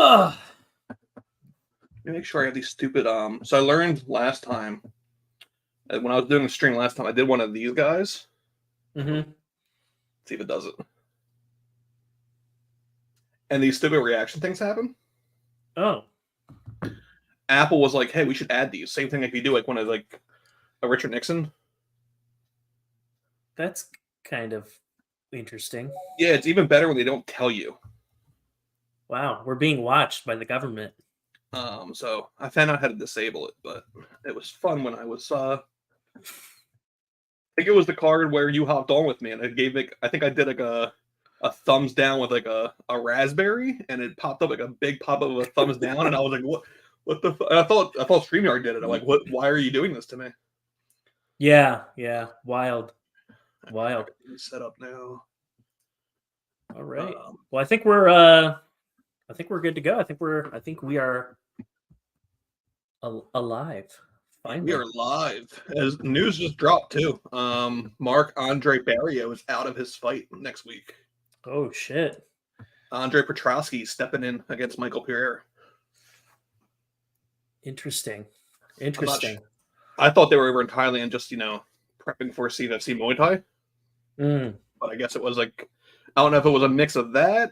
Let me make sure I have these stupid. So I learned last time when I was doing a stream last time. I did one of these guys. Mm-hmm. See if it does it. And these stupid reaction things happen. Oh. Apple was like, "Hey, we should add these." Same thing if you do like one of like a Richard Nixon. That's kind of interesting. Yeah, it's even better when they don't tell you. Wow, we're being watched by the government. So I found out how to disable it, but it was fun when I was. I think it was the card where you hopped on with me, and it gave like I think I did like a thumbs down with like a raspberry, and it popped up like a big pop up of a thumbs down, and I was like, "What? What the?" I thought StreamYard did it. I'm like, "What? Why are you doing this to me?" Yeah, wild. Set up now. All right. Well, I think we're good to go. I think we are alive. Finally. We are live. As news just dropped too. Marc-Andre Barrios is out of his fight next week. Oh shit. Andre Petrosky stepping in against Michael Pereira. Interesting. I thought they were over in Thailand just, prepping for CFC Muay Thai. But I guess it was like, I don't know if it was a mix of that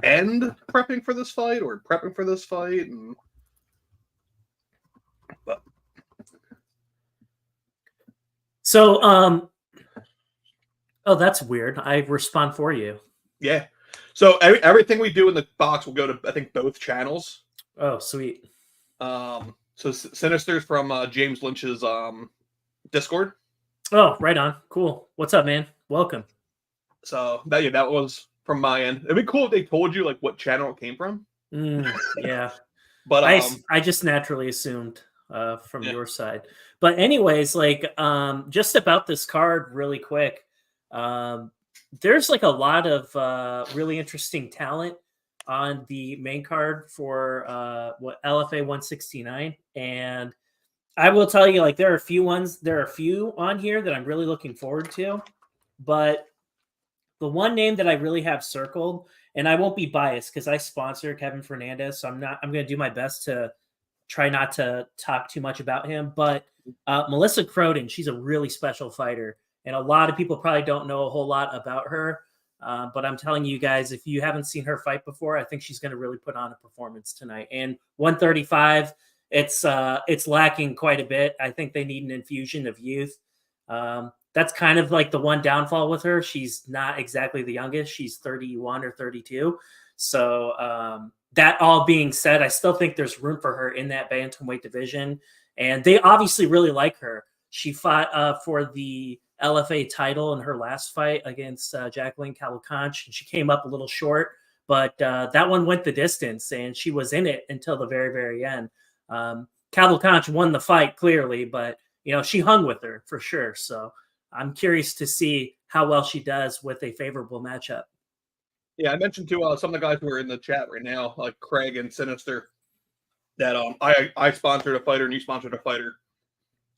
and prepping for this fight or prepping for this fight. But so, oh, that's weird. I respond for you. Yeah. So everything we do in the box will go to, I think, both channels. Oh, sweet. So Sinister's from James Lynch's Discord. Oh, right on. Cool. What's up, man? Welcome. So that was from my end. It'd be cool if they told you like what channel it came from. Yeah. But I just naturally assumed from your side. But anyways, like just about this card really quick. There's like a lot of really interesting talent on the main card for LFA 169, and I will tell you, like there are a few on here that I'm really looking forward to, but the one name that I really have circled, and I won't be biased because I sponsor Kevin Fernandez, so I'm going to do my best to try not to talk too much about him, but Melissa Croden, she's a really special fighter. And a lot of people probably don't know a whole lot about her. But I'm telling you guys, if you haven't seen her fight before, I think she's going to really put on a performance tonight. And 135, it's lacking quite a bit. I think they need an infusion of youth. That's kind of like the one downfall with her. She's not exactly the youngest. She's 31 or 32. So that all being said, I still think there's room for her in that bantamweight division. And they obviously really like her. She fought for the LFA title in her last fight against Jacqueline Cavalcanch, and she came up a little short, but that one went the distance, and she was in it until the very, very end. Cavalcanch won the fight clearly, but she hung with her for sure. So I'm curious to see how well she does with a favorable matchup. Yeah, I mentioned to some of the guys who are in the chat right now, like Craig and Sinister, that I sponsored a fighter and you sponsored a fighter.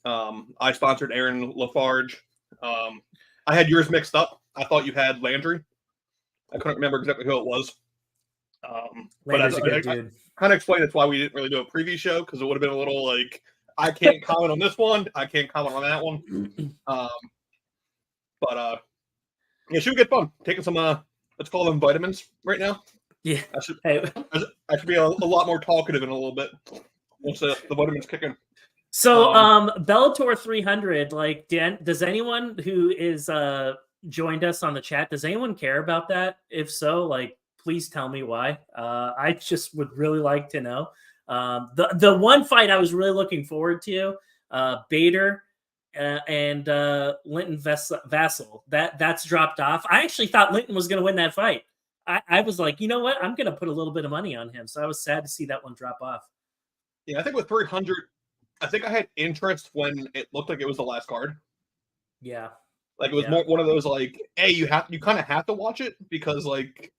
I sponsored Aaron Lafarge. I had yours mixed up. I thought you had Landry. I couldn't remember exactly who it was. Landry's a good dude. I kind of explained that's why we didn't really do a preview show, because it would have been a little like, I can't comment on this one. I can't comment on that one. But it should get fun. Taking some, let's call them vitamins right now. Yeah. I should be a lot more talkative in a little bit once the vitamins kick in. So, Bellator 300, like, does anyone who is joined us on the chat, does anyone care about that? If so, like, please tell me why. I just would really like to know. The one fight I was really looking forward to, Bader and Linton Vassell, that's dropped off. I actually thought Linton was going to win that fight. I was like, you know what? I'm going to put a little bit of money on him. So I was sad to see that one drop off. Yeah, I think with 300, I think I had interest when it looked like it was the last card. Yeah. Like it was more one of those like, hey, you kind of have to watch it because like,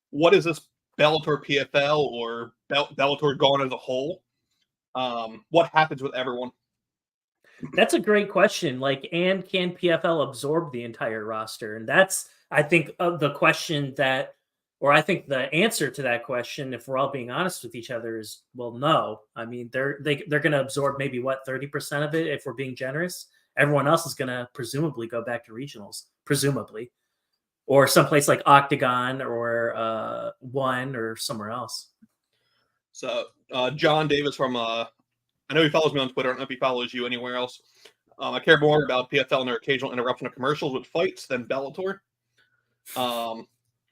what is this Bellator PFL or Bellator going as a whole? What happens with everyone? That's a great question. Like, and can PFL absorb the entire roster? And that's, I think, the question that Or I think the answer to that question, if we're all being honest with each other, is well, no. I mean, they're going to absorb maybe what 30% of it if we're being generous. Everyone else is going to presumably go back to regionals, presumably, or someplace like Octagon or One or somewhere else. So John Davis from I know he follows me on Twitter. I don't know if he follows you anywhere else. I care more about PFL and their occasional interruption of commercials with fights than Bellator.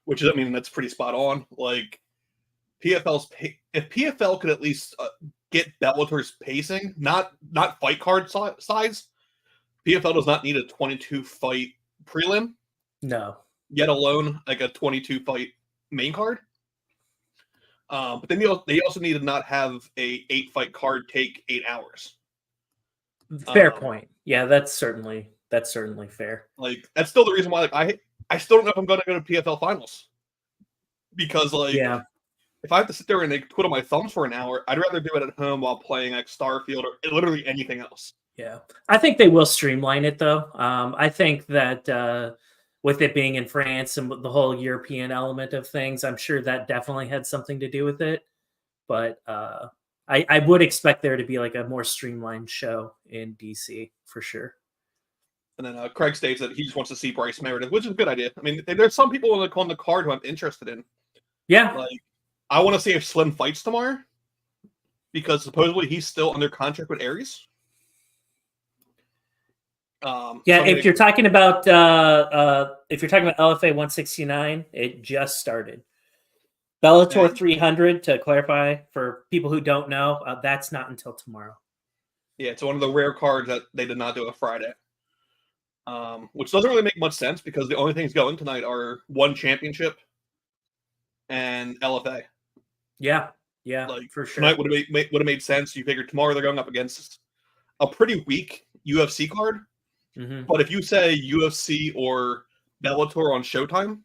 Which is, I mean, that's pretty spot on. Like if PFL could at least get Bellator's pacing, not fight card size. PFL does not need a 22 fight prelim. No. Yet alone like a 22 fight main card. But then they also need to not have a 8 fight card take 8 hours. Fair point. Yeah, that's certainly fair. Like that's still the reason why like I still don't know if I'm going to go to PFL finals because like if I have to sit there and like, twiddle my thumbs for an hour, I'd rather do it at home while playing like Starfield or literally anything else. Yeah, I think they will streamline it though. I think that with it being in France and the whole European element of things, I'm sure that definitely had something to do with it. But I would expect there to be like a more streamlined show in DC for sure. And then Craig states that he just wants to see Bryce Meredith, which is a good idea. I mean, there's some people on the card who I'm interested in. Yeah. Like, I want to see if Slim fights tomorrow because supposedly he's still under contract with Aries. If you're talking about LFA 169, it just started. Bellator 300, to clarify for people who don't know, that's not until tomorrow. Yeah, it's one of the rare cards that they did not do a Friday. Which doesn't really make much sense because the only things going tonight are one championship and LFA. Yeah, like for sure. Tonight would have made sense. You figure tomorrow they're going up against a pretty weak UFC card. Mm-hmm. But if you say UFC or Bellator on Showtime,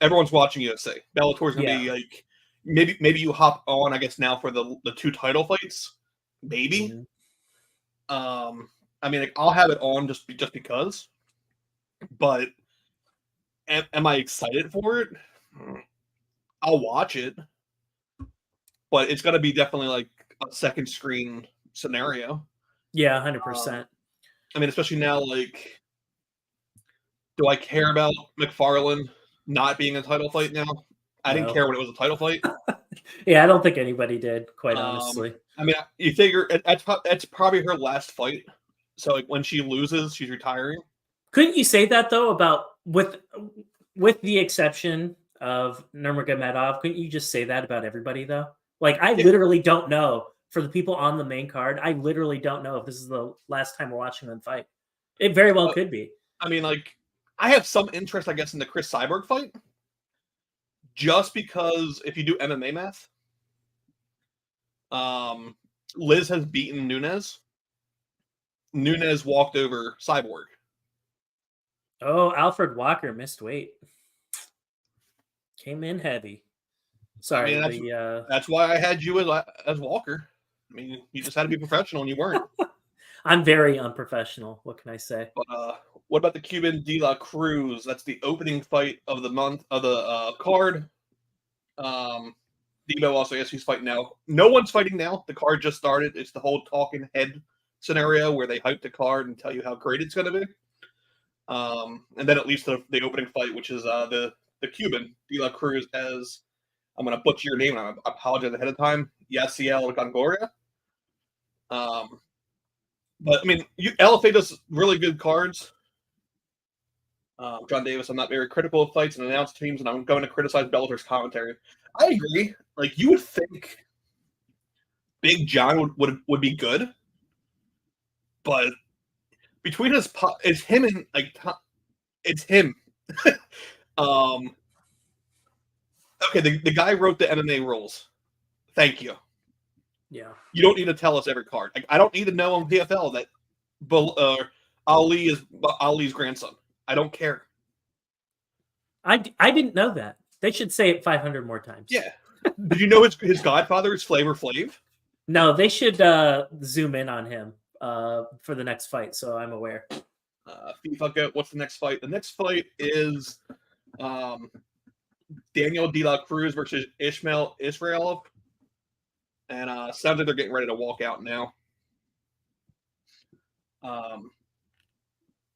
everyone's watching UFC. Bellator's gonna be like maybe you hop on, I guess, now for the 2 title fights, maybe. Mm-hmm. I mean, like, I'll have it on just because. But am I excited for it? I'll watch it, but it's gonna be definitely like a second screen scenario. Yeah, 100%. I mean, especially now, like, do I care about McFarlane not being a title fight now? I didn't care when it was a title fight. Yeah, I don't think anybody did, quite honestly. I mean, you figure that's probably her last fight. So, like, when she loses, she's retiring. Couldn't you say that though about with the exception of Nurmagomedov? Couldn't you just say that about everybody though? Like, I literally don't know. For the people on the main card, I literally don't know if this is the last time we're watching them fight. It very well could be. I mean, like, I have some interest, I guess, in the Chris Cyborg fight. Just because if you do MMA math, Liz has beaten Nunes. Nunes walked over Cyborg. Oh, Alfred Walker missed weight. Came in heavy. Sorry. I mean, that's why I had you as Walker. I mean, you just had to be professional, and you weren't. I'm very unprofessional. What can I say? But what about the Cuban De La Cruz? That's the opening fight of the month of the card. Debo also, I guess he's fighting now. No one's fighting now. The card just started. It's the whole talking head scenario where they hype the card and tell you how great it's going to be. And then at least the opening fight, which is the Cuban De La Cruz, as I'm going to butcher your name, and I apologize ahead of time, Yaciel Gongoria. But I mean, LFA does really good cards. John Davis, I'm not very critical of fights and announced teams, and I'm going to criticize Bellator's commentary. I agree. Like, you would think Big John would be good, but between it's him and like it's him. Okay, the guy wrote the MMA rules. Thank you. Yeah. You don't need to tell us every card. I don't need to know on PFL that Ali is Ali's grandson. I don't care. I didn't know that. They should say it 500 more times. Yeah. Did you know his godfather is Flavor Flav? No, they should zoom in on him for the next fight, so I'm aware. FIFA, what's the next fight? The next fight is Daniel De La Cruz versus Ishmael Israelov. And sounds like they're getting ready to walk out now.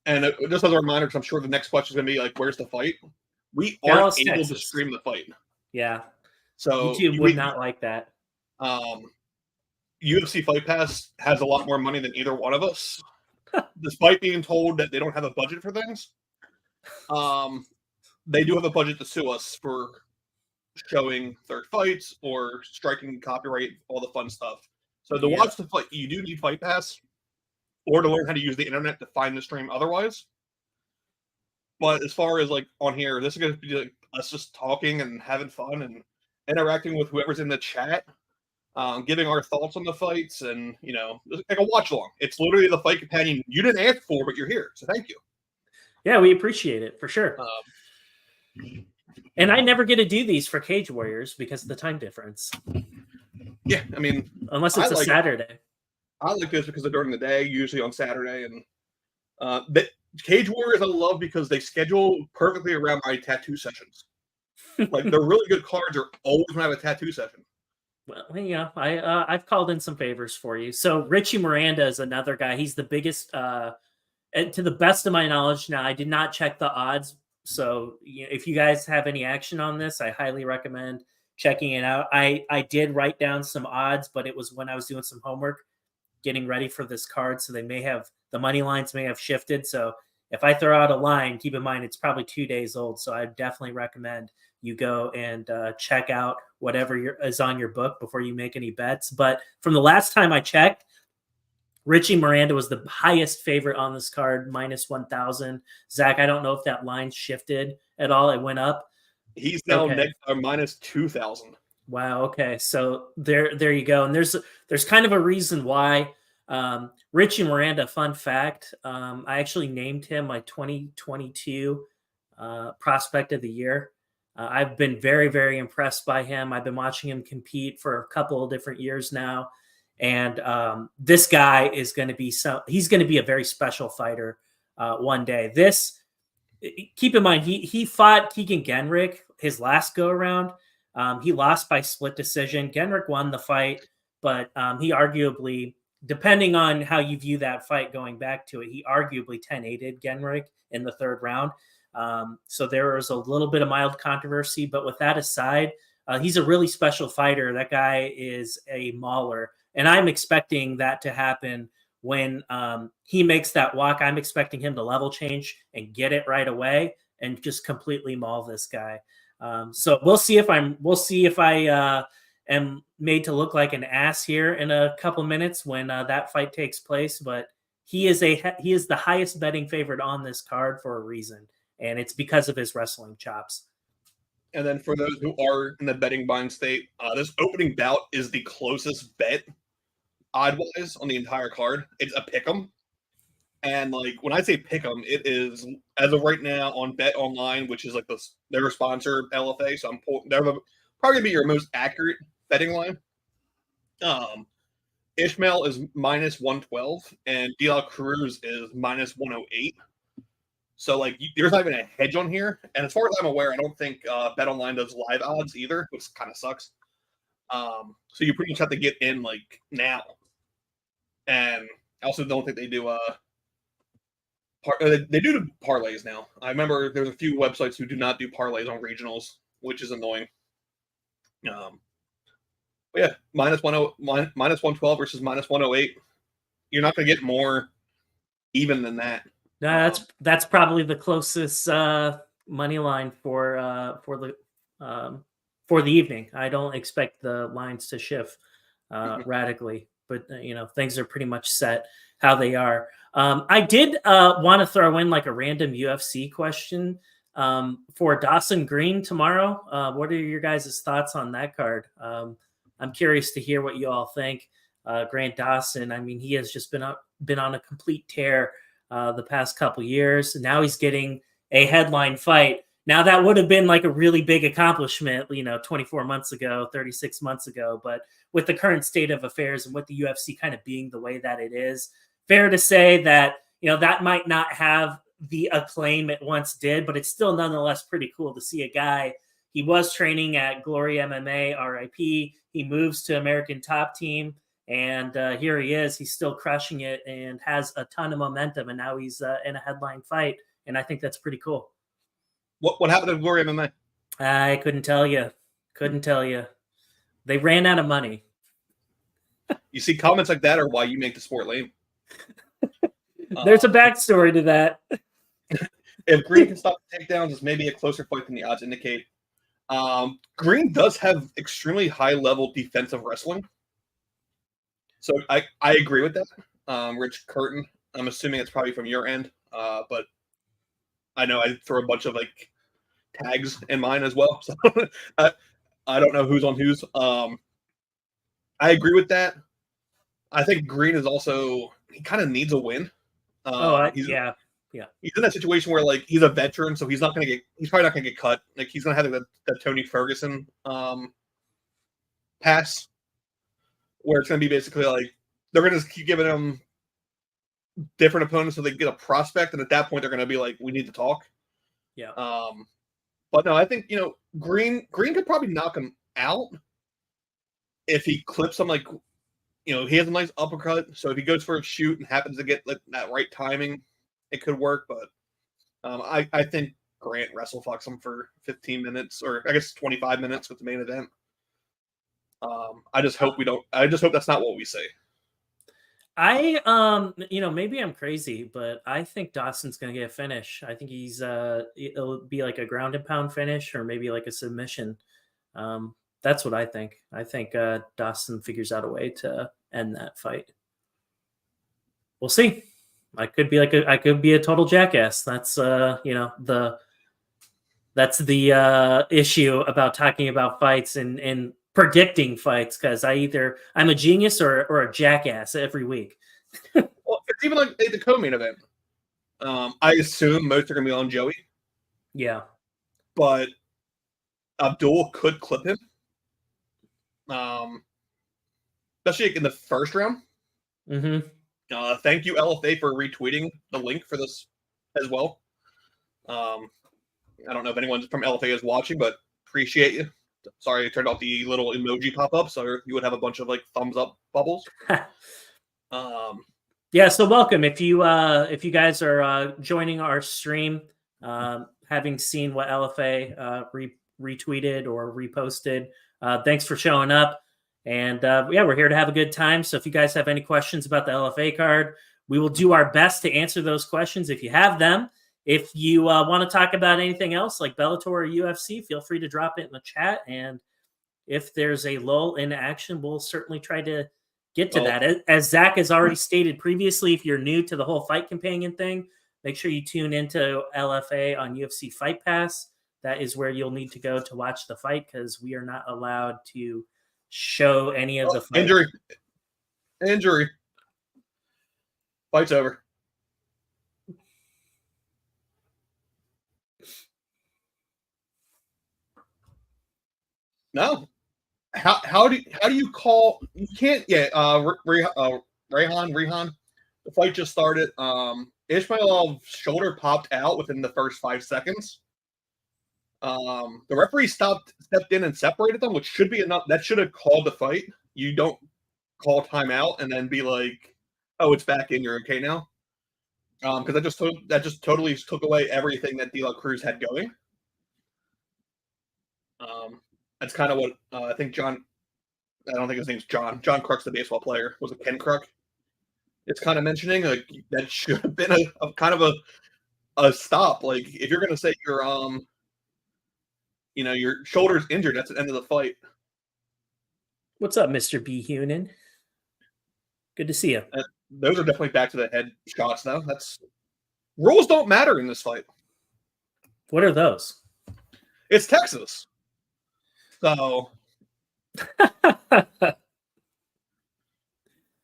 And just as a reminder, because I'm sure the next question is going to be like, where's the fight? We aren't Dallas, able Texas. to stream the fight. Yeah. So YouTube would not like that. UFC Fight Pass has a lot more money than either one of us, despite being told that they don't have a budget for things. They do have a budget to sue us for showing third fights or striking copyright, all the fun stuff. So to watch the fight, you do need Fight Pass, or to learn how to use the internet to find the stream otherwise. But as far as like on here, this is going to be like us just talking and having fun and interacting with whoever's in the chat, giving our thoughts on the fights, and like a watch along. It's literally the fight companion you didn't ask for, but you're here, so thank you. Yeah, we appreciate it for sure. And I never get to do these for Cage Warriors because of the time difference. Yeah, I mean, unless it's a Saturday. I like this because they're during the day, usually on Saturday, and the Cage Warriors I love because they schedule perfectly around my tattoo sessions. Like they're really good cards. Are always gonna have a tattoo session. Well, yeah, I've called in some favors for you. So Richie Miranda is another guy. He's the biggest, to the best of my knowledge. Now, I did not check the odds, so if you guys have any action on this, I highly recommend checking it out. I did write down some odds, but it was when I was doing some homework, getting ready for this card. So the money lines may have shifted. So if I throw out a line, keep in mind it's probably 2 days old. So I definitely recommend you go and check out whatever is on your book before you make any bets. But from the last time I checked, Richie Miranda was the highest favorite on this card, minus 1,000. Zach, I don't know if that line shifted at all. It went up. He's now minus 2,000. Wow. Okay. So there you go. And there's kind of a reason why. Richie Miranda, fun fact, I actually named him my 2022 prospect of the year. I've been very, very impressed by him. I've been watching him compete for a couple of different years now. And this guy is going to be he's going to be a very special fighter one day. Keep in mind, he fought Keegan Genrick his last go around. He lost by split decision. Genrick won the fight, but he arguably, depending on how you view that fight going back to it, he arguably 10-8'd Genrick in the third round. So there was a little bit of mild controversy, but with that aside, he's a really special fighter. That guy is a mauler, and I'm expecting that to happen when he makes that walk. I'm expecting him to level change and get it right away and just completely maul this guy. So we'll see if I am made to look like an ass here in a couple minutes when that fight takes place. But he is the highest betting favorite on this card for a reason, and it's because of his wrestling chops. And then for those who are in the betting buying state, this opening bout is the closest bet odd-wise on the entire card. It's a pick'em. And like when I say pick'em, it is as of right now on Bet Online, which is like their sponsor LFA. So they're probably gonna be your most accurate betting line. Ishmael is minus 112, and De La Cruz is minus 108. So like there's not even a hedge on here. And as far as I'm aware, I don't think Bet Online does live odds either, which kind of sucks. So you pretty much have to get in like now. And I also don't think they do they do parlays now. I remember there's a few websites who do not do parlays on regionals, which is annoying. But yeah, minus 112 versus minus 108. You're not going to get more even than that. No, that's probably the closest money line for the evening. I don't expect the lines to shift radically, but things are pretty much set how they are. I did want to throw in like a random UFC question for Dawson Green tomorrow. What are your guys' thoughts on that card? I'm curious to hear what you all think. Grant Dawson, I mean, he has just been on a complete tear the past couple years. Now he's getting a headline fight. Now that would have been like a really big accomplishment, 24 months ago, 36 months ago. But with the current state of affairs and with the UFC kind of being the way that it is, fair to say that, that might not have the acclaim it once did, but it's still nonetheless pretty cool to see a guy He was training at Glory MMA, RIP. He moves to American Top Team, and here he is. He's still crushing it and has a ton of momentum, and now he's in a headline fight, and I think that's pretty cool. What happened to Glory MMA? I couldn't tell you. Couldn't tell you. They ran out of money. You see, comments like that are why you make the sport lame. There's a backstory to that. If Green can stop the takedowns, it's maybe a closer fight than the odds indicate. Green does have extremely high-level defensive wrestling. So I agree with that. Rich Curtin, I'm assuming it's probably from your end, but I know I throw a bunch of like tags in mine as well. So I don't know who's on whose. I agree with that. I think Green is also, he kind of needs a win. Yeah. He's in that situation where like he's a veteran, so he's probably not gonna get cut. Like he's gonna have the Tony Ferguson pass, where it's gonna be basically like they're gonna just keep giving him different opponents so they get a prospect, and at that point they're gonna be like, we need to talk. Yeah. But no, I think Green could probably knock him out if he clips him. Like he has a nice uppercut, so if he goes for a shoot and happens to get like that right timing, it could work. But I think Grant wrestlefucks him for 15 minutes, or I guess 25 minutes with the main event. I just hope that's not what we say. Maybe I'm crazy, but I think Dawson's gonna get a finish. I think it'll be like a ground and pound finish, or maybe like a submission. That's what I think. I think Dawson figures out a way to end that fight. We'll see. I could be a total jackass. That's that's the issue about talking about fights and predicting fights, because I'm a genius or a jackass every week. Well, it's even like the co-main event. I assume most are going to be on Joey. Yeah. But Abdul could clip him. Especially in the first round. Mm-hmm. Thank you, LFA, for retweeting the link for this as well. I don't know if anyone from LFA is watching, but appreciate you. Sorry, I turned off the little emoji pop-up, so you would have a bunch of like thumbs up bubbles. Yeah, so welcome if you guys are joining our stream, having seen what LFA retweeted or reposted. Thanks for showing up, and we're here to have a good time. So if you guys have any questions about the LFA card, we will do our best to answer those questions if you have them. If you want to talk about anything else like Bellator or UFC, feel free to drop it in the chat. And if there's a lull in action, we'll certainly try to get to that. As Zach has already stated previously, if you're new to the whole Fight Companion thing, make sure you tune into LFA on UFC Fight Pass. That is where you'll need to go to watch the fight, because we are not allowed to show any of the fight. Injury. Fight's over. No. How do you call? You can't. Yeah. Rehan. The fight just started. Ismailov's shoulder popped out within the first 5 seconds. The referee stepped in and separated them, which should be enough. That should have called the fight. You don't call timeout and then be like, "Oh, it's back in. You're okay now." Because that just totally took away everything that De La Cruz had going. That's kind of what I think John. I don't think his name's John. John Kruk's the baseball player. Was it Ken Kruk? It's kind of mentioning like that should have been a kind of a stop. Like if you're gonna say your shoulder's injured, that's the end of the fight. What's up, Mr. B. Hunan? Good to see you. Those are definitely back to the head shots, though. Rules don't matter in this fight. What are those? It's Texas. So,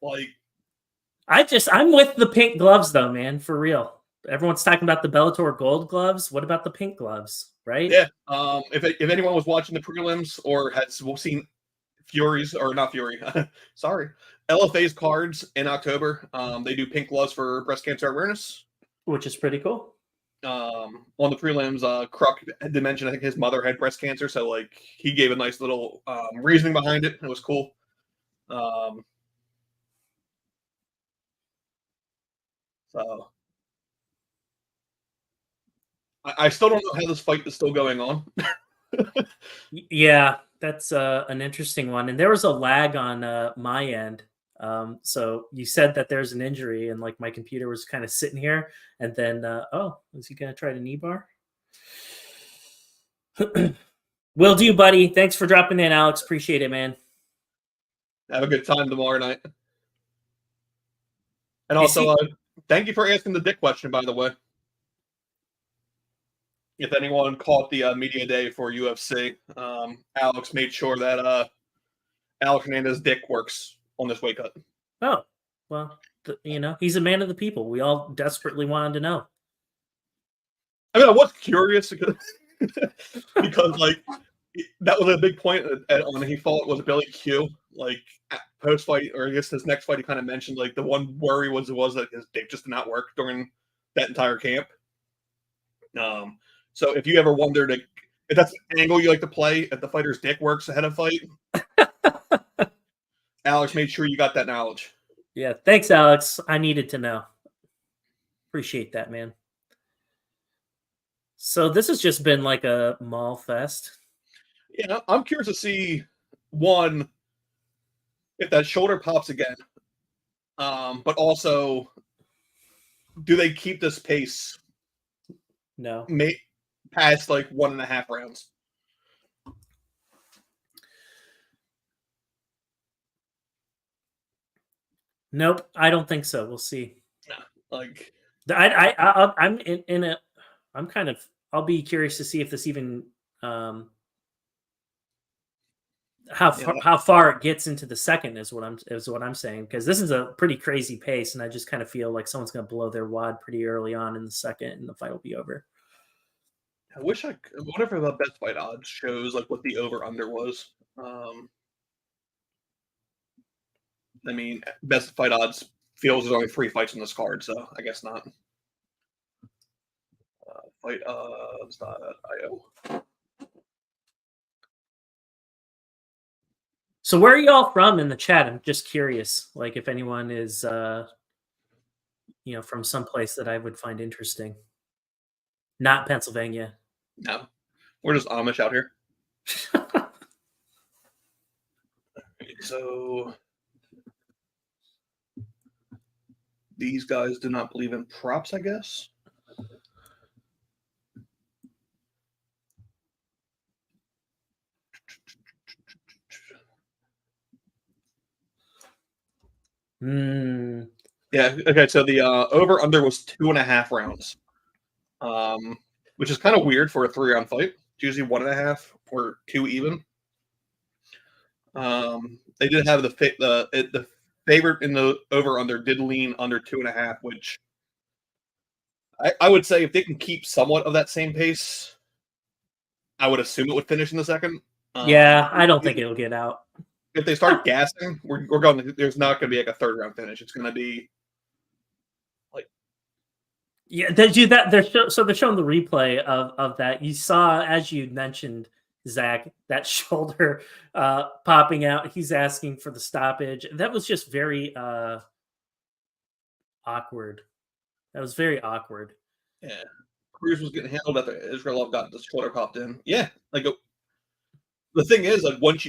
like, I'm with the pink gloves, though, man, for real. Everyone's talking about the Bellator gold gloves. What about the pink gloves, right? Yeah. If anyone was watching the prelims or has seen Fury's, or not Fury, sorry, LFA's cards in October, they do pink gloves for breast cancer awareness. Which is pretty cool. on the prelims, Kruk did mention I think his mother had breast cancer, so like he gave a nice little reasoning behind it. It was cool. So I still don't know how this fight is still going on. Yeah, that's an interesting one. And there was a lag on my end. So you said that there's an injury, and like my computer was kind of sitting here, and then oh, is he gonna try to knee bar? Will do, buddy. Thanks for dropping in, Alex. Appreciate it, man. Have a good time tomorrow night. And also, thank you for asking the dick question, by the way. If anyone caught the media day for UFC, Alex made sure that Alex Hernandez's dick works on this weight cut. Oh, well, he's a man of the people. We all desperately wanted to know. I mean, I was curious because like that was a big point when he fought was Billy Q. Like post fight, or I guess his next fight, he kind of mentioned like the one worry was that his dick just did not work during that entire camp. So if you ever wondered if that's an angle you like to play, if the fighter's dick works ahead of fight, Alex made sure you got that knowledge. Yeah, thanks, Alex. I needed to know. Appreciate that, man. So this has just been like a mall fest. Yeah, I'm curious to see one if that shoulder pops again, but also do they keep this pace? No, past like 1.5 rounds. Nope, I don't think so. We'll see. Yeah, like I'm in a. I'm kind of. I'll be curious to see if this even how far it gets into the second is what I'm saying, because this is a pretty crazy pace, and I just kind of feel like someone's going to blow their wad pretty early on in the second, and the fight will be over. I wonder if the best fight odds shows like what the over under was. I mean, best fight odds feels there's only 3 fights in this card, so I guess not. Fight odds.io. So where are y'all from in the chat? I'm just curious, like if anyone is, from someplace that I would find interesting. Not Pennsylvania. No, we're just Amish out here. So these guys do not believe in props, I guess. Yeah. Okay. So the over under was 2.5 rounds, which is kind of weird for a 3-round fight. It's usually 1.5 or 2 even. They did have the favorite in the over under did lean under 2.5, which I would say if they can keep somewhat of that same pace, I would assume it would finish in the second. Yeah, I don't think it'll get out. If they start gassing, we're going. There's not going to be like a 3rd-round finish. It's going to be like, yeah, they do that. They're showing the replay of that. You saw, as you mentioned, Zach, that shoulder popping out. He's asking for the stoppage. That was just very awkward. That was very awkward. Yeah, Cruz was getting handled after Israelov got the shoulder popped in. Yeah, like the thing is, like once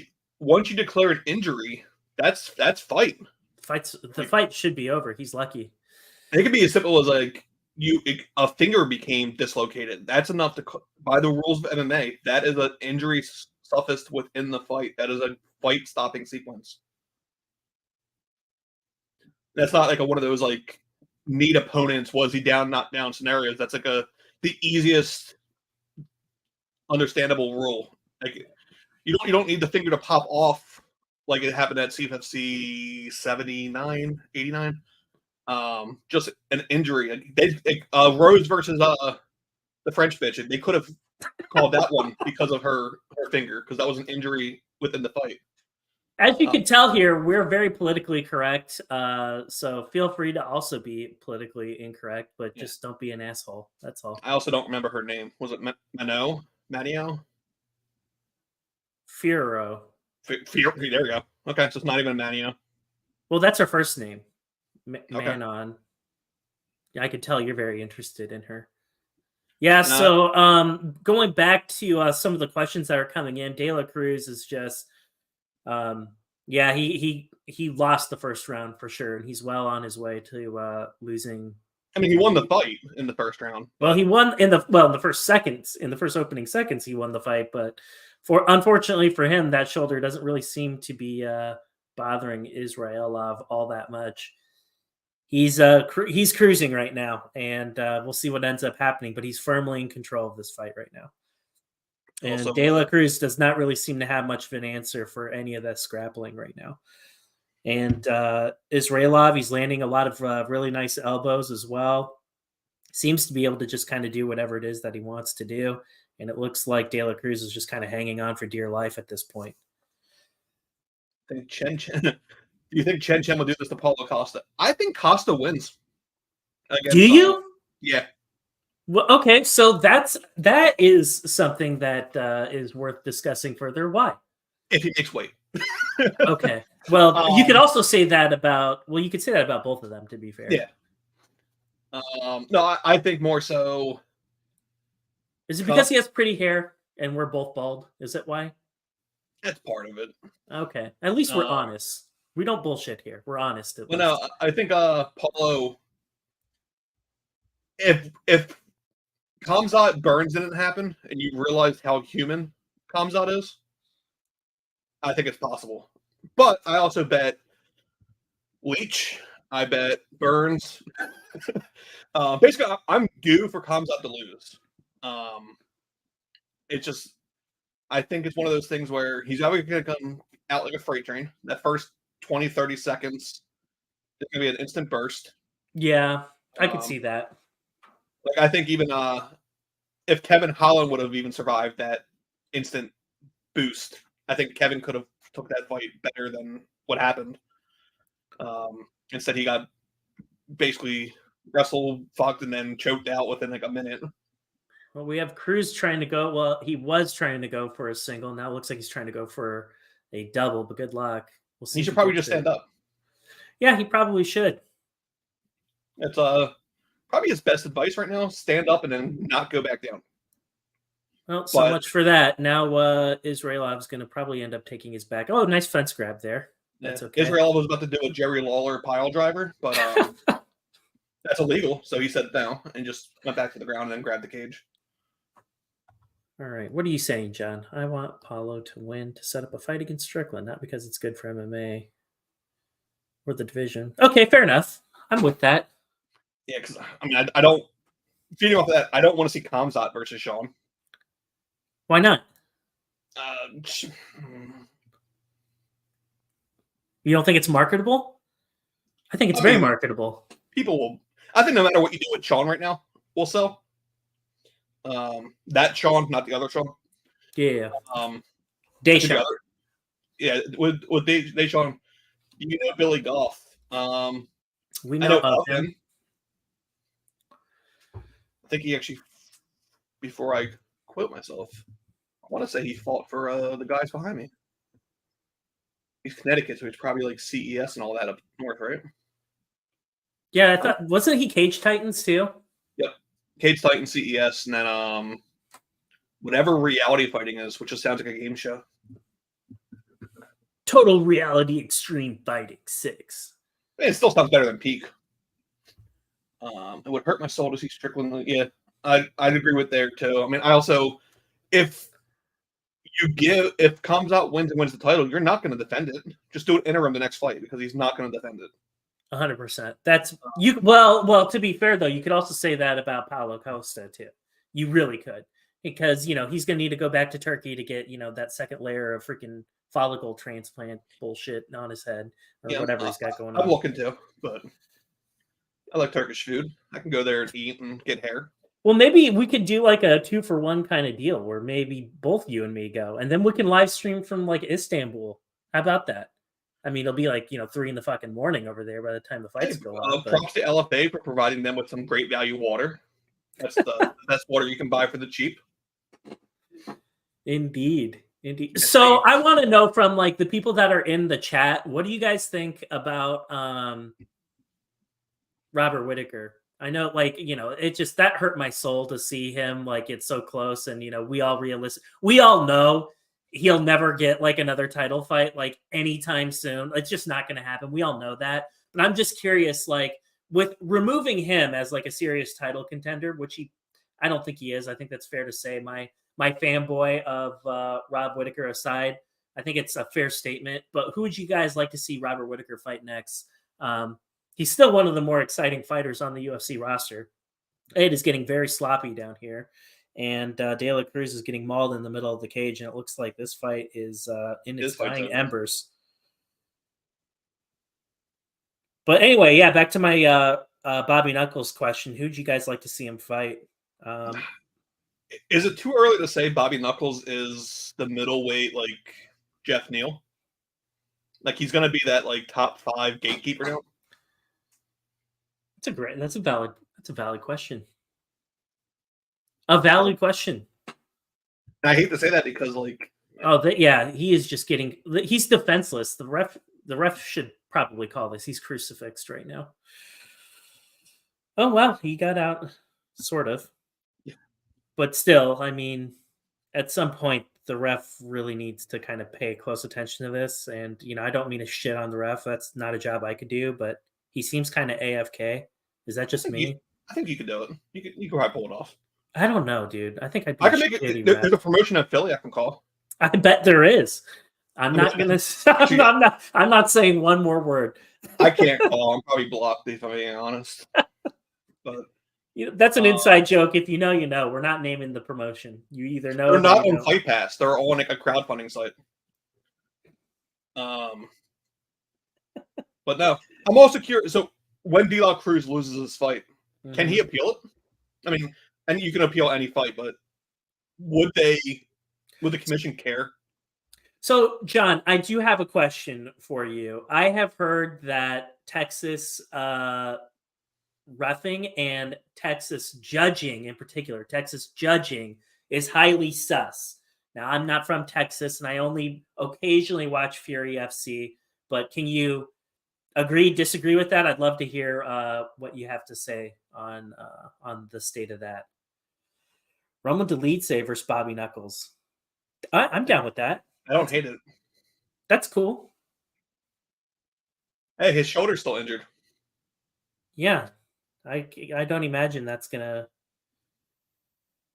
you declare an injury, that's fight. The fight should be over. He's lucky. It could be as simple as like a finger became dislocated. That's enough to, by the rules of MMA, that is an injury suffused within the fight. That is a fight stopping sequence. That's not like one of those like need opponents, was he down, not down scenarios. That's like the easiest understandable rule. Like you don't need the finger to pop off like it happened at CFFC 79, 89. Just an injury. Rose versus the French bitch. They could have called that one because of her finger, because that was an injury within the fight. As you can tell here, we're very politically correct. So feel free to also be politically incorrect, but just don't be an asshole. That's all. I also don't remember her name. Was it Mano? Manio? Firo. There we go. Okay, so it's not even Manio. Well, that's her first name. Okay. Manon. Yeah, I could tell you're very interested in her. Yeah, so going back to some of the questions that are coming in, De La Cruz is just yeah, he lost the first round for sure, and he's well on his way to losing. I mean, he won the fight in the first round. Well, he won in the first seconds, in the first opening seconds, he won the fight, but unfortunately for him, that shoulder doesn't really seem to be bothering Israelov all that much. He's cruising right now, and we'll see what ends up happening. But he's firmly in control of this fight right now. And also, De La Cruz does not really seem to have much of an answer for any of this grappling right now. And Israelov, he's landing a lot of really nice elbows as well. Seems to be able to just kind of do whatever it is that he wants to do. And it looks like De La Cruz is just kind of hanging on for dear life at this point. I think do you think Chen Chen will do this to Paulo Costa? I think Costa wins. Do you? Yeah. Well, okay, so that is something that is worth discussing further. Why? If he makes weight. Okay. Well, you could also say that about. Well, you could say that about both of them. To be fair. Yeah. No, I think more so. Is it because he has pretty hair and we're both bald? Is that why? That's part of it. Okay. At least we're honest. We don't bullshit here. We're honest. Well, no, I think Paulo. If Khamzat Burns didn't happen, and you realized how human Khamzat is, I think it's possible. But I also bet Leach. I bet Burns. Basically, I'm due for Khamzat to lose. It's just, I think it's one of those things where he's either going to come out like a freight train. That first 20, 30 seconds, it's going to be an instant burst. Yeah, I could see that. Like, I think even if Kevin Holland would have even survived that instant boost, I think Kevin could have took that fight better than what happened. Instead, he got basically wrestled, fucked, and then choked out within like a minute. Well, we have Cruz trying to go. Well, he was trying to go for a single. Now it looks like he's trying to go for a double, but good luck. We'll see. He should probably just stand up. Yeah, he probably should. It's probably his best advice right now. Stand up and then not go back down. Well, so much for that. Now Israelov's going to probably end up taking his back. Oh, nice fence grab there. That's okay. Israelov was about to do a Jerry Lawler pile driver, but that's illegal. So he said no and just went back to the ground and then grabbed the cage. All right. What are you saying, John? I want Paulo to win to set up a fight against Strickland, not because it's good for MMA or the division. Okay, fair enough. I'm with that. Yeah, because I mean, I don't. Feeding off that, I don't want to see Khamzat versus Sean. Why not? You don't think it's marketable? I think it's very marketable. People will. I think no matter what you do with Sean right now, will sell. That Sean, not the other Sean. Yeah. Deshaun. Yeah, with Deshaun, you know Billy Goff. We know of him. I think he actually, before I quote myself, I want to say he fought for the guys behind me. He's Connecticut, so he's probably like CES and all that up north, right? Yeah, I thought, wasn't he Cage Titans too? Yep. Cage Titans, CES, and then whatever reality fighting is, which just sounds like a game show. Total Reality Extreme Fighting 6. It still sounds better than Peak. It would hurt my soul to see Strickland. Yeah, I'd agree with there too. I mean, I also, if Khamzat wins and wins the title, you're not going to defend it. Just do an interim the next fight because he's not going to defend it. 100%. That's you. Well. To be fair though, you could also say that about Paulo Costa too. You really could, because he's going to need to go back to Turkey to get that second layer of freaking follicle transplant bullshit on his head or whatever he's got going on. I'm looking to, but I like Turkish food. I can go there and eat and get hair. Well, maybe we could do like a 2-for-1 kind of deal where maybe both you and me go, and then we can live stream from like Istanbul How about that? I mean, it'll be like 3 in the fucking morning over there by the time the Hey, fights go on. But props to LFA for providing them with some great value water. That's the best water you can buy for the cheap. indeed. Yes, So they- I want to know from like the people that are in the chat, what do you guys think about Robert Whitaker? I know, like, it just that hurt my soul to see him like it's so close, and we all know he'll never get like another title fight like anytime soon. It's just not going to happen. We all know that. But I'm just curious, like, with removing him as like a serious title contender, which I don't think he is. I think that's fair to say. My fanboy of Rob Whitaker aside, I think it's a fair statement. But who would you guys like to see Robert Whitaker fight next? He's still one of the more exciting fighters on the UFC roster. It is getting very sloppy down here, and De La Cruz is getting mauled in the middle of the cage, and it looks like this fight is in its dying embers. But anyway, yeah, back to my Bobby Knuckles question. Who'd you guys like to see him fight? Is it too early to say Bobby Knuckles is the middleweight like Jeff Neal? Like he's going to be that like top 5 gatekeeper now? That's a valid question. A valid question. I hate to say that because like he is just he's defenseless. The ref should probably call this. He's crucifixed right now. Oh well, he got out sort of. Yeah. But still, I mean, at some point the ref really needs to kind of pay close attention to this, and I don't mean to shit on the ref. That's not a job I could do, but he seems kind of AFK. Is that just me? I think you could do it. You could probably pull it off. I don't know, dude. I think I can make it. There's a promotion in Philly I can call. I bet there is. I'm not gonna. I'm not saying one more word. I can't call. I'm probably blocked if I'm being honest. But that's an inside joke. If you know, you know. We're not naming the promotion. You either know. They're not on Fight Pass. They're on like a crowdfunding site. But no, I'm also curious. So when De La Cruz loses his fight, can he appeal it? I mean, and you can appeal any fight, but would the commission care? So, John, I do have a question for you. I have heard that Texas reffing and Texas judging, in particular, Texas judging is highly sus. Now, I'm not from Texas, and I only occasionally watch Fury FC. But can you agree, disagree with that? I'd love to hear what you have to say on the state of that. Roman Dolidze versus Bobby Knuckles. I'm down with that. I don't hate it. That's cool. Hey, his shoulder's still injured. Yeah. I don't imagine that's going to...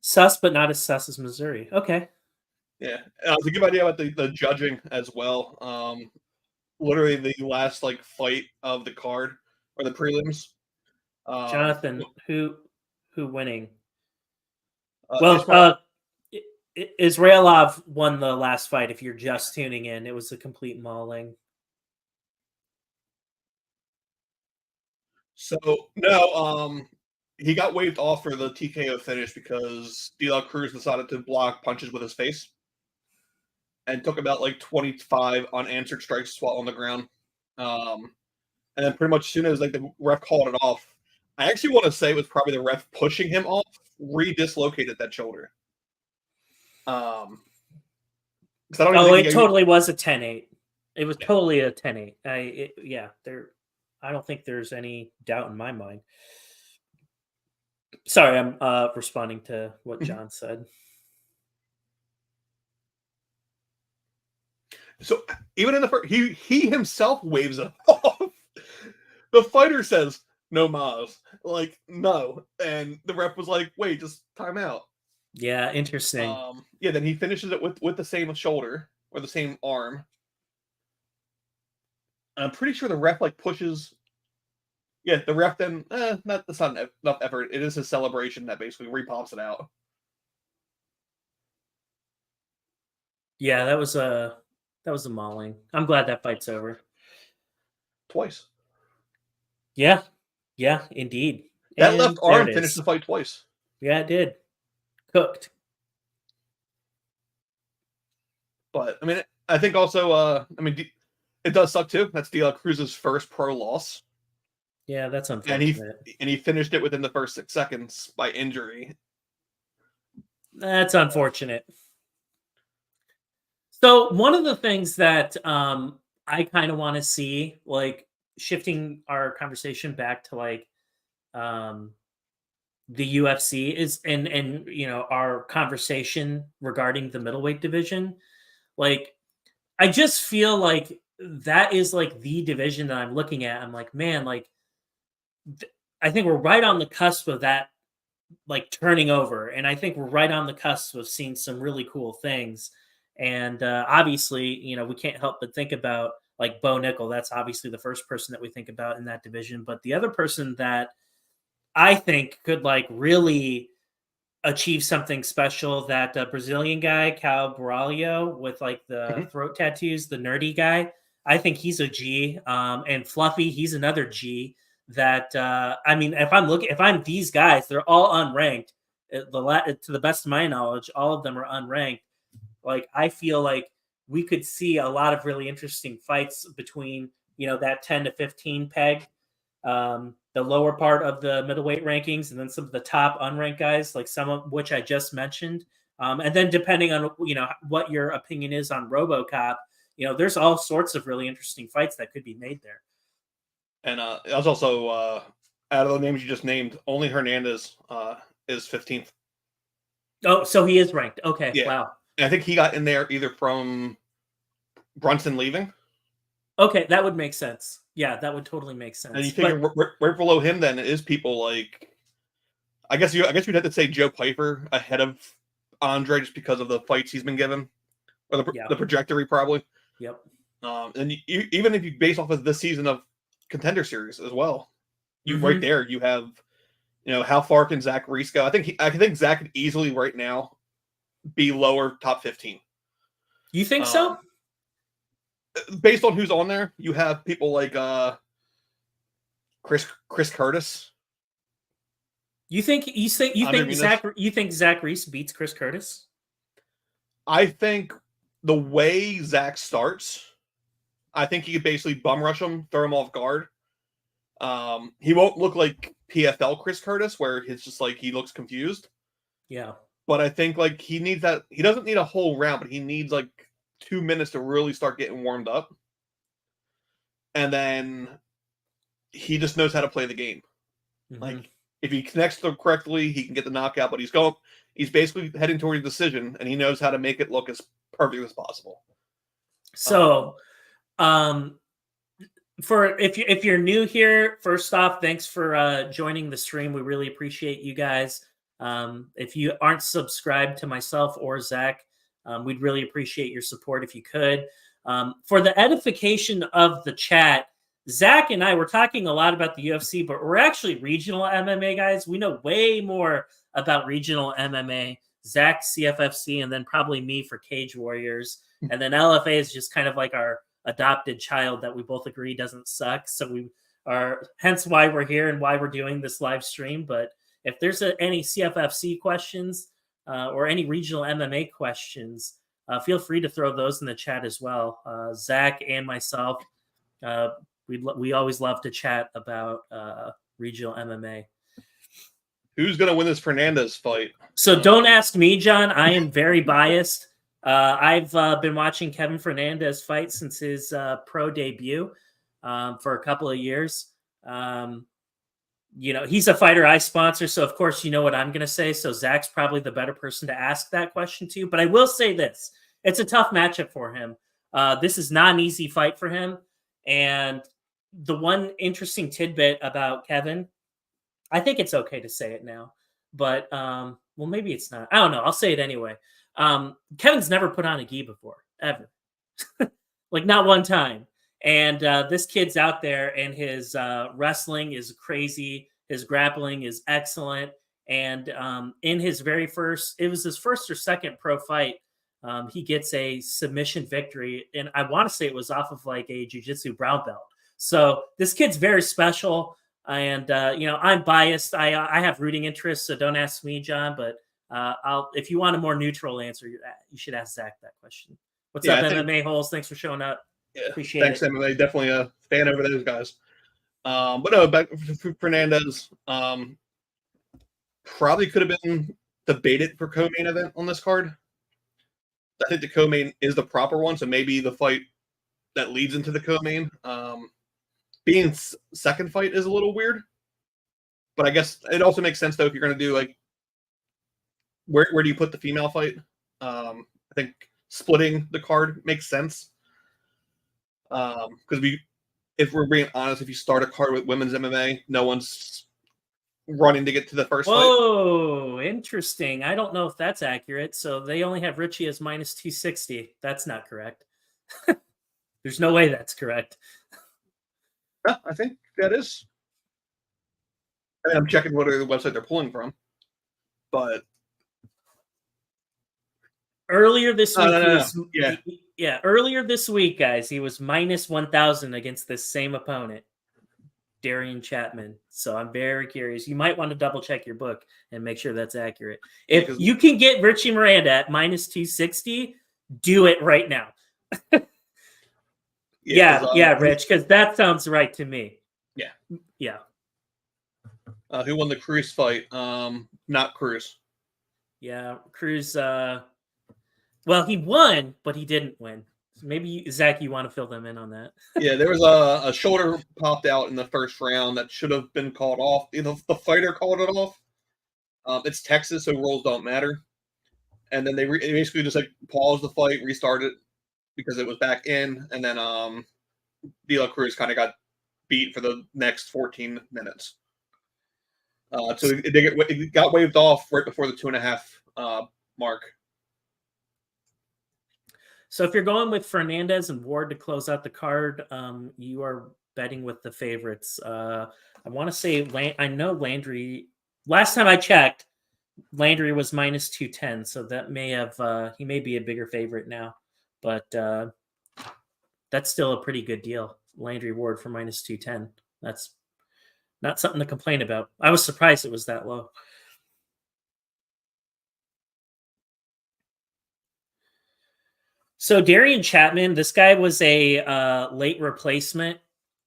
Sus, but not as sus as Missouri. Okay. Yeah. To give an idea about the judging as well, literally the last like fight of the card or the prelims. Jonathan, who winning? Israelov won the last fight. If you're just tuning in, it was a complete mauling. So no, he got waived off for the TKO finish because De La Cruz decided to block punches with his face and took about like 25 unanswered strikes while on the ground. And then pretty much as soon as like the ref called it off, I actually want to say it was probably the ref pushing him off, redislocated that shoulder. It totally was a 10-8. It was totally a 10-8. I don't think there's any doubt in my mind. Sorry, I'm responding to what John said. So even in the first, he himself waves it off. The fighter says, "No mas," like no, and the ref was like, "Wait, just time out." Yeah, interesting. Yeah, then he finishes it with the same shoulder or the same arm. I'm pretty sure the ref like pushes. Yeah, the ref then that's not enough effort. It is his celebration that basically repops it out. Yeah, that was a mauling. I'm glad that fight's over. Twice. Yeah, indeed. That left arm finished the fight twice. Yeah, it did. Cooked. But I mean, I think also, I mean, it does suck too. That's De La Cruz's first pro loss. Yeah, that's And unfortunate. he finished it within the first 6 seconds by injury. That's unfortunate. So one of the things that I kind of want to see, like shifting our conversation back to like um, the UFC is, and you know our conversation regarding the middleweight division. Like I just feel like that is like the division that I'm looking at. I'm like, man, like I think we're right on the cusp of that like turning over, and I think we're right on the cusp of seeing some really cool things. And obviously, you know, we can't help but think about like Bo Nickel. That's obviously the first person that we think about in that division. But the other person that I think could like really achieve something special, that Brazilian guy, Cal Baralho, with like the Mhm. throat tattoos, the nerdy guy. I think he's a G. And Fluffy, he's another G. That I mean, if I'm these guys, they're all unranked. To the best of my knowledge, all of them are unranked. Like I feel like we could see a lot of really interesting fights between that 10 to 15 peg, the lower part of the middleweight rankings, and then some of the top unranked guys, like some of which I just mentioned. And then depending on what your opinion is on RoboCop, there's all sorts of really interesting fights that could be made there. And I was also out of the names you just named, only Hernandez is 15th. Oh, so he is ranked. Okay, Yeah, wow. and I think he got in there either from Brunson leaving, Okay, that would make sense. Yeah, that would totally make and you sense. figure But right below him then is people like I guess you'd have to say Joe Piper ahead of Andre just because of the fights he's been given or yeah, the trajectory probably. yep. And even if you base off of this season of Contender Series as well, you right Hmm. there you have how far can Zach Reese go? I think Zach could easily right now be lower top 15. You think so? Um, Based on who's on there, you have people like Chris Curtis, You think Andre Muniz. You think Zach Reese beats Chris Curtis? I think the way Zach starts, I think he could basically bum rush him, throw him off guard. He won't look like PFL Chris Curtis, where it's just like he looks confused. Yeah. But I think like he needs that. He doesn't need a whole round, but he needs like 2 minutes to really start getting warmed up, and then he just knows how to play the game. Hmm. Like if he connects them correctly, he can get the knockout. But he's basically heading toward a decision, and he knows how to make it look as perfect as possible. So, um, for if you're new here, first off, thanks for joining the stream. We really appreciate you guys. If you aren't subscribed to myself or Zach, we'd really appreciate your support if you could. For the edification of the chat, Zach and I were talking a lot about the UFC, but we're actually regional MMA guys. We know way more about regional MMA. Zach, CFFC, and then probably me for Cage Warriors. And then LFA is just kind of like our adopted child that we both agree doesn't suck. So we are, hence why we're here and why we're doing this live stream. But if there's any CFFC questions or any regional MMA questions, feel free to throw those in the chat as well. Zach and myself, uh, we always love to chat about regional MMA. Who's going to win this Fernandez fight? So don't ask me, John. I am very biased. I've been watching Kevin Fernandez fight since his pro debut for a couple of years. He's a fighter I sponsor, so of course you know what I'm going to say. So Zach's probably the better person to ask that question to. But I will say this: it's a tough matchup for him. This is not an easy fight for him. And the one interesting tidbit about Kevin, I think it's okay to say it now, but well, maybe it's not. I don't know. I'll say it anyway. Kevin's never put on a gi before, ever. Like not one time. And this kid's out there, and his wrestling is crazy. His grappling is excellent. And in his it was his first or second pro fight, he gets a submission victory. And I want to say it was off of like a jiu-jitsu brown belt. So this kid's very special. And I'm biased. I have rooting interests, so don't ask me, John. But if you want a more neutral answer, you should ask Zach that question. What's up, MMA Holes? Thanks for showing up. Yeah, Appreciate thanks, it. MMA. Definitely a fan over those guys. But no, back to Fernandez. Probably could have been debated for co-main event on this card. I think the co-main is the proper one, so maybe the fight that leads into the co-main. Being second fight is a little weird, but I guess it also makes sense though if you're going to do like where do you put the female fight? I think splitting the card makes sense because if we're being honest, if you start a card with women's MMA, no one's running to get to the first fight. Whoa, interesting. I don't know if that's accurate. So they only have Richie as minus 260. That's not correct. There's no way that's correct. Yeah, I think that is. I mean, I'm checking what other website they're pulling from, but earlier this week, earlier this week, guys, he was minus 1,000 against this same opponent, Darian Chapman. So I'm very curious. You might want to double check your book and make sure that's accurate. If you can get Richie Miranda at minus 260, do it right now. Yeah, Rich, because that sounds right to me. Yeah. Who won the Cruz fight? Not Cruz. Yeah, Cruz. Well, he won, but he didn't win. So maybe Zach, you want to fill them in on that? Yeah, there was a shoulder popped out in the first round that should have been called off. The fighter called it off. It's Texas, so rules don't matter. And then they basically just like paused the fight, restarted because it was back in, and then De La Cruz kind of got beat for the next 14 minutes. So it got waved off right before the 2.5 mark. So if you're going with Fernandez and Ward to close out the card, you are betting with the favorites. I want to say I know Landry. Last time I checked, Landry was minus 210, so that may have he may be a bigger favorite now, but that's still a pretty good deal. Landry Ward for minus 210. That's not something to complain about. I was surprised it was that low. So Darian Chapman, this guy was a late replacement.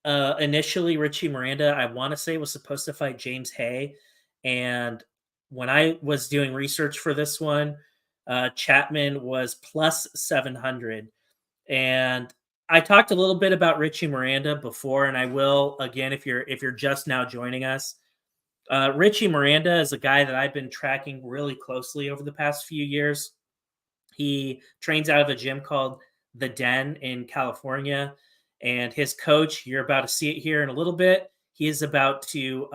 Initially, Richie Miranda, I want to say, was supposed to fight James Hay. And when I was doing research for this one, Chapman was plus 700. And I talked a little bit about Richie Miranda before, and I will again if you're just now joining us. Richie Miranda is a guy that I've been tracking really closely over the past few years. He trains out of a gym called The Den in California, and his coach, you're about to see it here in a little bit, he is about to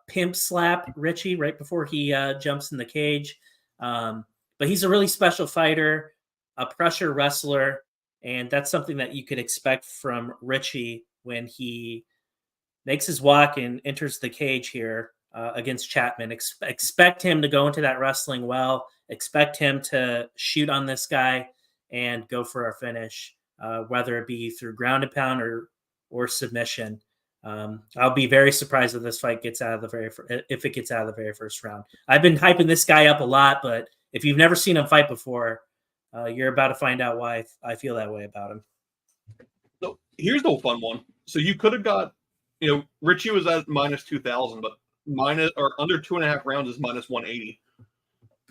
pimp slap Richie right before he jumps in the cage. But he's a really special fighter, a pressure wrestler, and that's something that you could expect from Richie when he makes his walk and enters the cage here against Chapman. Expect him to go into that wrestling well. Expect him to shoot on this guy and go for a finish, whether it be through ground and pound or submission. I'll be very surprised if this fight gets out of if it gets out of the very first round. I've been hyping this guy up a lot, but if you've never seen him fight before, you're about to find out why I feel that way about him. So here's the fun one. So you could have got, Richie was at minus 2,000, but minus or under 2.5 rounds is minus 180.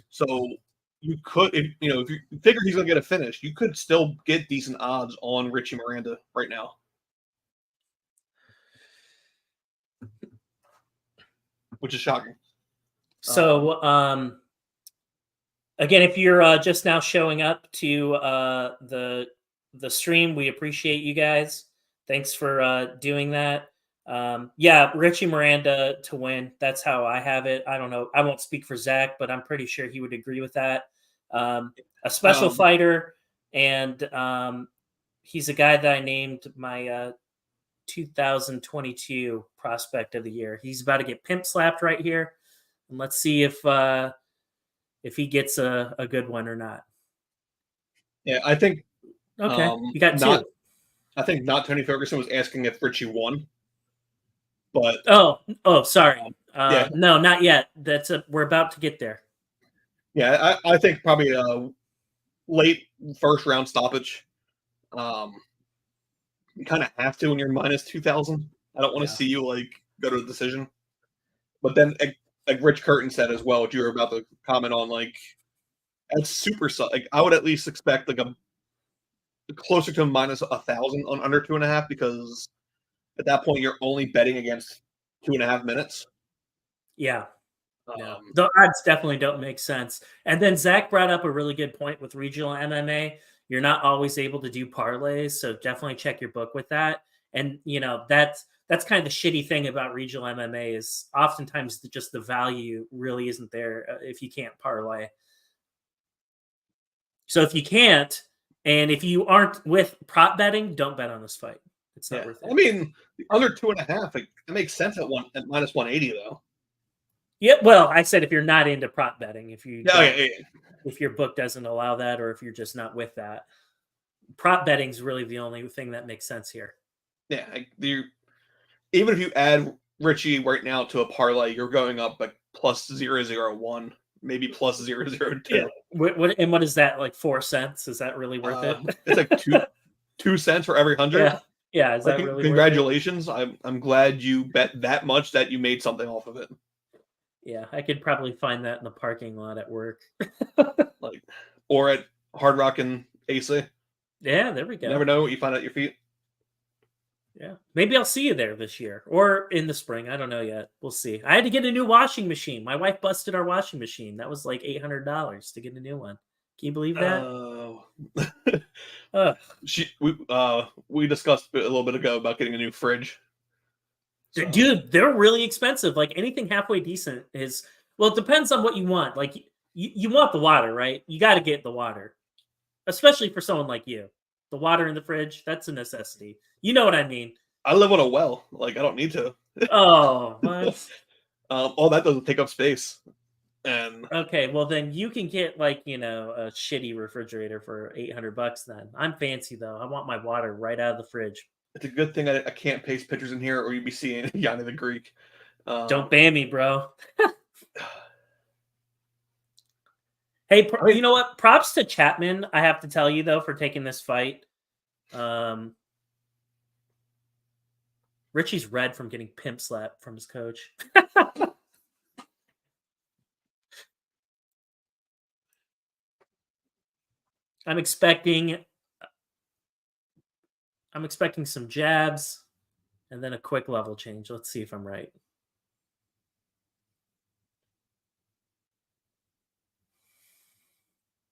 So you could, if you figure he's going to get a finish, you could still get decent odds on Richie Miranda right now. Which is shocking. So, again, if you're just now showing up to the stream, we appreciate you guys. Thanks for doing that. Yeah, Richie Miranda to win. That's how I have it. I don't know. I won't speak for Zach, but I'm pretty sure he would agree with that. A special fighter, and he's a guy that I named my 2022 prospect of the year. He's about to get pimp slapped right here, and let's see if he gets a good one or not. Yeah, I think. Okay, you got two. I think not Tony Ferguson was asking if Richie won, but sorry. Yeah. No, not yet. We're about to get there. Yeah, I think probably a late first round stoppage. You kind of have to when you're minus 2,000. I don't want to Yeah. see you like go to the decision. But then, like Rich Curtin said as well, what you were about to comment on, like that's super. Like I would at least expect like a closer to minus 1,000 on under 2.5 because at that point you're only betting against 2.5 minutes. Yeah. No, Um, the odds definitely don't make sense. And then Zach brought up a really good point with regional MMA. You're not always able to do parlays, so definitely check your book with that. And that's kind of the shitty thing about regional MMA is oftentimes just the value really isn't there if you can't parlay. So if you can't, and if you aren't with prop betting, don't bet on this fight. It's not worth it. I mean, under 2.5, it makes sense at minus 180 though. Yeah, well, I said if you're not into prop betting, if you Yeah. if your book doesn't allow that, or if you're just not with that, prop betting is really the only thing that makes sense here. Yeah, even if you add Richie right now to a parlay, you're going up like plus 0.001, maybe plus 0.002. Yeah. What is that, like 4 cents? Is that really worth it? It's like 2 cents for every 100. Yeah. Yeah, is that really congratulations. I'm glad you bet that much that you made something off of it. Yeah, I could probably find that in the parking lot at work. Like, or at Hard Rock and AC. Yeah, there we go. You never know what you find at your feet. Yeah, maybe I'll see you there this year or in the spring. I don't know yet. We'll see. I had to get a new washing machine. My wife busted our washing machine. That was like $800 to get a new one. Can you believe that? We discussed a little bit ago about getting a new fridge. So. Dude, they're really expensive. Like anything halfway decent is, well, it depends on what you want. Like you want the water, right? You got to get the water, especially for someone like you. The water in the fridge, that's a necessity. You know what I mean? I live on a well. Like I don't need to. Oh, what? All that doesn't take up space. And okay, well then you can get like a shitty refrigerator for $800. Then I'm fancy though. I want my water right out of the fridge. It's a good thing I can't paste pictures in here, or you'd be seeing Yanni the Greek. Don't ban me, bro. Hey, you know what? Props to Chapman. I have to tell you though for taking this fight. Richie's red from getting pimp slapped from his coach. I'm expecting some jabs and then a quick level change. Let's see if I'm right.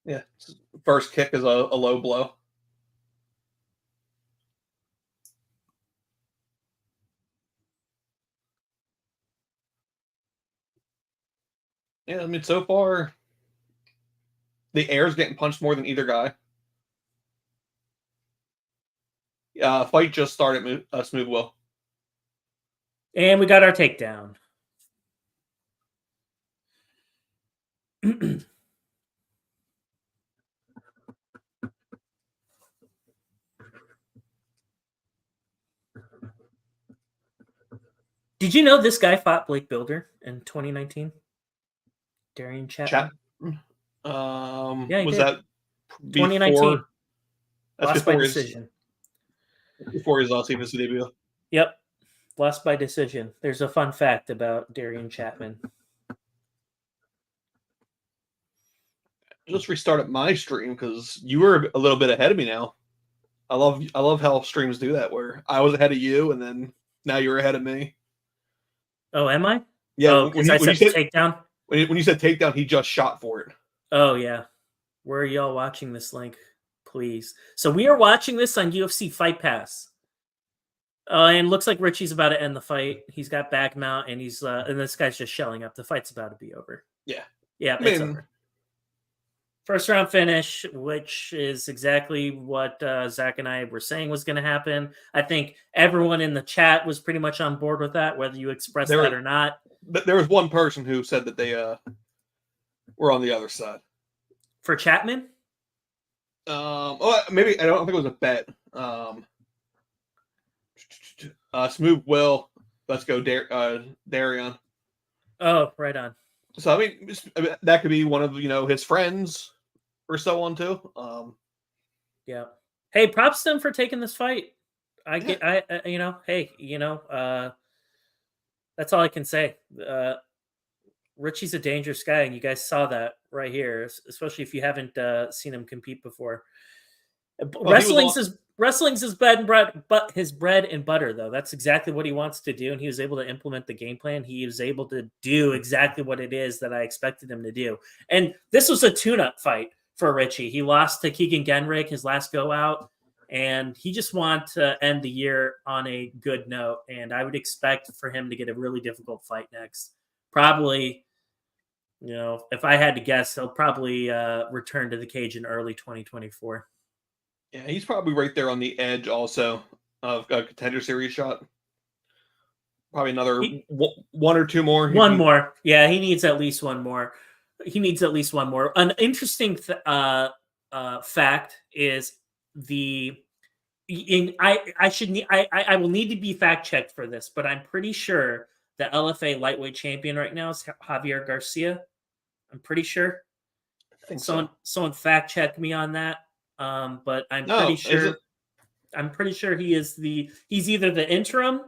Yeah. First kick is a low blow. Yeah, I mean, so far, the air's getting punched more than either guy. Fight just started, Smooth Will. And we got our takedown. Did you know this guy fought Blake Builder in 2019? Darian Chapman. Was that 2019? That's lost by decision. Before his CFC debut. Yep, lost by decision. There's a fun fact about Darian Chapman. Just restarted my stream because you were a little bit ahead of me now. I love how streams do that, where I was ahead of you and then now you're ahead of me. Oh, am I? Yeah, when you said takedown. When you said takedown, he just shot for it. Oh yeah, where are y'all watching this link, please? So we are watching this on UFC Fight Pass. And looks like Richie's about to end the fight. He's got back mount, and he's and this guy's just shelling up. The fight's about to be over. Yeah, it's over. First round finish, which is exactly what Zach and I were saying was going to happen. I think everyone in the chat was pretty much on board with that, whether you expressed that or not. But there was one person who said that they were on the other side. For Chapman? Maybe I don't think it was a bet. Smooth Will, let's go, Darian. Oh, right on. So I mean, that could be one of his friends or so on too. Yeah. Hey, props to him for taking this fight. Yeah. That's all I can say. Richie's a dangerous guy, and you guys saw that right here, especially if you haven't seen him compete before. Well, he was on. Wrestling's his bread and bread, but his bread and butter though. That's exactly what he wants to do, and he was able to implement the game plan. He was able to do exactly what it is that I expected him to do. And this was a tune-up fight for Richie. He lost to Keegan Genrick his last go out, and he just wanted to end the year on a good note. And I would expect for him to get a really difficult fight next. Probably, if I had to guess, he'll probably return to the cage in early 2024. Yeah, he's probably right there on the edge also of a contender series shot. Probably another one or two more. One more. Yeah, he needs at least one more. An interesting fact is I will need to be fact checked for this, but I'm pretty sure the LFA lightweight champion right now is Javier Garcia. I'm pretty sure. I think someone fact check me on that. But I'm pretty sure he's either the interim.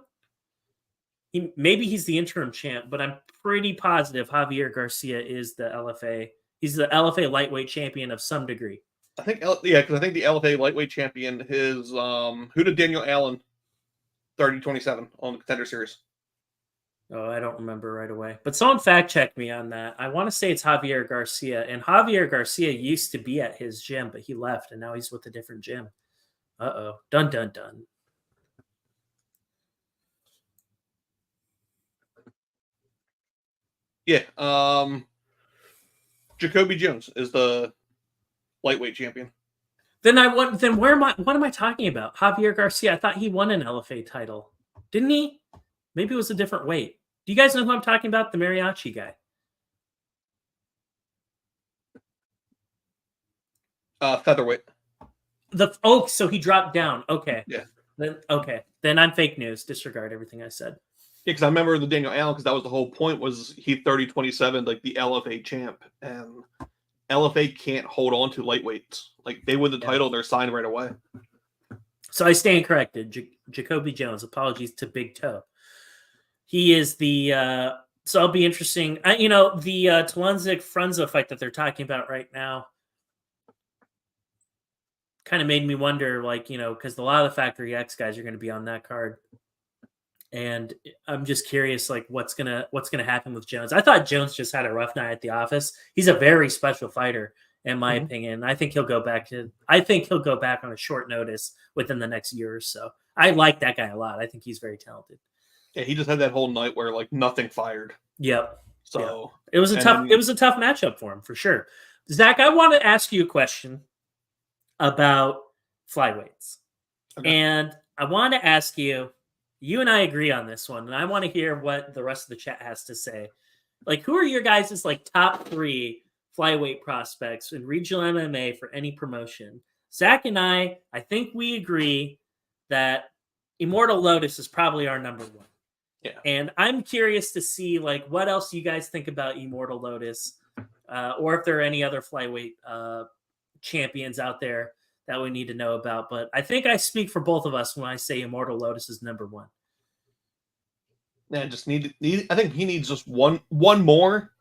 Maybe he's the interim champ, but I'm pretty positive Javier Garcia is the LFA. He's the LFA lightweight champion of some degree. I think, because I think the LFA lightweight champion is who did Daniel Allen 30-27 on the contender series. Oh, I don't remember right away. But someone fact checked me on that. I want to say it's Javier Garcia. And Javier Garcia used to be at his gym, but he left, and now he's with a different gym. Uh-oh. Dun, dun, dun. Yeah. Jacoby Jones is the lightweight champion. What am I talking about? Javier Garcia. I thought he won an LFA title. Didn't he? Maybe it was a different weight. Do you guys know who I'm talking about? The mariachi guy. Featherweight. So he dropped down. Okay. Yeah. Then I'm fake news. Disregard everything I said. Yeah, because I remember the Daniel Allen, because that was the whole point, was he 30-27, like the LFA champ, and LFA can't hold on to lightweights. Like they win the title, they're signed right away. So I stand corrected. Jacoby Jones. Apologies to Big Toe. He is the. So it'll be interesting. The Tulunzik Frunza fight that they're talking about right now kind of made me wonder, because a lot of the Factory X guys are going to be on that card. And I'm just curious, what's gonna happen with Jones. I thought Jones just had a rough night at the office. He's a very special fighter, in my opinion. I think he'll go back on a short notice within the next year or so. I like that guy a lot. I think he's very talented. Yeah, he just had that whole night where nothing fired. Yep. So it was a tough matchup for him for sure. Zach, I want to ask you a question about flyweights, and I want to ask you. You and I agree on this one, and I want to hear what the rest of the chat has to say. Who are your guys' top 3 flyweight prospects in regional MMA for any promotion? Zach and I think we agree that Immortal Lotus is probably our number 1. Yeah. And I'm curious to see what else you guys think about Immortal Lotus, or if there are any other flyweight champions out there that we need to know about. But I think I speak for both of us when I say Immortal Lotus is number 1. Yeah, just I think he needs just one more.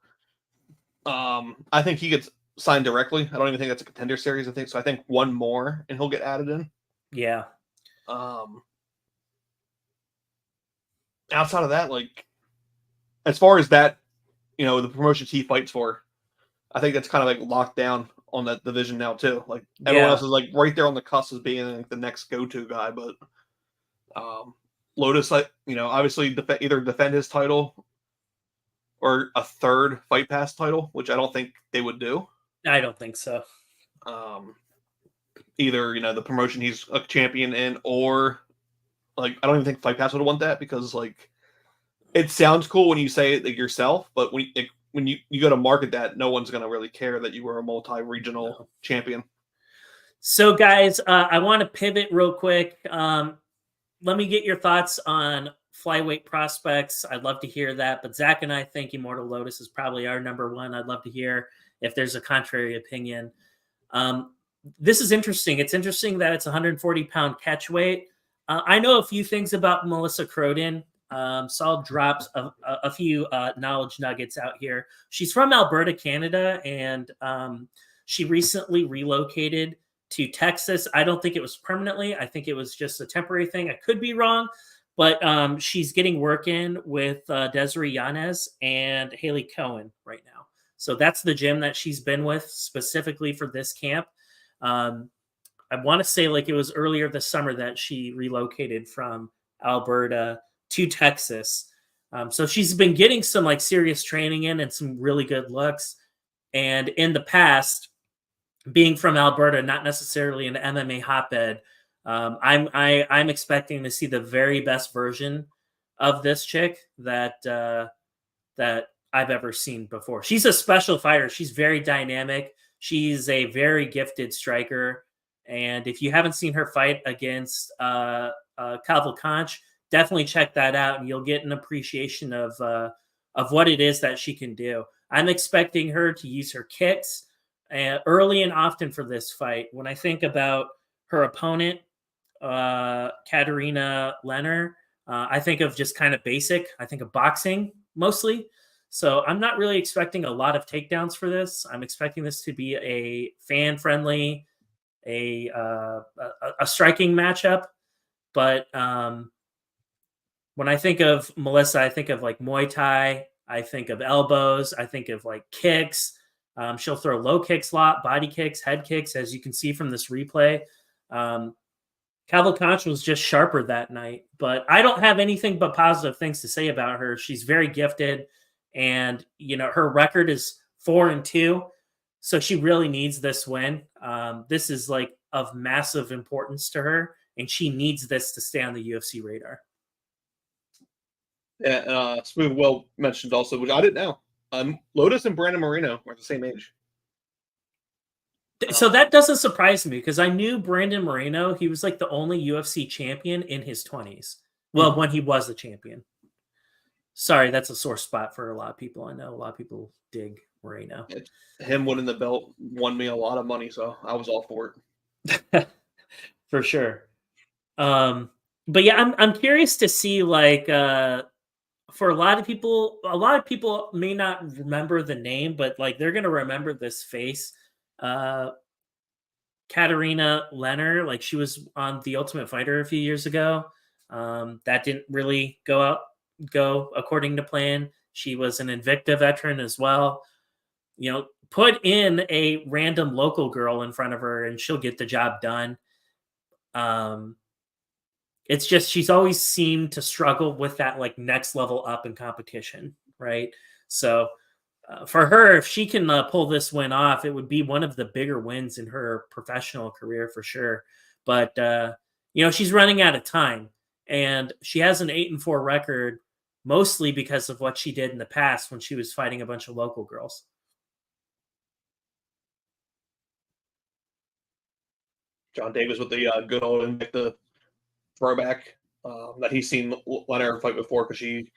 I think he gets signed directly. I don't even think that's a contender series. I think one more and he'll get added in. Yeah. Outside of that, as far as that, the promotions he fights for, I think that's kind of locked down on that division now too. Everyone else is right there on the cusp of being the next go-to guy, but Lotus, obviously either defend his title or a third Fight Pass title, which I don't think they would do. I don't think so. Either the promotion he's a champion in, or I don't even think Fight Pass would want that, because it sounds cool when you say it yourself, but when you go to market that, no one's going to really care that you were a multi-regional champion. So, guys, I want to pivot real quick. Let me get your thoughts on flyweight prospects. I'd love to hear that. But Zach and I think Immortal Lotus is probably our number 1. I'd love to hear if there's a contrary opinion. this is interesting. It's interesting that it's 140-pound catch weight. I know a few things about Melissa Croden. So I'll drop a few knowledge nuggets out here. She's from Alberta, Canada, and she recently relocated to Texas. I don't think it was permanently. I think it was just a temporary thing. I could be wrong, but she's getting work in with Desiree Yanez and Haley Cohen right now. So that's the gym that she's been with specifically for this camp. I want to say like it was earlier this summer that she relocated from Alberta to Texas. So she's been getting some like serious training in and some really good looks. And in the past, being from Alberta, not necessarily an MMA hotbed, I'm expecting to see the very best version of this chick that I've ever seen before. She's a special fighter. She's very dynamic. She's a very gifted striker. And if you haven't seen her fight against Cavalcanti, definitely check that out, and you'll get an appreciation of what it is that she can do. I'm expecting her to use her kicks early and often for this fight. When I think about her opponent, Katarina Leonard, I think of just kind of basic. I think of boxing mostly. So I'm not really expecting a lot of takedowns for this. I'm expecting this to be a fan-friendly, a striking matchup. But when I think of Melissa, I think of like Muay Thai. I think of elbows. I think of like kicks. She'll throw low kicks a lot, body kicks, head kicks, as you can see from this replay. Cavalcanti was just sharper that night, but I don't have anything but positive things to say about her. She's very gifted, and her record is 4-2, so she really needs this win. This is like of massive importance to her, and she needs this to stay on the UFC radar. Yeah, Smooth well mentioned also, which I didn't know. Lotus and Brandon Moreno are the same age. So that doesn't surprise me because I knew Brandon Moreno. He was like the only UFC champion in his 20s. Well, when he was the champion. Sorry, that's a sore spot for a lot of people. I know a lot of people dig Moreno. Him winning the belt won me a lot of money, so I was all for it. For sure. But yeah, I'm curious to see like for a lot of people may not remember the name, but like they're gonna remember this face. Katarina Leonard, like she was on The Ultimate Fighter a few years ago. That didn't really go according to plan. She was an Invicta veteran as well. Put in a random local girl in front of her and she'll get the job done. It's just she's always seemed to struggle with that like next level up in competition, right? So for her, if she can pull this win off, it would be one of the bigger wins in her professional career for sure. But she's running out of time, and she has an 8-4 record, mostly because of what she did in the past when she was fighting a bunch of local girls. John Davis with the good old Invicta throwback that he's seen Leonard fight before because she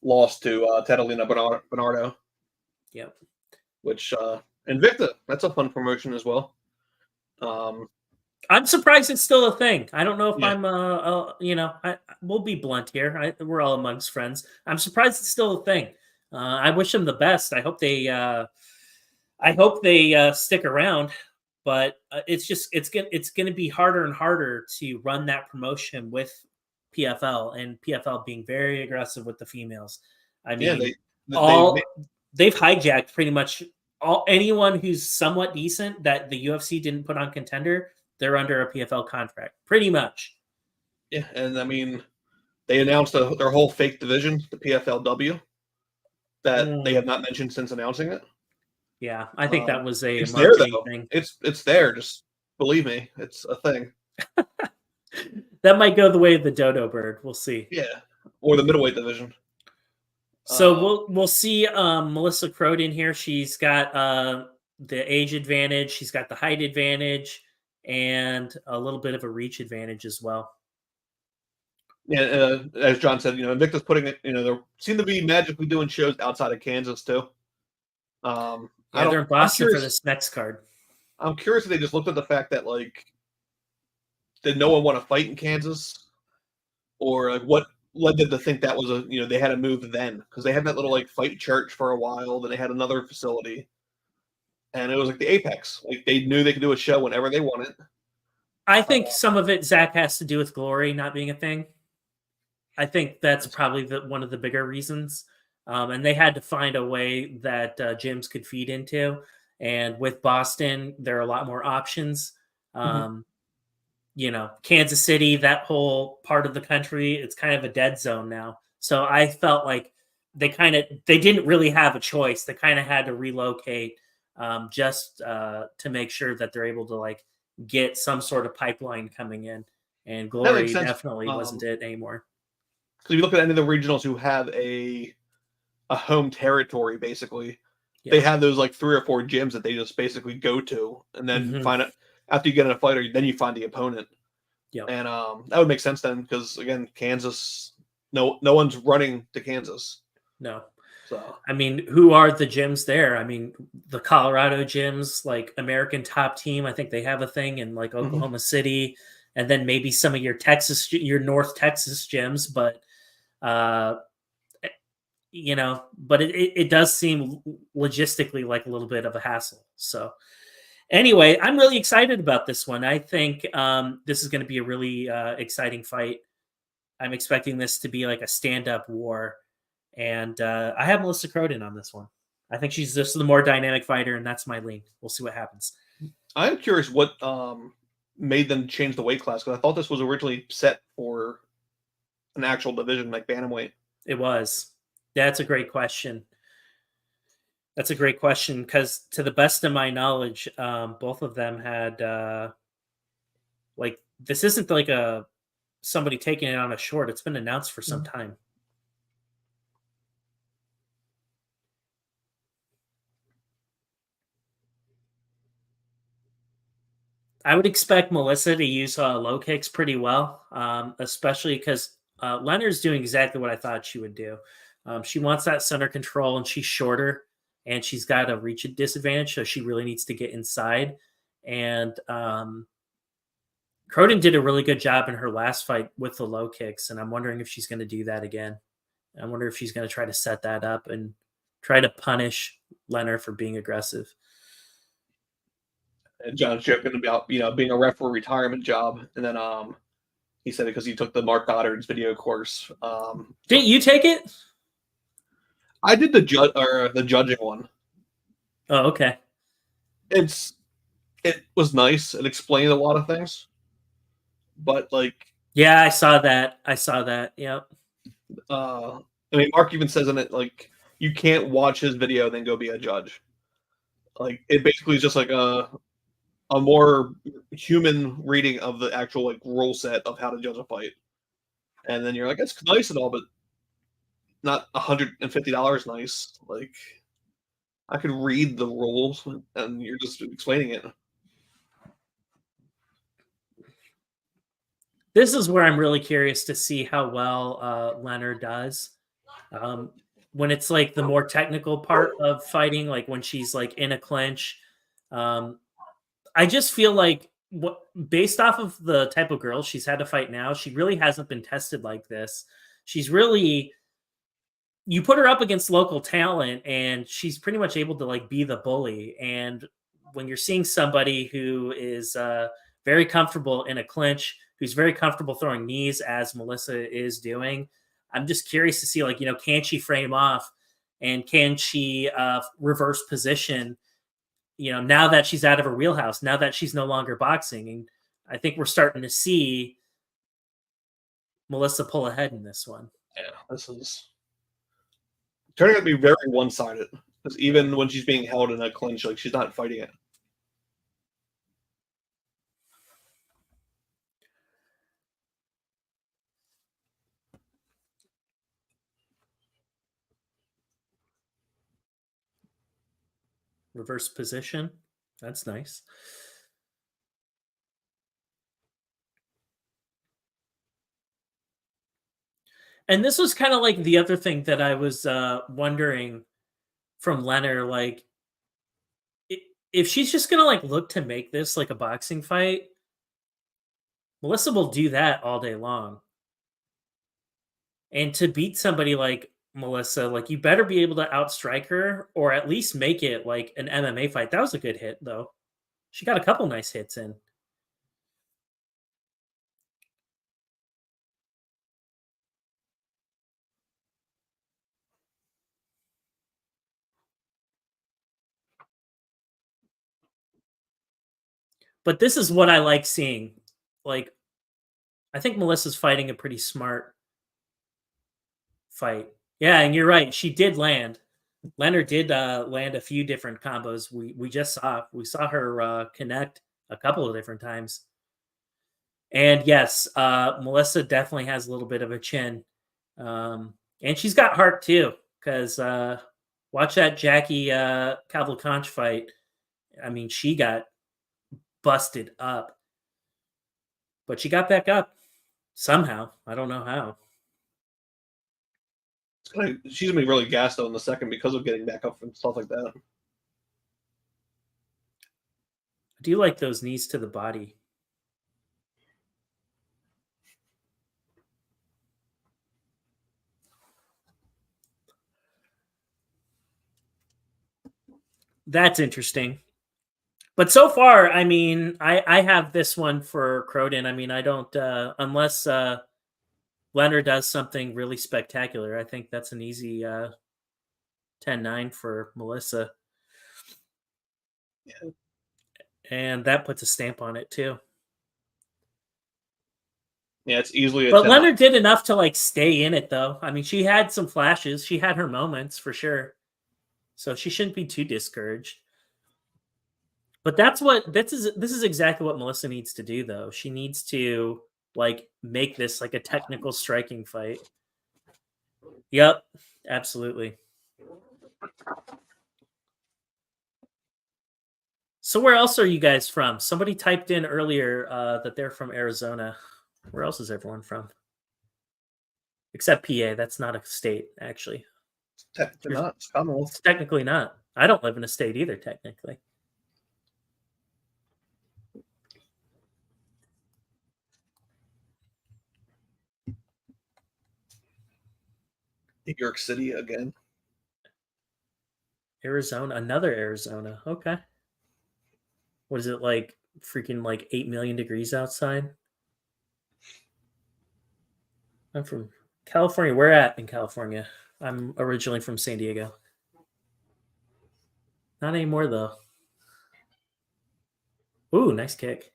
lost to Catalina Bernardo. Yep. Which Invicta, that's a fun promotion as well. I'm surprised it's still a thing. I don't know if I'm we'll be blunt here. We're all amongst friends. I'm surprised it's still a thing. I wish them the best. I hope they stick around. But it's going to be harder and harder to run that promotion with PFL, and PFL being very aggressive with the females. I mean, they've hijacked pretty much anyone who's somewhat decent that the UFC didn't put on Contender. They're under a PFL contract, pretty much. Yeah, and I mean, they announced their whole fake division, the PFLW, that they have not mentioned since announcing it. Yeah, I think that was a marketing thing. It's there. Just believe me, it's a thing. That might go the way of the dodo bird. We'll see. Yeah, or the middleweight division. So we'll see Melissa Croden here. She's got the age advantage. She's got the height advantage and a little bit of a reach advantage as well. Yeah, as John said, Invicta's putting it. They seem to be magically doing shows outside of Kansas too. They're in Boston for this next card. I'm curious if they just looked at the fact that like did no one want to fight in Kansas, or like what led them to think that was they had to move then because they had that little like fight church for a while, then they had another facility, and it was like the apex. Like they knew they could do a show whenever they wanted. I think some of it, Zach, has to do with Glory not being a thing. I think that's probably one of the bigger reasons. And they had to find a way that gyms could feed into. And with Boston, there are a lot more options. Kansas City, that whole part of the country, it's kind of a dead zone now. So I felt like they didn't really have a choice. They kind of had to relocate just to make sure that they're able to like get some sort of pipeline coming in. And Glory definitely wasn't it anymore. Because if you look at any of the regionals who have a home territory, basically, Yeah. they have those like 3 or 4 gyms that they just basically go to, and then find it after you get in a fighter, then you find the opponent. Yeah, and that would make sense then, because again, Kansas, no one's running to Kansas. No. So I mean, who are the gyms there? I mean, the Colorado gyms, like American Top Team, I think they have a thing in like Oklahoma City, and then maybe some of your North Texas gyms, but but it does seem logistically like a little bit of a hassle. So anyway, I'm really excited about this one. I think this is going to be a really exciting fight. I'm expecting this to be like a stand-up war. And I have Melissa Croden on this one. I think she's just the more dynamic fighter, and that's my lean. We'll see what happens. I'm curious what made them change the weight class, because I thought this was originally set for an actual division like bantamweight. It was. That's a great question. That's a great question, because to the best of my knowledge, both of them had like this isn't like somebody taking it on a short. It's been announced for some time. I would expect Melissa to use low kicks pretty well, especially because Leonard's doing exactly what I thought she would do. She wants that center control, and she's shorter, and she's got a reach disadvantage, so she really needs to get inside. And Croden did a really good job in her last fight with the low kicks, and I'm wondering if she's going to do that again. I wonder if she's going to try to set that up and try to punish Leonard for being aggressive. And John's joking about being a ref for a retirement job, and then he said it because he took the Mark Goddard's video course. Didn't you take it? I did the judging one. Oh, okay. It was nice. It explained a lot of things, but like, yeah, I saw that. Yep. I mean, Mark even says in it like you can't watch his video and then go be a judge. Like it basically is just like a more human reading of the actual like rule set of how to judge a fight, and then you're like, it's nice and all, but not $150 nice. Like I could read the rules, and you're just explaining it. This is where I'm really curious to see how well Leonard does. When it's like the more technical part of fighting, like when she's like in a clinch, I just feel like based off of the type of girl she's had to fight now, she really hasn't been tested like this. She's really, you put her up against local talent and she's pretty much able to like be the bully. And when you're seeing somebody who is very comfortable in a clinch, who's very comfortable throwing knees as Melissa is doing, I'm just curious to see, like, can she frame off and can she reverse position, now that she's out of her wheelhouse, now that she's no longer boxing. And I think we're starting to see Melissa pull ahead in this one. Yeah, this is turning out to be very one-sided, because even when she's being held in a clinch, like she's not fighting it. Reverse position. That's nice. And this was kind of like the other thing that I was wondering from Leonard. Like, if she's just gonna like look to make this like a boxing fight, Melissa will do that all day long. And to beat somebody like Melissa, like you better be able to outstrike her or at least make it like an MMA fight. That was a good hit though. She got a couple nice hits in. But this is what I like seeing. Like, I think Melissa's fighting a pretty smart fight. Yeah, and you're right. She did land. Leonard did land a few different combos. We just saw her connect a couple of different times. And yes, Melissa definitely has a little bit of a chin, and she's got heart too. Because watch that Jackie Cavalcanch fight. I mean, she got busted up, but she got back up somehow. I don't know how. She's gonna be really gassed though in the second because of getting back up and stuff like that. I do like those knees to the body. That's interesting. But so far, I mean, I have this one for Croden. I mean, I don't unless Leonard does something really spectacular. I think that's an easy 10-9 for Melissa. Yeah. And that puts a stamp on it too. Yeah, it's easily But Leonard did enough to like stay in it though. I mean, she had some flashes. She had her moments for sure. So she shouldn't be too discouraged. But this is exactly what Melissa needs to do though. She needs to like make this like a technical striking fight. Yep, absolutely. So where else are you guys from? Somebody typed in earlier that they're from Arizona. Where else is everyone from? Except PA. That's not a state, actually. Technically not. It's Commonwealth. It's technically not. I don't live in a state either, technically. New York City again. Arizona, another Arizona. Okay. What is it like? Freaking like 8 million degrees outside. I'm from California. Where at in California? I'm originally from San Diego. Not anymore though. Ooh, nice kick.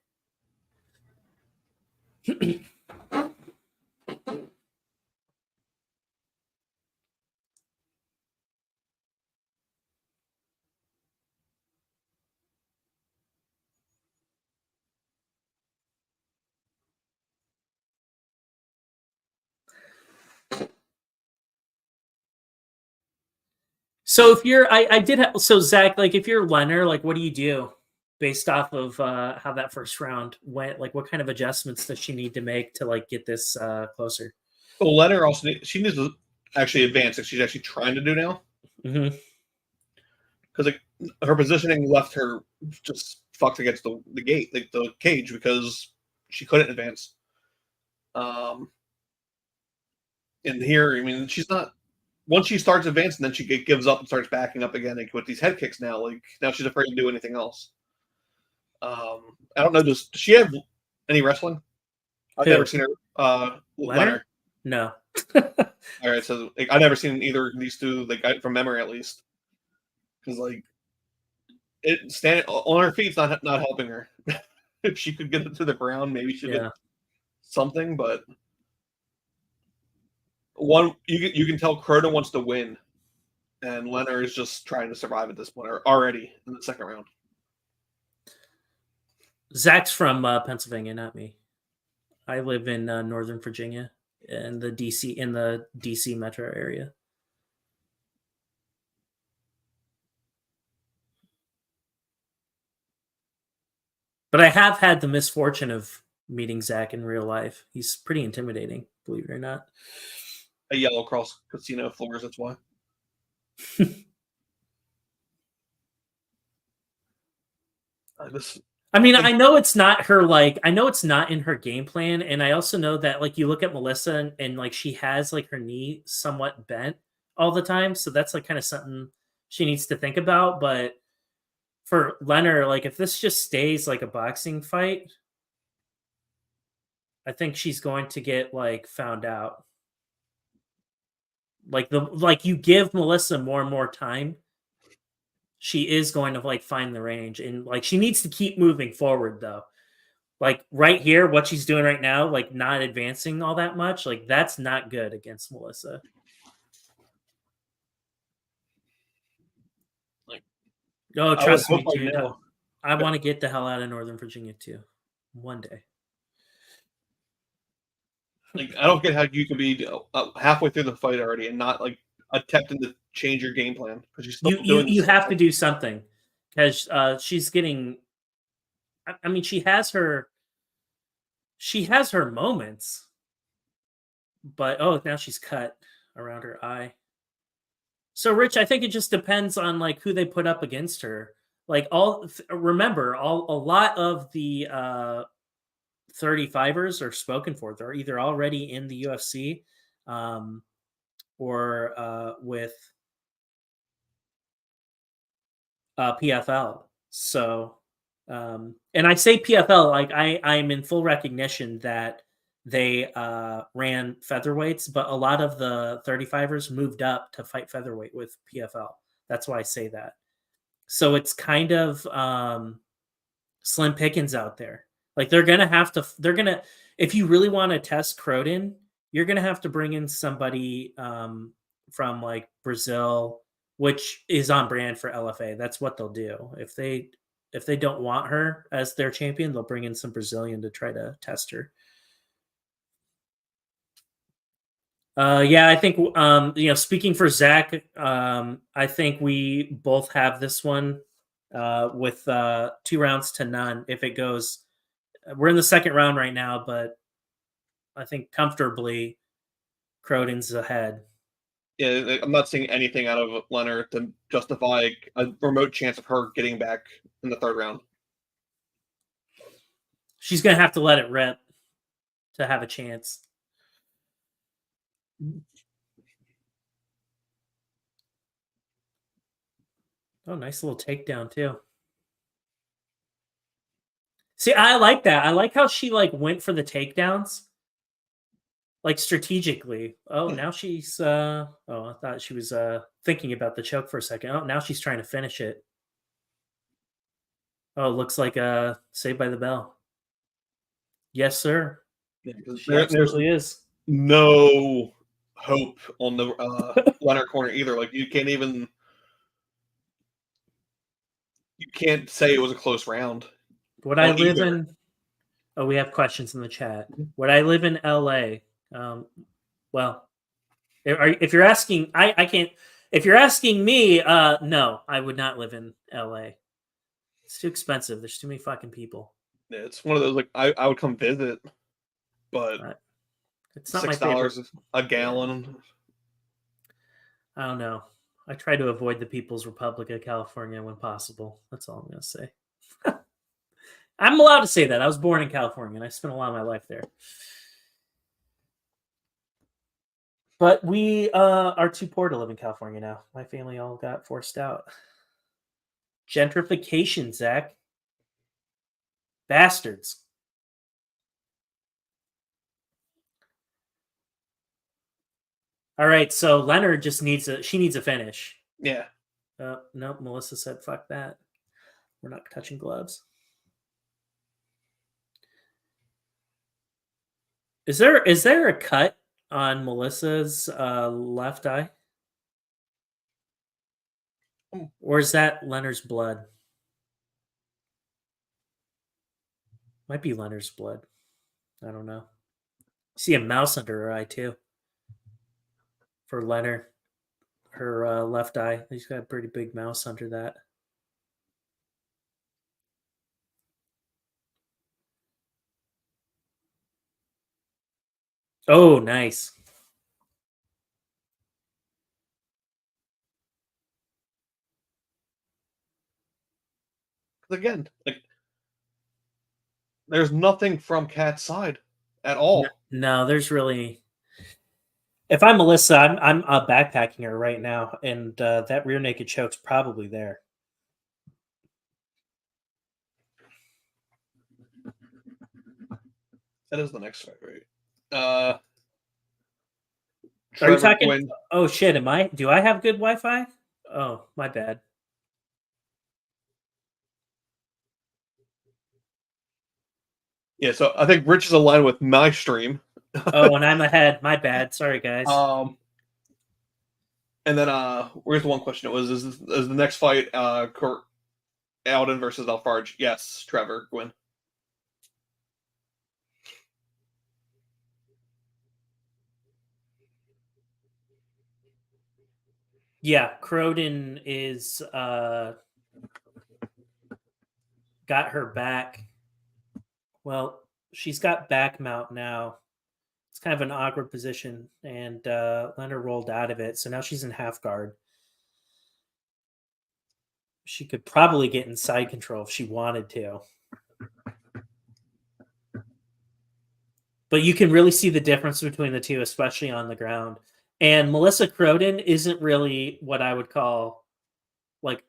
So if you're, I did have, so Zach, like if you're Leonard, like what do you do based off of how that first round went? Like what kind of adjustments does she need to make to like get this closer? Well, Leonard also she needs to actually advance, like she's actually trying to do now. Mm-hmm. Because like her positioning left her just fucked against the gate, like the cage, because she couldn't advance. And here, I mean, she's not. Once she starts advancing, then she gives up and starts backing up again, like with these head kicks now. Like now she's afraid to do anything else. I don't know. Does she have any wrestling? I've never seen her. Leonard? No. All right, so like, I've never seen either of these two, like from memory at least, because like it stand on her feet's not helping her. If she could get it to the ground, maybe she could something. But one, you can tell Crota wants to win, and Leonard is just trying to survive at this point, or already in the second round. Zach's from Pennsylvania, not me. I live in Northern Virginia in the DC metro area. But I have had the misfortune of meeting Zach in real life. He's pretty intimidating, believe it or not. A yellow cross casino floors, that's why. I mean, I know it's not her, like, I know it's not in her game plan, and I also know that, like, you look at Melissa and like, she has, like, her knee somewhat bent all the time, so that's, like, kinda something she needs to think about, but for Leonard, like, if this just stays like a boxing fight, I think she's going to get, like, found out. Like, you give Melissa more and more time, she is going to, like, find the range, and, like, she needs to keep moving forward, though. Like, right here, what she's doing right now, like, not advancing all that much, like, that's not good against Melissa. Like, Oh, I would trust hope me, by dude. now. I want to get the hell out of Northern Virginia too, one day. Like, I don't get how you can be halfway through the fight already and not like attempting to change your game plan because you're still doing You this. have to do something because she's getting. I mean, she has her moments, but oh, now she's cut around her eye. So, Rich, I think it just depends on like who they put up against her. Like remember, a lot of the 35ers are spoken for. They're either already in the UFC, or with PFL. So, and I say PFL like I'm in full recognition that they ran featherweights, but a lot of the 35ers moved up to fight featherweight with PFL. That's why I say that. So it's kind of slim pickings out there. Like they're gonna, if you really want to test Croden, you're gonna have to bring in somebody from like Brazil, which is on brand for LFA. That's what they'll do. If they don't want her as their champion, they'll bring in some Brazilian to try to test her. Yeah, I think speaking for Zach, I think we both have this one with 2 rounds to none. If it goes, we're in the second round right now, but I think comfortably Croden's ahead. Yeah, I'm not seeing anything out of Leonard to justify a remote chance of her getting back in the third round. She's gonna have to let it rip to have a chance. Oh, nice little takedown too. See, I like that. I like how she like went for the takedowns, like strategically. Oh, now she's oh, I thought she was thinking about the choke for a second. Oh, now she's trying to finish it. Oh, looks like Saved by the Bell. Yes, sir. Yeah, She absolutely is. No hope on the Leonard corner either. Like you can't say it was a close round. Would I live in? Oh, we have questions in the chat. Would I live in LA? Well, if you're asking, I can't. If you're asking me, no, I would not live in LA. It's too expensive. There's too many fucking people. Yeah, it's one of those like I would come visit, but it's not $6 a gallon. I don't know. I try to avoid the People's Republic of California when possible. That's all I'm going to say. I'm allowed to say that. I was born in California and I spent a lot of my life there. But we are too poor to live in California now. My family all got forced out. Gentrification, Zach. Bastards. All right, so Leonard just needs a finish. Yeah. No, Melissa said fuck that. We're not touching gloves. Is there a cut on Melissa's left eye? Or is that Leonard's blood? Might be Leonard's blood. I don't know. See a mouse under her eye too. For Leonard, her left eye. He's got a pretty big mouse under that. Oh, nice. Again, like there's nothing from Kat's side at all. No, there's really. If I'm Melissa, I'm backpacking her right now, and that rear naked choke's probably there. That is the next fight, right? Are you Trevor talking? Gwynn. Oh shit! Am I? Do I have good Wi-Fi? Oh, my bad. Yeah, so I think Rich is aligned with my stream. Oh, and I'm ahead. My bad. Sorry, guys. And then where's the one question? It was is the next fight Alden versus Alfarge? Yes, Trevor Gwynn. Yeah, Croden is got her back. Well, she's got back mount now. It's kind of an awkward position, and Leonard rolled out of it, so now she's in half guard. She could probably get in side control if she wanted to. But you can really see the difference between the two, especially on the ground. And Melissa Croden isn't really what I would call like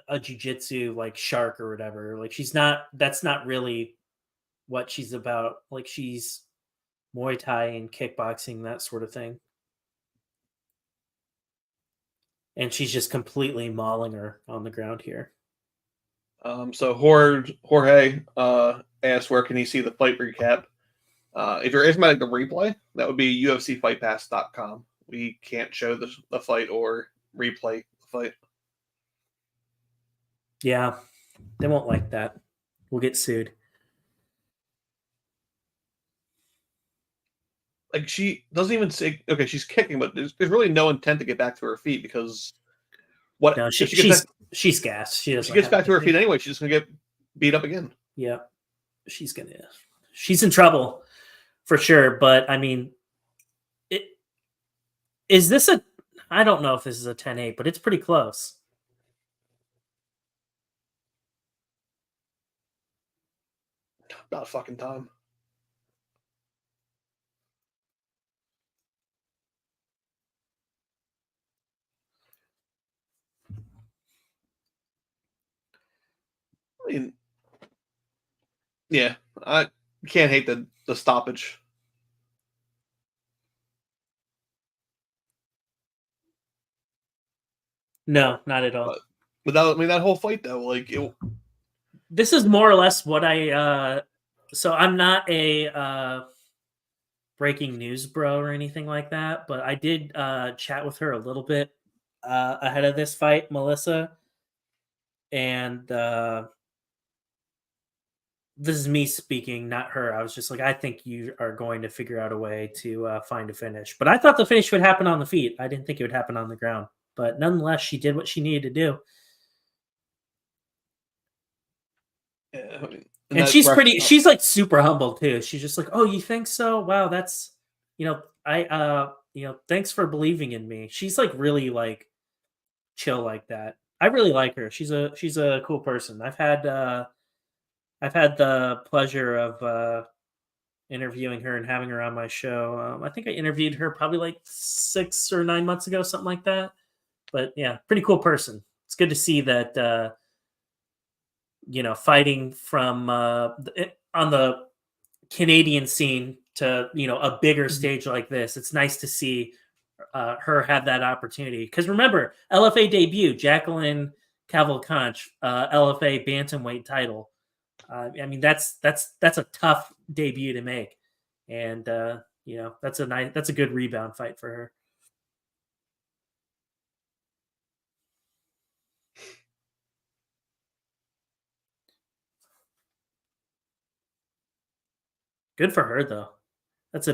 a jiu-jitsu like shark or whatever. Like she's not, that's not really what she's about. Like she's Muay Thai and kickboxing, that sort of thing. And she's just completely mauling her on the ground here. So Jorge asked where can he see the fight recap. If you're asking about the replay, that would be UFCFightPass.com. We can't show the fight or replay the fight. Yeah, they won't like that. We'll get sued. Like she doesn't even say okay, she's kicking, but there's really no intent to get back to her feet because what No, she's gassed. She gets back to her feet anyway. She's just gonna get beat up again. Yeah, she's in trouble for sure. But I mean, is this a? I don't know if this is a 10-8, but it's pretty close. About fucking time. I mean, yeah, I can't hate the stoppage. No, not at all. But that whole fight though, like this is more or less what I. So I'm not a breaking news bro or anything like that, but I did chat with her a little bit ahead of this fight, Melissa, and this is me speaking, not her. I was just like, I think you are going to figure out a way to find a finish. But I thought the finish would happen on the feet. I didn't think it would happen on the ground. But nonetheless, she did what she needed to do. Yeah, I mean, and she's pretty. She's like super humble too. She's just like, "Oh, you think so? Wow, that's thanks for believing in me." She's like really like chill like that. I really like her. She's a cool person. I've had the pleasure of interviewing her and having her on my show. I think I interviewed her probably like 6 or 9 months ago, something like that. But yeah, pretty cool person. It's good to see that fighting from on the Canadian scene to a bigger stage like this. It's nice to see her have that opportunity. Because remember, LFA debut, Jacqueline Cavalcanch, LFA bantamweight title. I mean, that's a tough debut to make, and that's a good rebound fight for her. Good for her, though. That's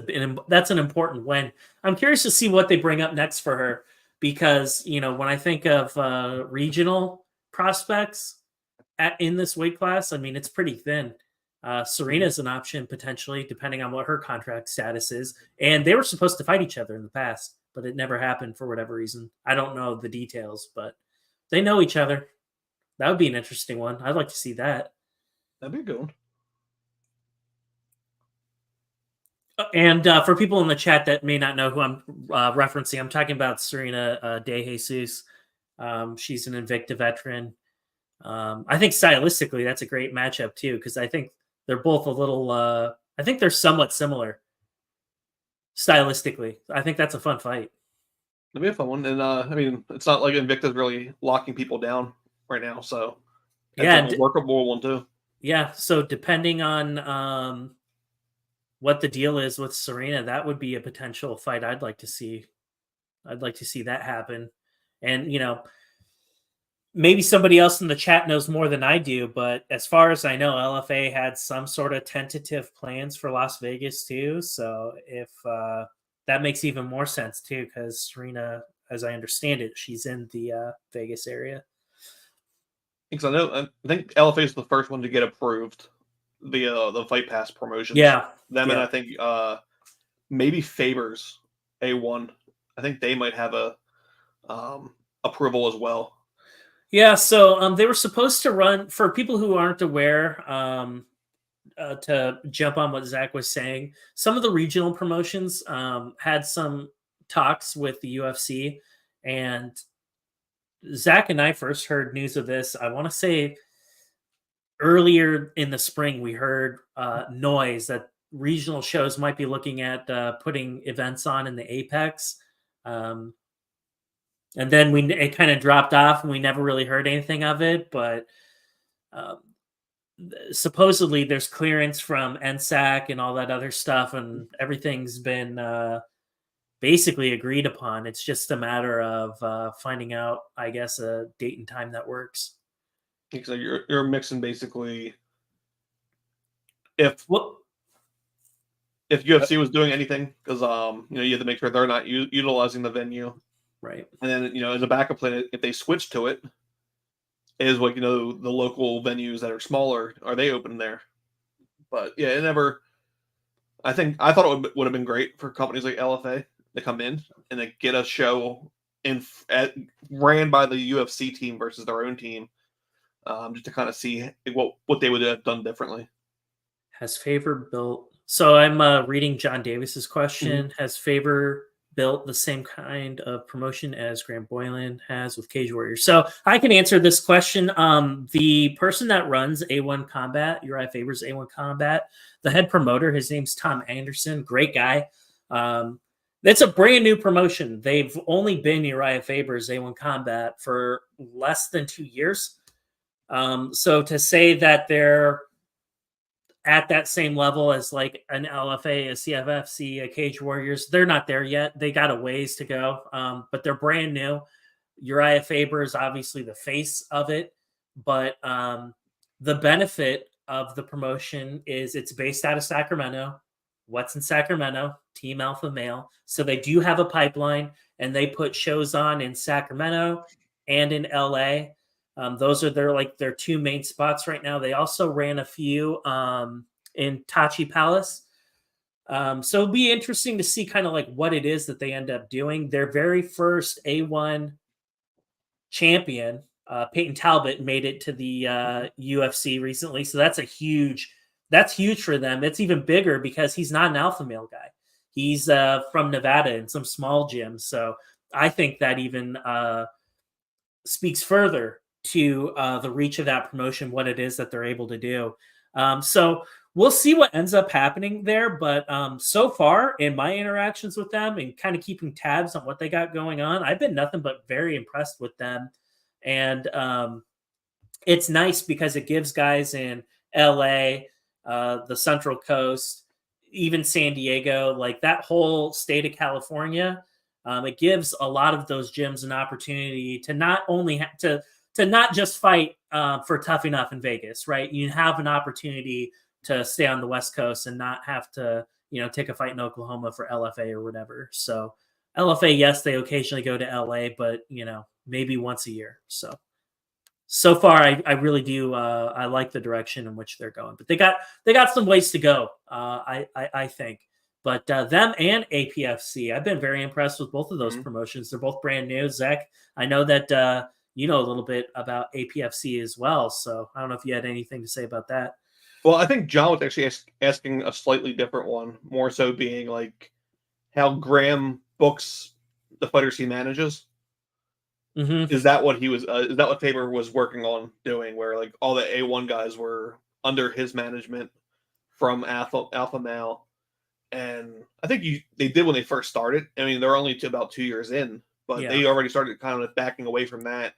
an important win. I'm curious to see what they bring up next for her because when I think of regional prospects in this weight class, I mean it's pretty thin. Serena's an option potentially, depending on what her contract status is. And they were supposed to fight each other in the past, but it never happened for whatever reason. I don't know the details, but they know each other. That would be an interesting one. I'd like to see that. That'd be a good one. And for people in the chat that may not know who I'm referencing, I'm talking about Serena De Jesus. She's an Invicta veteran. I think stylistically, that's a great matchup too, because I think they're both a little. I think they're somewhat similar stylistically. I think that's a fun fight. It'll be a fun one, and I mean, it's not like Invicta's really locking people down right now, so it's a workable one too. Yeah. So depending on what the deal is with Serena, that would be a potential fight I'd like to see. I'd like to see that happen, and maybe somebody else in the chat knows more than I do, but as far as I know, LFA had some sort of tentative plans for Las Vegas too. So if that makes even more sense too, because Serena, as I understand it, she's in the Vegas area. Because I think LFA is the first one to get approved, the Fight Pass promotions. Yeah, and I think maybe Favors A1. I think they might have a approval as well. Yeah, so they were supposed to run, for people who aren't aware, to jump on what Zach was saying, some of the regional promotions had some talks with the UFC, and Zach and I first heard news of this, I want to say earlier in the spring. We heard noise that regional shows might be looking at putting events on in the Apex. And then it kind of dropped off, and we never really heard anything of it. But supposedly, there's clearance from NSAC and all that other stuff, and everything's been basically agreed upon. It's just a matter of finding out, I guess, a date and time that works. So you're mixing basically if UFC was doing anything, because you have to make sure they're not utilizing the venue. Right. And then, as a backup plan, if they switch to it, is what, the local venues that are smaller, are they open there? But yeah, I thought it would have been great for companies like LFA to come in and to get a show ran by the UFC team versus their own team, just to kind of see what they would have done differently. Has Favor built? So I'm reading John Davis's question. Mm-hmm. Has Favor built the same kind of promotion as Grant Boylan has with Cage Warriors? So I can answer this question. The person that runs A1 Combat, Uriah Faber's A1 Combat, the head promoter, his name's Tom Anderson. Great guy. That's a brand new promotion. They've only been Uriah Faber's A1 Combat for less than 2 years. So to say that they're at that same level as like an LFA, a CFFC, a Cage Warriors, they're not there yet. They got a ways to go, but they're brand new. Uriah Faber is obviously the face of it, but the benefit of the promotion is it's based out of Sacramento. What's in Sacramento? Team Alpha Male. So they do have a pipeline, and they put shows on in Sacramento and in LA. Those are their two main spots right now. They also ran a few in Tachi Palace. So it'll be interesting to see kind of like what it is that they end up doing. Their very first A1 champion, Peyton Talbot, made it to the UFC recently. So that's huge for them. It's even bigger because he's not an alpha male guy. He's from Nevada in some small gym. So I think that even speaks further to the reach of that promotion, what it is that they're able to do. So we'll see what ends up happening there. But so far in my interactions with them and kind of keeping tabs on what they got going on, I've been nothing but very impressed with them. And it's nice because it gives guys in LA, the Central Coast, even San Diego, like that whole state of California, it gives a lot of those gyms an opportunity to not only to not just fight for Tough Enough in Vegas, right? You have an opportunity to stay on the West Coast and not have to, take a fight in Oklahoma for LFA or whatever. So LFA, yes, they occasionally go to LA, but maybe once a year. So far, I really do. I like the direction in which they're going, but they got some ways to go. I think, but them and APFC, I've been very impressed with both of those promotions. They're both brand new. Zach, I know that you know a little bit about APFC as well. So I don't know if you had anything to say about that. Well, I think John was actually asking a slightly different one, more so being like how Graham books the fighters he manages. Mm-hmm. Is that what he was? Is that what Faber was working on doing? Where like all the A1 guys were under his management from Alpha Male, and I think they did when they first started. I mean, they're only about 2 years in, but they already started kind of backing away from that.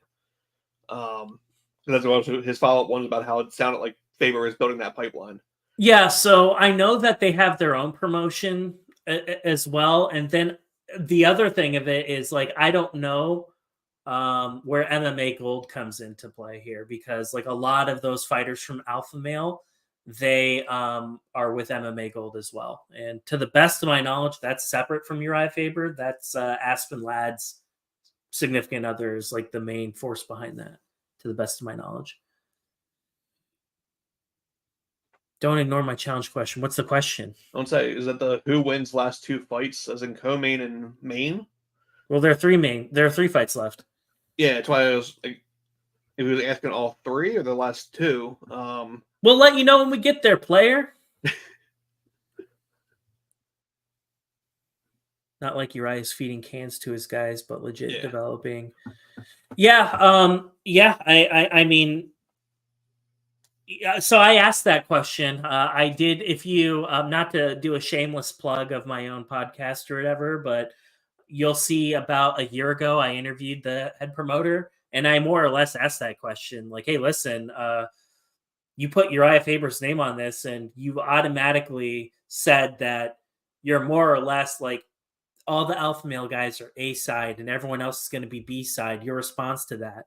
That's what his follow up one about how it sounded like Faber is building that pipeline. Yeah, so I know that they have their own promotion as well, and then the other thing of it is like I don't know where MMA Gold comes into play here because like a lot of those fighters from Alpha Male, they are with MMA Gold as well. And to the best of my knowledge, that's separate from Uriah Faber. That's Aspen Ladd's significant others, like the main force behind that. To the best of my knowledge. Don't ignore my challenge question. What's the question? Don't say is that the who wins last two fights, as in co-main and main? Well, there are three fights left. Yeah, that's why I was like, if he was asking all three or the last two. We'll let you know when we get there, player. Not like Uriah's feeding cans to his guys, but legit developing. Yeah, I mean, so I asked that question. I did, if you, not to do a shameless plug of my own podcast or whatever, but you'll see about a year ago, I interviewed the head promoter and I more or less asked that question. Like, hey, listen, you put Uriah Faber's name on this and you automatically said that you're more or less like all the alpha male guys are A side and everyone else is going to be B side. Your response to that.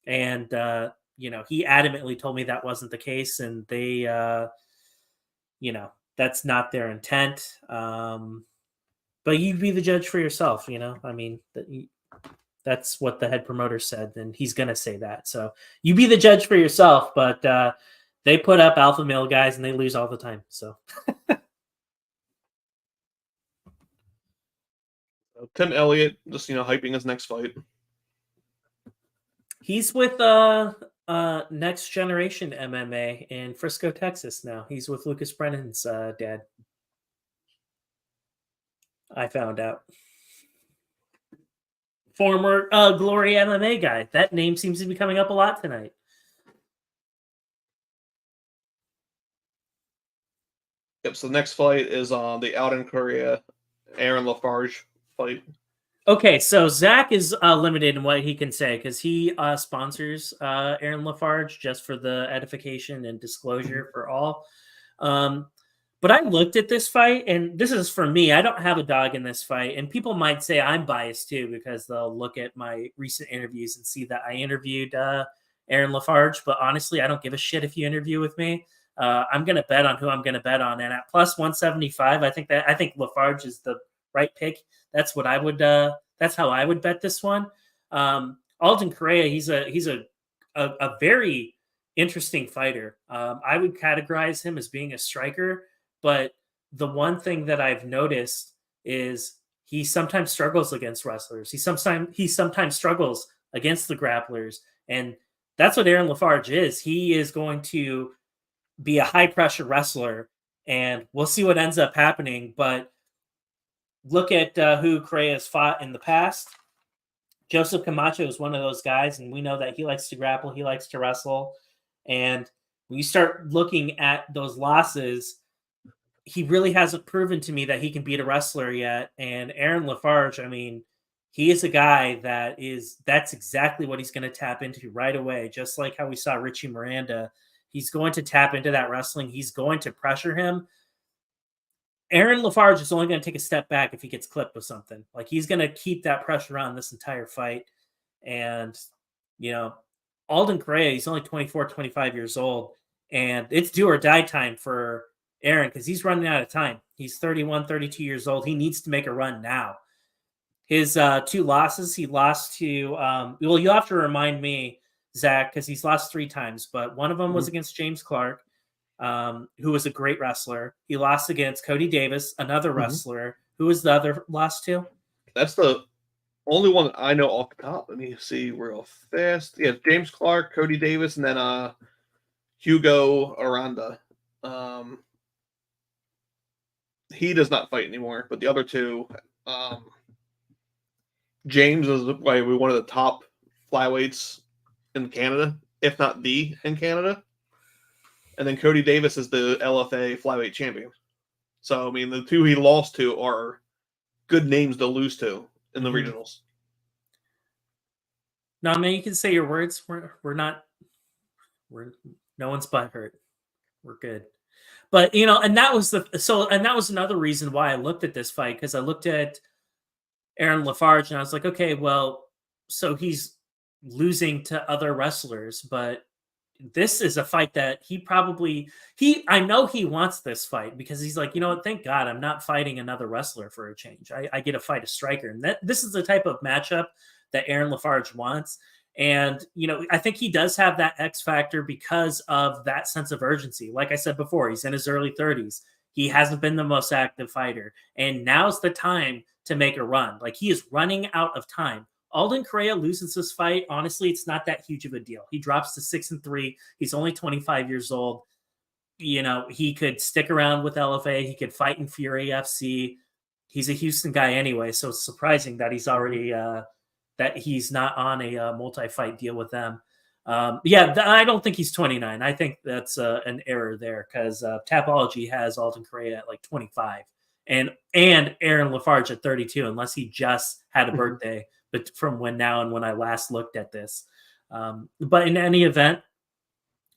And, he adamantly told me that wasn't the case, and they, that's not their intent. But you be the judge for yourself, I mean, that's what the head promoter said, and he's going to say that. So you be the judge for yourself, but they put up alpha male guys and they lose all the time. So Tim Elliott just hyping his next fight. He's with Next Generation MMA in Frisco, Texas now. He's with Lucas Brennan's dad. I found out. Former Glory MMA guy. That name seems to be coming up a lot tonight. Yep, so the next fight is on the out in Korea, Aaron Lafarge fight. Okay, so Zach is limited in what he can say because he sponsors Aaron Lafarge just for the edification and disclosure for all. But I looked at this fight, and this is for me. I don't have a dog in this fight, and people might say I'm biased too because they'll look at my recent interviews and see that I interviewed Aaron Lafarge. But honestly, I don't give a shit if you interview with me. I'm going to bet on who I'm going to bet on, and at plus 175, I think Lafarge is the right pick. That's what I would. That's how I would bet this one. Alden Correa, he's a very interesting fighter. I would categorize him as being a striker, but the one thing that I've noticed is he sometimes struggles against wrestlers. He sometimes struggles against the grapplers, and that's what Aaron Lafarge is. He is going to be a high pressure wrestler, and we'll see what ends up happening. But look at who Correa has fought in the past. Joseph Camacho is one of those guys, and we know that he likes to grapple, he likes to wrestle. And when you start looking at those losses, he really hasn't proven to me that he can beat a wrestler yet. And Aaron Lafarge, I mean, he is a guy that's exactly what he's going to tap into right away. Just like how we saw Richie Miranda, he's going to tap into that wrestling. He's going to pressure him. Aaron Lafarge is only going to take a step back if he gets clipped with something. Like, he's going to keep that pressure on this entire fight. And, Alden Correa, he's only 24, 25 years old. And it's do or die time for Aaron because he's running out of time. He's 31, 32 years old. He needs to make a run now. His two losses, he lost to, well, you'll have to remind me, Zach, because he's lost 3 times. But one of them was against James Clark, who was a great wrestler. He lost against Cody Davis, another wrestler. Who was the other lost to? That's the only one I know off the top. Let me see real fast. Yeah, James Clark, Cody Davis, and then Hugo Aranda. He does not fight anymore, but the other two, James is like one of the top flyweights in Canada, if not the in Canada. And then Cody Davis is the LFA flyweight champion. So I mean, the two he lost to are good names to lose to in the regionals. No, I mean, you can say your words. We're not. No one's butthurt. We're good. But and that was another reason why I looked at this fight, because I looked at Aaron Lafarge and I was like, okay, well, so he's losing to other wrestlers, but this is a fight that I know he wants this fight, because he's like, what, thank God I'm not fighting another wrestler for a change. I get to fight a striker. And this is the type of matchup that Aaron Lafarge wants. And, I think he does have that X factor because of that sense of urgency. Like I said before, he's in his early 30s. He hasn't been the most active fighter. And now's the time to make a run. Like, he is running out of time. Alden Correa loses this fight. Honestly, it's not that huge of a deal. He drops to 6-3. He's only 25 years old. He could stick around with LFA. He could fight in Fury FC. He's a Houston guy anyway, so it's surprising that he's already that he's not on a multi-fight deal with them. I don't think he's 29. I think that's an error there, because Tapology has Alden Correa at like 25, and Aaron Lafarge at 32, unless he just had a birthday. But from when I last looked at this. But in any event,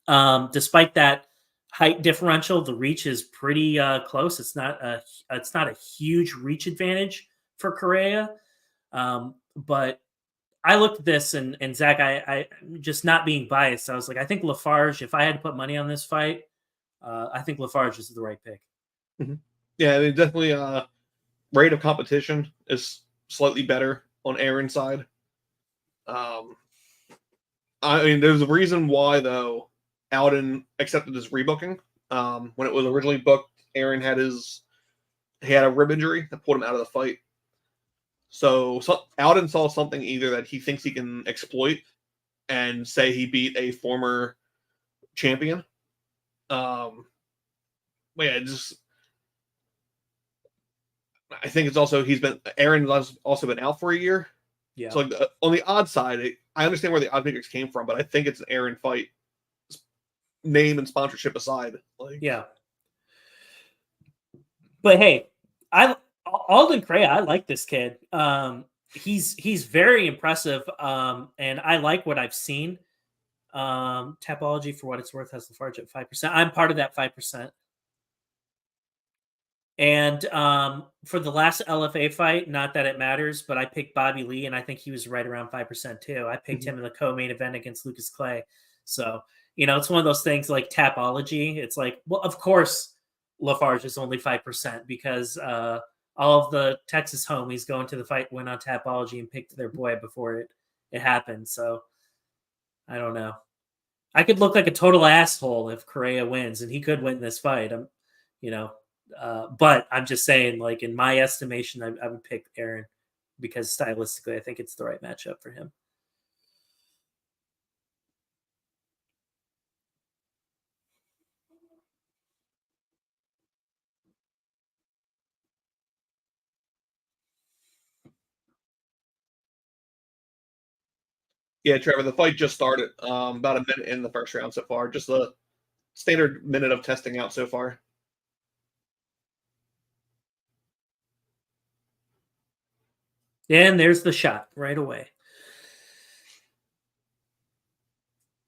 despite that height differential, the reach is pretty close. It's not a huge reach advantage for Correa. But I looked at this, and Zach, I just not being biased, I was like, I think Lafarge, if I had to put money on this fight, I think Lafarge is the right pick. Mm-hmm. Yeah, I mean, definitely rate of competition is slightly better on Aaron's side. I mean, there's a reason why, though, Alden accepted this rebooking. When it was originally booked, Aaron had a rib injury that pulled him out of the fight. So Alden saw something either that he thinks he can exploit and say he beat a former champion. I think it's also Aaron's also been out for a year. Yeah. So on the odd side, I understand where the odd makers came from, but I think it's an Aaron fight, name and sponsorship aside. Yeah. But hey, Alden Correa, I like this kid. He's very impressive, and I like what I've seen. Tapology, for what it's worth, has Lafarge at 5%. I'm part of that 5%. And for the last LFA fight, not that it matters, but I picked Bobby Lee, and I think he was right around 5% too. I picked him in the co-main event against Lucas Clay. So, it's one of those things like Tapology. It's like, well, of course, Lafarge is only 5%, because all of the Texas homies going to the fight went on Tapology and picked their boy before it happened. So, I don't know. I could look like a total asshole if Correa wins, and he could win this fight. But I'm just saying, like, in my estimation, I would pick Aaron, because stylistically, I think it's the right matchup for him. Yeah, Trevor, the fight just started. About a minute in the first round so far. Just a standard minute of testing out so far. And there's the shot right away.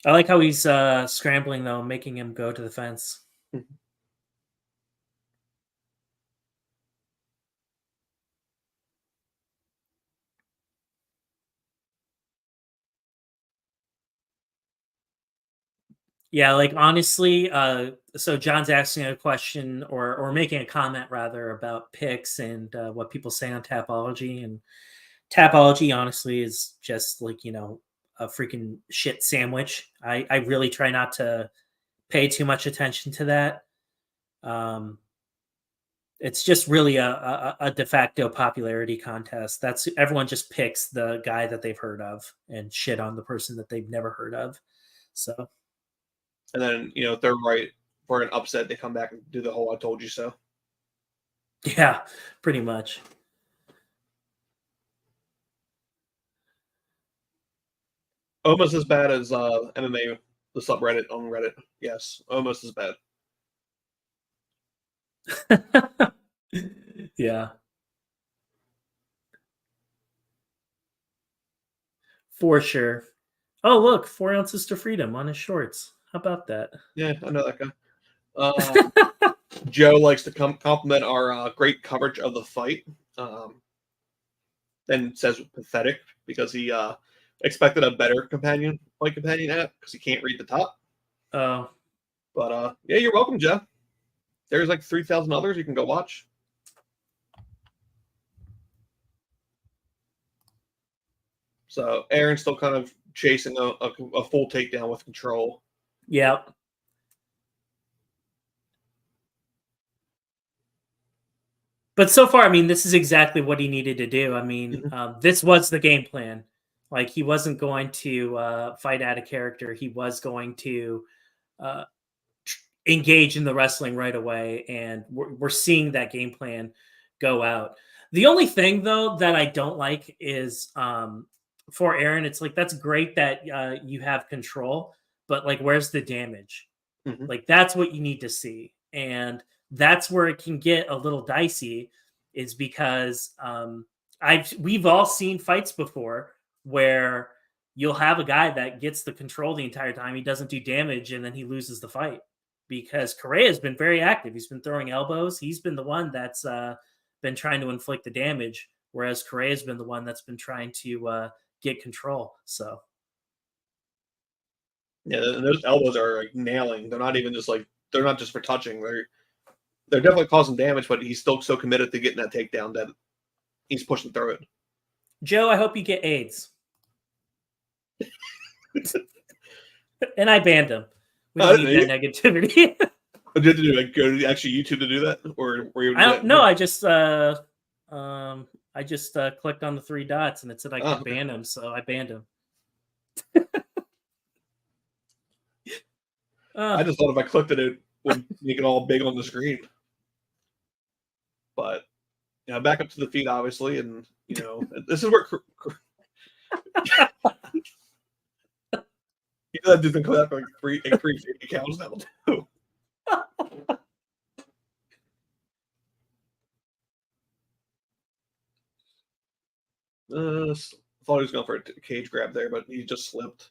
I like how he's scrambling, though, making him go to the fence. Yeah, like, honestly, so John's asking a question, or making a comment rather, about picks and what people say on Tapology. And Tapology, honestly, is just like, a freaking shit sandwich. I really try not to pay too much attention to that. It's just really a de facto popularity contest. That's everyone just picks the guy that they've heard of and shit on the person that they've never heard of. So, and then third right for an upset, they come back and do the whole "I told you so." Yeah, pretty much. Almost as bad as MMA, the subreddit on Reddit. Yes, almost as bad. Yeah, for sure. Oh, look, 4 ounces to freedom on his shorts. How about that? Yeah, I know that guy. Joe likes to compliment our great coverage of the fight, and says pathetic because he expected a better fight companion app because he can't read the top. Oh, But yeah, you're welcome, Joe. There's like 3,000 others you can go watch. So Aaron's still kind of chasing a full takedown with control. yeah. But so far, I mean, this is exactly what he needed to do. I mean, this was the game plan. Like, he wasn't going to fight out of character. He was going to uh, engage in the wrestling right away, and we're seeing that game plan go out. The only thing, though, that I don't like is for Aaron, it's like that's great that you have control, but like, where's the damage? Mm-hmm. Like, that's what you need to see, and that's where it can get a little dicey. Is because we've all seen fights before where you'll have a guy that gets the control the entire time, he doesn't do damage, and then he loses the fight because Correa has been very active. He's been throwing elbows. He's been the one that's been trying to inflict the damage, whereas Correa has been the one that's been trying to get control. So yeah, those elbows are like nailing. They're not even just like they're not just for touching. They're definitely causing damage, but he's still so committed to getting that takedown that he's pushing through it. Joe, I hope you get AIDS. And I banned him. We don't need that negativity. What did you do? Like go to actually YouTube to do that, or were you? I don't know. I just clicked on the 3 dots and it said I could ban him, so I banned him. I just thought if I clicked it would make it all big on the screen. But back up to the feet, obviously, and this is where that dude can come out like three safety counts now too. I thought he was going for a cage grab there, but he just slipped.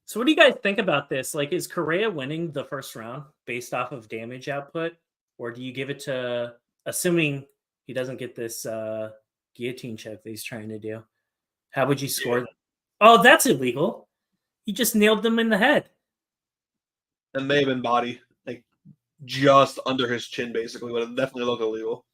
So what do you guys think about this? Like, is Correa winning the first round based off of damage output? Or do you give it to, assuming he doesn't get this guillotine choke that he's trying to do? How would you score that? Oh, that's illegal. He just nailed them in the head. It may have been body, like just under his chin, basically, but it definitely looked illegal.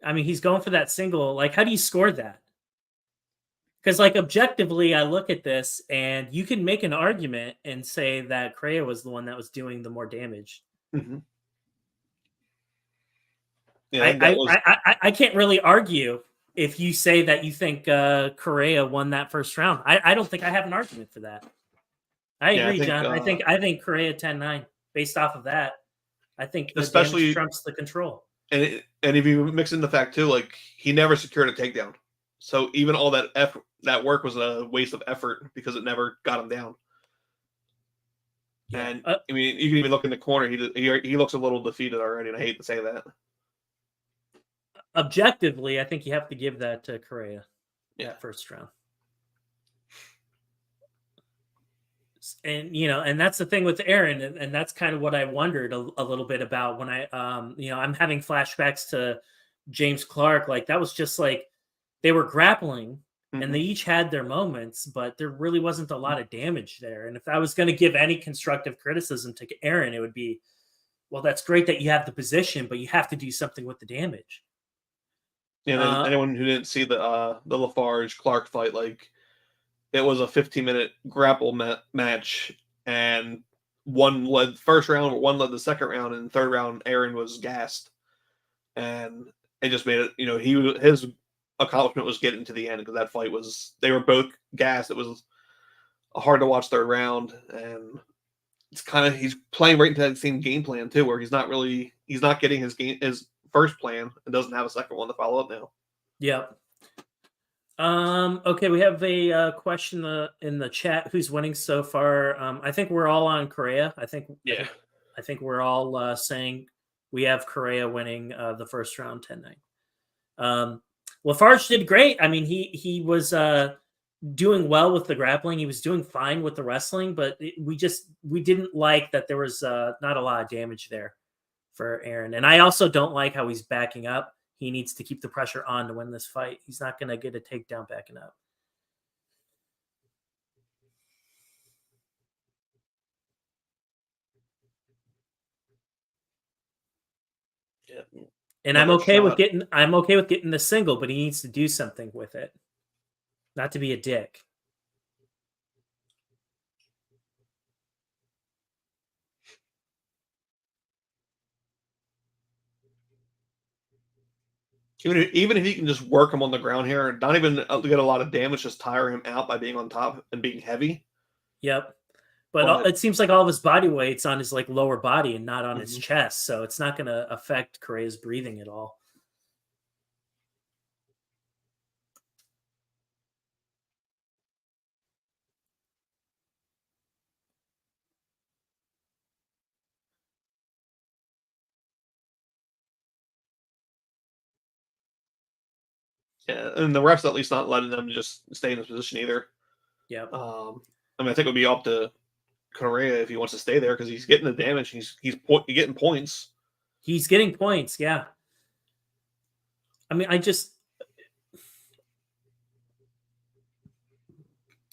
I mean, he's going for that single. Like, how do you score that? Because, like, objectively, I look at this and you can make an argument and say that Correa was the one that was doing the more damage. Mm-hmm. Yeah, I can't really argue if you say that you think Correa won that first round. I don't think I have an argument for that. I agree, John. I think Correa 10-9 based off of that. I think the especially trumps the control. And if you mix in the fact too, like he never secured a takedown, so even all that work was a waste of effort because it never got him down. Yeah. And I mean, you can even look in the corner; he looks a little defeated already, and I hate to say that. Objectively, I think you have to give that to Correa. Yeah, first round. And and that's the thing with Aaron, and that's kind of what I wondered a little bit about when I'm having flashbacks to James Clark. Like that was just like they were grappling, and they each had their moments, but there really wasn't a lot of damage there. And if I was going to give any constructive criticism to Aaron, it would be, well, that's great that you have the position, but you have to do something with the damage. Yeah, anyone who didn't see the Lafarge Clark fight, like. It was a 15-minute grapple match, and one led first round, one led the second round, and third round Aaron was gassed, and it just made it. His accomplishment was getting to the end because that fight was they were both gassed. It was a hard to watch third round, and it's kind of he's playing right into that same game plan too, where he's not getting his first plan and doesn't have a second one to follow up now. Yep. Okay, we have a question in the chat. Who's winning so far? I think we're all on Correa. I think we're all saying we have Correa winning the first round 10-9. Lafarge did great. I mean, he was doing well with the grappling. He was doing fine with the wrestling, but we didn't like that there was not a lot of damage there for Aaron. And I also don't like how he's backing up. He needs to keep the pressure on to win this fight. He's not going to get a takedown backing up. Yeah. And I'm okay with getting the single, but he needs to do something with it. Not to be a dick. Even if he can just work him on the ground here, not even get a lot of damage, just tire him out by being on top and being heavy. Yep. But it seems like all of his body weight's on his lower body and not on his chest, so it's not going to affect Correa's breathing at all. Yeah, and the refs at least not letting them just stay in his position either. Yeah. I think it would be up to Correa if he wants to stay there because he's getting the damage. He's getting points. He's getting points. Yeah. I mean,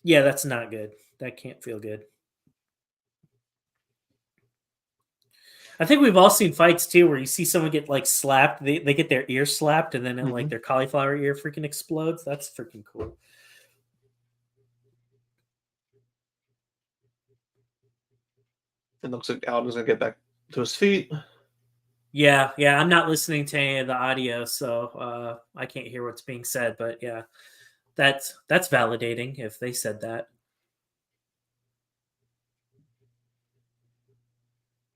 yeah, that's not good. That can't feel good. I think we've all seen fights too where you see someone get slapped. They get their ear slapped and then their cauliflower ear freaking explodes. That's freaking cool. It looks like Alden's gonna get back to his feet. Yeah. I'm not listening to any of the audio, so I can't hear what's being said. But yeah, that's validating if they said that.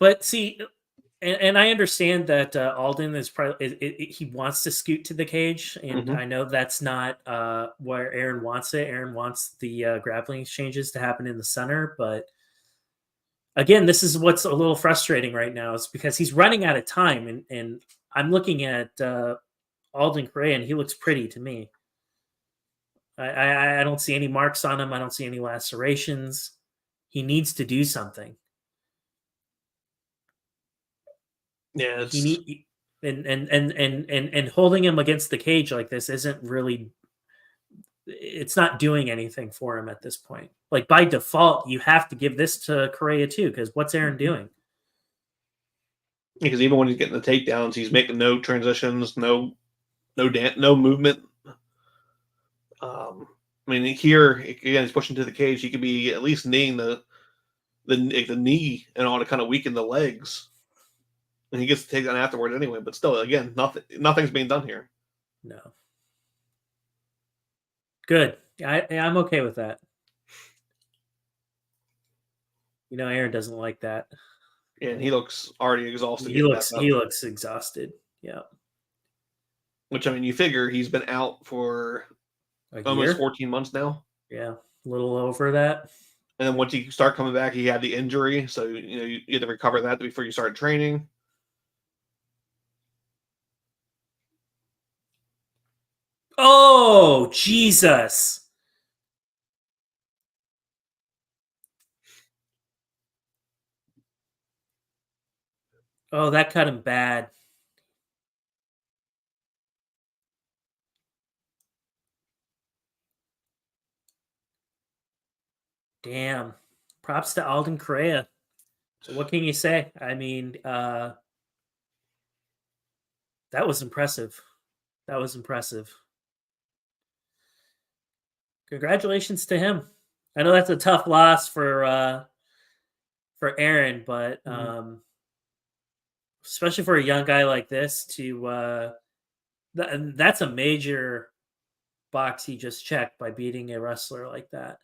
But see, and I understand that Alden is probably he wants to scoot to the cage, and I know that's not where Aaron wants it. Aaron wants the grappling exchanges to happen in the center, but again, this is what's a little frustrating right now. Is because he's running out of time, and I'm looking at Alden Correa, and he looks pretty to me. I don't see any marks on him. I don't see any lacerations. He needs to do something. Yeah, and holding him against the cage like this isn't really. It's not doing anything for him at this point. Like by default, you have to give this to Correa too, because what's Aaron doing? Because even when he's getting the takedowns, he's making no transitions, no movement. I mean, here again, he's pushing to the cage. He could be at least kneeing the knee and all to kind of weaken the legs, and he gets to take that afterward anyway. But still, again, nothing's being done here. No. Good. I'm okay with that. Aaron doesn't like that. And he looks already exhausted. He looks exhausted. Yeah. Which, I mean, you figure he's been out for almost 14 months now. Yeah, a little over that. And then once you start coming back, he had the injury, so you had to recover that before you started training. Oh, Jesus. Oh, that cut him bad. Damn. Props to Alden Correa. So what can you say? I mean, that was impressive. That was impressive. Congratulations to him. I know that's a tough loss for for Aaron, but especially for a young guy like this, that's a major box he just checked by beating a wrestler like that.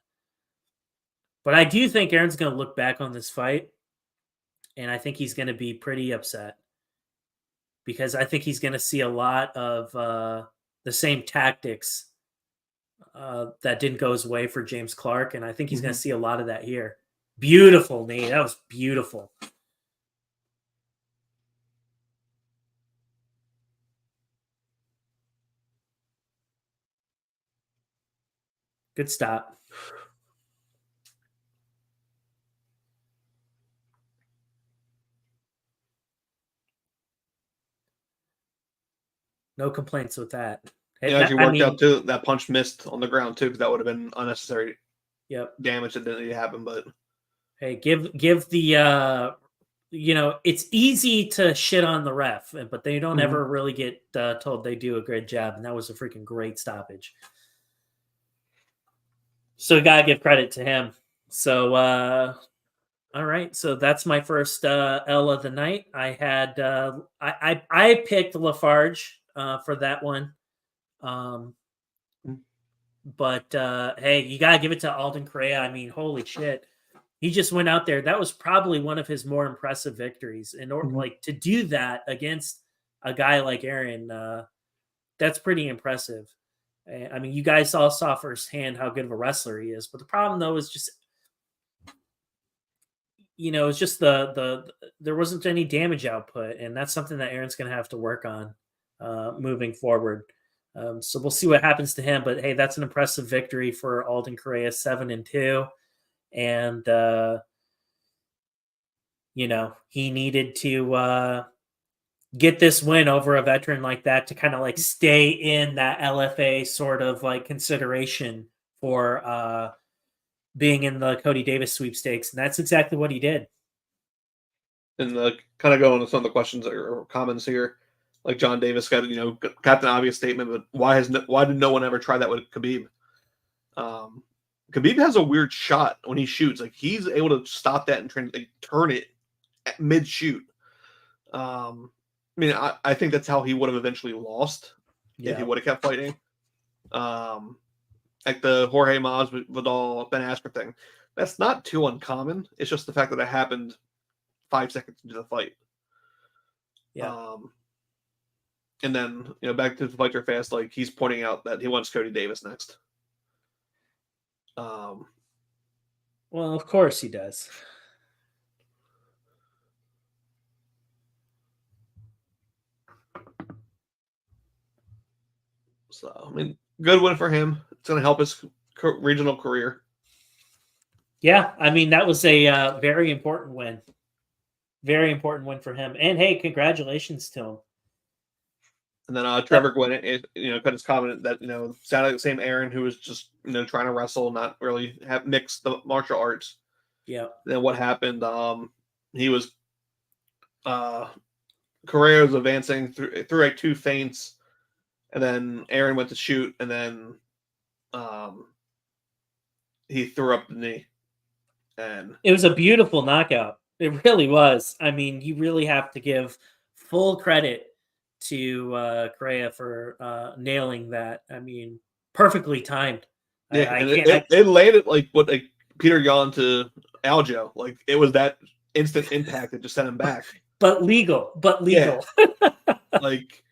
But I do think Aaron's going to look back on this fight, and I think he's going to be pretty upset because I think he's going to see a lot of the same tactics that didn't go his way for James Clark, and I think he's going to see a lot of that here. Beautiful knee. That was beautiful. Good stop. No complaints with that. It actually worked out too. That punch missed on the ground too, because that would have been unnecessary damage that didn't need to happen. But hey, give the it's easy to shit on the ref, but they don't ever really get told they do a great job, and that was a freaking great stoppage. So you gotta give credit to him. So all right, so that's my first L of the night. I had I picked Lafarge for that one. But hey, you gotta give it to Alden Correa. I mean, holy shit. He just went out there. That was probably one of his more impressive victories. And like to do that against a guy like Aaron, that's pretty impressive. I mean, you guys all saw firsthand how good of a wrestler he is. But the problem though is just, it's just there wasn't any damage output, and that's something that Aaron's gonna have to work on moving forward. So we'll see what happens to him. But hey, that's an impressive victory for Alden Correa, 7-2. And he needed to get this win over a veteran like that to kind of like stay in that LFA sort of like consideration for being in the Cody Davis sweepstakes, and that's exactly what he did. And kind of going to some of the questions or comments here, like John Davis got Captain Obvious statement, but why did no one ever try that with Khabib? Khabib has a weird shot when he shoots. Like he's able to stop that and turn it at mid shoot. I mean, I think that's how he would have eventually lost if he would have kept fighting. Like the Jorge Masvidal Ben Askren thing. That's not too uncommon. It's just the fact that it happened 5 seconds into the fight. Yeah. And then back to the fighter fast. Like he's pointing out that he wants Cody Davis next. Well, of course he does. So, I mean, good win for him. It's going to help his regional career. Yeah, I mean, that was a very important win. Very important win for him. And hey, congratulations to him. And then Trevor Gwynn, cut his comment that, sounded like the same Aaron who was just, trying to wrestle, not really have mixed the martial arts. Yeah. Then what happened? He was, Correa was advancing through like 2 feints, and then Aaron went to shoot, and then he threw up the knee. And it was a beautiful knockout. It really was. I mean, you really have to give full credit to Correa for nailing that. I mean, perfectly timed. Yeah, it landed like what Peter Yan to Aljo. Like it was that instant impact that just sent him back. But legal. Yeah. Like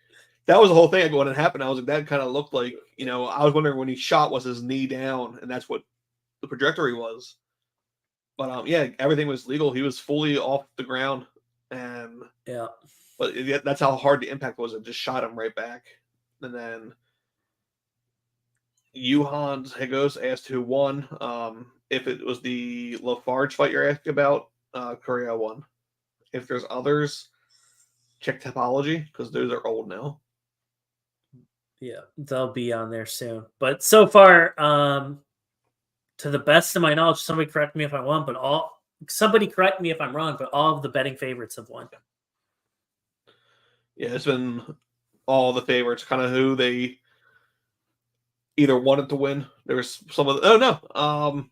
that was the whole thing. When it happened, I was like, that kind of looked like I was wondering when he shot, was his knee down, and that's what the trajectory was. But everything was legal. He was fully off the ground, and but that's how hard the impact was. It just shot him right back. And then Johan Higos asked who won. If it was the Lafarge fight you're asking about, Correa won. If there's others, check Topology because those are old now. Yeah, they'll be on there soon. But so far, to the best of my knowledge, somebody correct me if I'm wrong, but all of the betting favorites have won. Yeah, it's been all the favorites, kind of who they either wanted to win. There was some of the,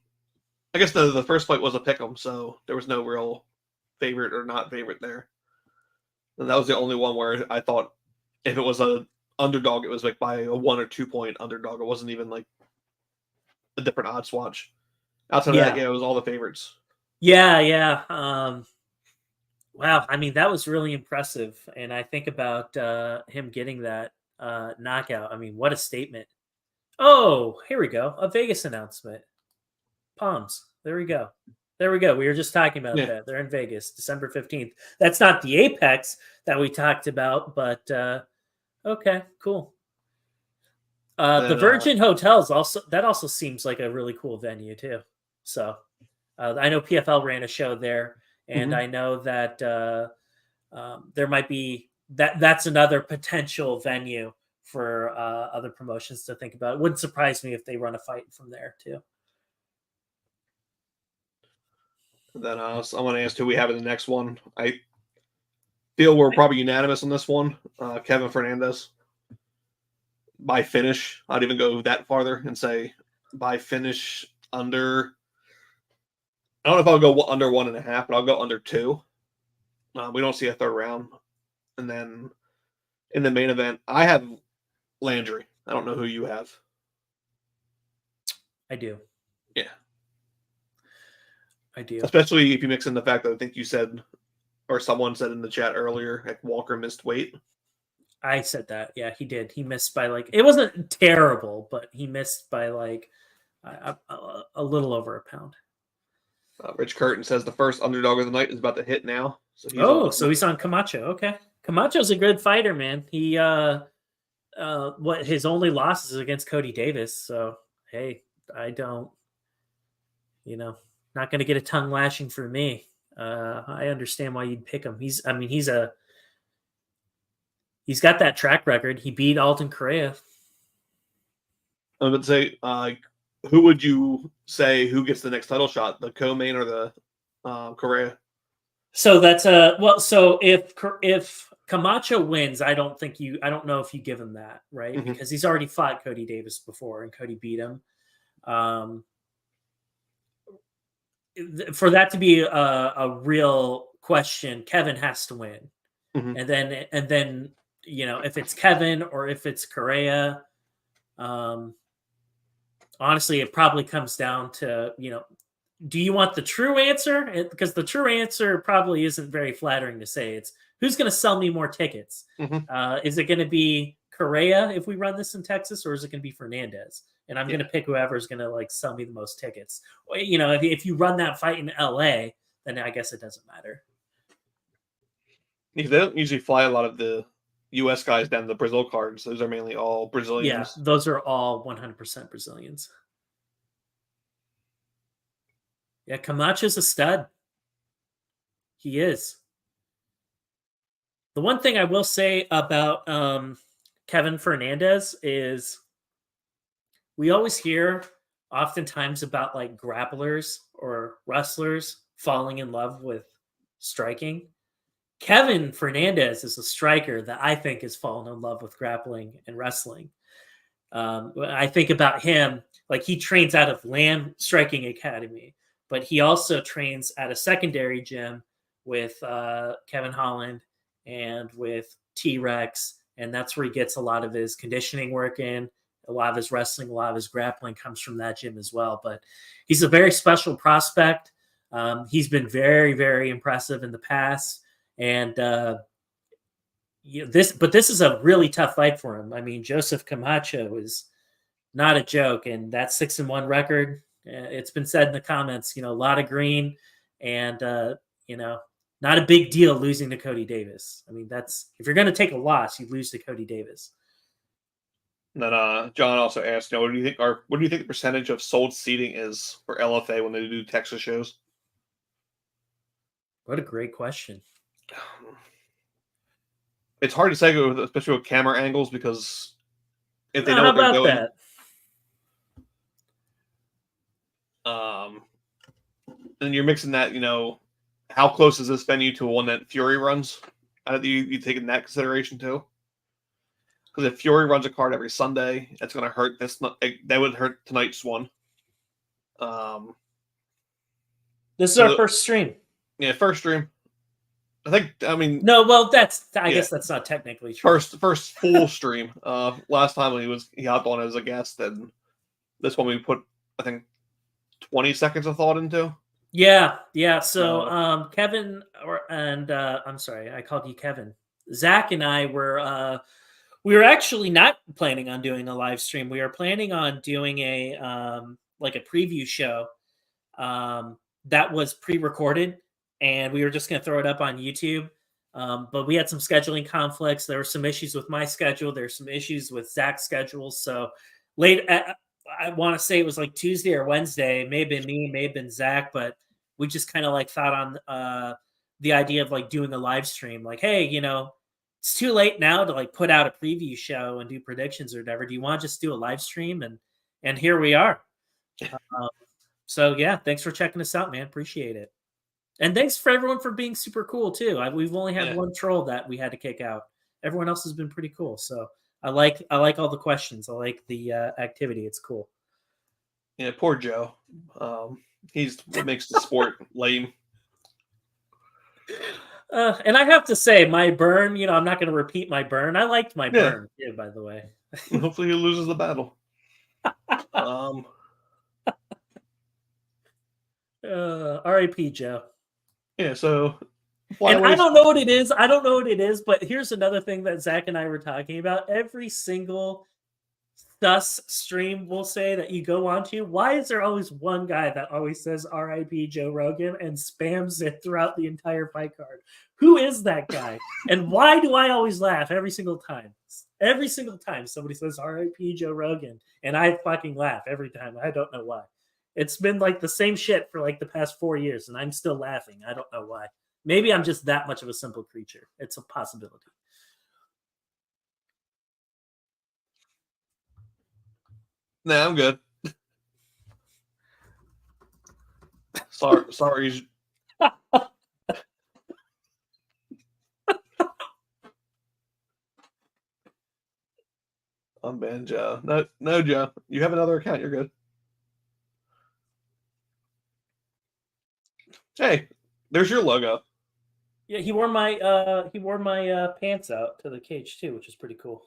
I guess the first fight was a pick'em, so there was no real favorite or not favorite there. And that was the only one where I thought if it was a underdog, it was like by a 1 or 2 point underdog. It wasn't even like a different odds watch. Outside of that, Yeah. yeah, it was all the favorites. Yeah. Wow. I mean, that was really impressive. And I think about him getting that knockout. I mean, what a statement. Oh, here we go. A Vegas announcement. Palms. There we go. There we go. We were just talking about Yeah. that. They're in Vegas, December 15th. That's not the Apex that we talked about, but okay, cool. The And Virgin Hotels also seems like a really cool venue too. So I know PFL ran a show there, and mhm. I know that there might be that's another potential venue for other promotions to think about. It wouldn't surprise me if they run a fight from there too. Then I want to ask who we have in the next one. I feel we're probably unanimous on this one. Kevin Fernandez by finish. I'd even go that farther and say by finish under. I don't know if I'll go under 1.5, but I'll go under 2. We don't see a third round, and then in the main event, I have Landry. I don't know who you have. I do. Yeah, I do. especially if you mix in the fact that I think you said, or someone said in the chat earlier, like Walker missed weight. I said that. Yeah, he did. He missed by like, it wasn't terrible, but he missed by like a little over a pound. Rich Curtin says the first underdog of the night is about to hit now. So he's So he's on Camacho. Okay. Camacho's a good fighter, man. He what his only loss is against Cody Davis. So hey, I don't, not gonna get a tongue lashing for me. I understand why you'd pick him. He's got that track record. He beat Alton Correa. I would say, who would you say who gets the next title shot, the co-main or the Correa? So that's So if Camacho wins, I don't know if you give him that, right? Mm-hmm. Because he's already fought Cody Davis before, and Cody beat him. For that to be a real question, Kevin has to win, Mm-hmm. and then if it's Kevin or if it's Correa, honestly, it probably comes down to do you want the true answer? Because the true answer probably isn't very flattering to say. It's who's going to sell me more tickets. Mm-hmm. Is it going to be Correa if we run this in Texas, or is it going to be Fernandez? And I'm going to pick whoever's going to like sell me the most tickets. If you run that fight in LA, then I guess it doesn't matter. They don't usually fly a lot of the U.S. guys down to the Brazil cards. Those are mainly all Brazilians. Yeah, those are all 100% Brazilians. Yeah, Camacho's a stud. He is. The one thing I will say about Kevin Fernandez is we always hear oftentimes about like grapplers or wrestlers falling in love with striking. Kevin Fernandez is a striker that I think has fallen in love with grappling and wrestling. I think about him, like he trains out of Lamb Striking Academy, but he also trains at a secondary gym with Kevin Holland and with T-Rex, and that's where he gets a lot of his conditioning work in. A lot of his wrestling, a lot of his grappling comes from that gym as well. But he's a very special prospect. He's been very, very impressive in the past, and this is a really tough fight for him. I mean, Joseph Camacho is not a joke, and that 6-1 record. It's been said in the comments, a lot of green, and not a big deal losing to Cody Davis. I mean, that's if you're going to take a loss, you lose to Cody Davis. And then John also asked, what do you think the percentage of sold seating is for LFA when they do Texas shows? What a great question. It's hard to say, especially with camera angles, because if they know what they're doing. And you're mixing that, how close is this venue to one that Fury runs? You taking that consideration too? Because if Fury runs a card every Sunday, that's going to hurt this. That would hurt tonight's one. This is our first stream. Yeah, first stream. I mean, no, well, I guess that's not technically true. First full stream. Last time he hopped on as a guest, and this one we put, I think, 20 seconds of thought into. Yeah. So, Kevin, I'm sorry, I called you Kevin. Zach and I we were actually not planning on doing a live stream. We were planning on doing a like a preview show that was pre-recorded, and we were just going to throw it up on YouTube. But we had some scheduling conflicts. There were some issues with my schedule. There's some issues with Zach's schedule. So late, I want to say it was like Tuesday or Wednesday. It may have been me, it may have been Zach, but we just kind of like thought on the idea of like doing a live stream. Like, hey, it's too late now to like put out a preview show and do predictions or whatever. Do you want to just do a live stream? And here we are. So yeah, thanks for checking us out, man. Appreciate it. And thanks for everyone for being super cool too. We've only had one troll that we had to kick out. Everyone else has been pretty cool. So I like all the questions. I like the activity. It's cool. Yeah, poor Joe. He's what makes the sport lame. And I have to say, my burn, I'm not going to repeat my burn. I liked my burn, too, by the way. Hopefully he loses the battle. R.I.P. Joe. Yeah, so... And I don't know what it is. But here's another thing that Zach and I were talking about. Every single Thus stream will say that you go onto, why is there always one guy that always says R.I.P. Joe Rogan and spams it throughout the entire fight card? Who is that guy? And why do I always laugh every single time? Every single time somebody says R.I.P. Joe Rogan, and I fucking laugh every time. I don't know why. It's been like the same shit for like the past 4 years, and I'm still laughing. I don't know why. Maybe I'm just that much of a simple creature. It's a possibility. Nah, I'm good. Sorry. I'm banned, Joe. No, Joe. You have another account. You're good. Hey, there's your logo. Yeah, he wore my pants out to the cage too, which is pretty cool.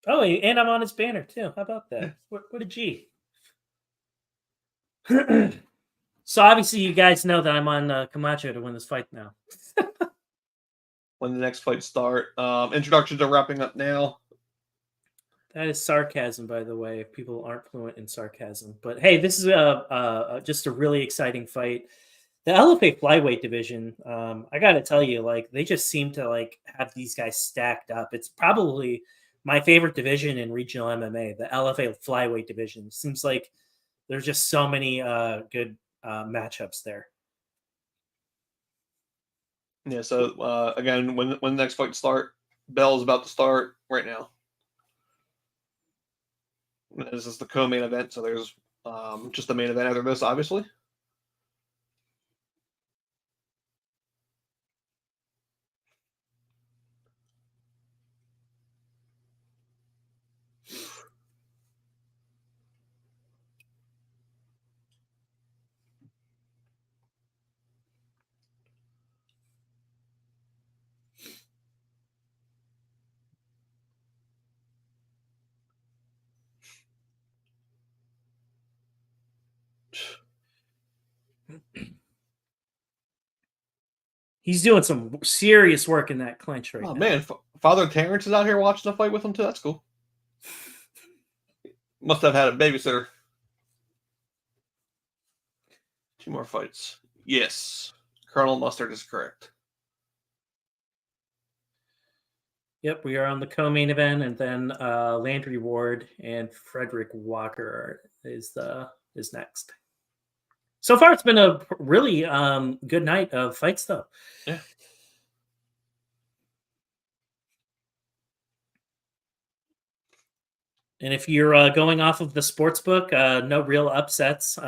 Oh, and I'm on his banner too. How about that? What a G. So obviously you guys know that I'm on Camacho to win this fight now. When the next fight start. Introductions are wrapping up now. That is sarcasm, by the way, if people aren't fluent in sarcasm. But hey, this is just a really exciting fight. The LFA flyweight division, I got to tell you, like, they just seem to like have these guys stacked up. It's probably my favorite division in regional MMA, the LFA flyweight division. Seems like there's just so many good matchups there. Yeah, so again, when the next fight start, bell's about to start right now. This is the co-main event, so there's just the main event after this, obviously. He's doing some serious work in that clinch right now. Oh, man. Father Terrence is out here watching the fight with him, too. That's cool. Must have had a babysitter. 2 more fights. Yes. Colonel Mustard is correct. Yep, we are on the co-main event, and then Landry Ward and Frederick Walker is next. So far, it's been a really good night of fights, though. Yeah. And if you're going off of the sports book, no real upsets,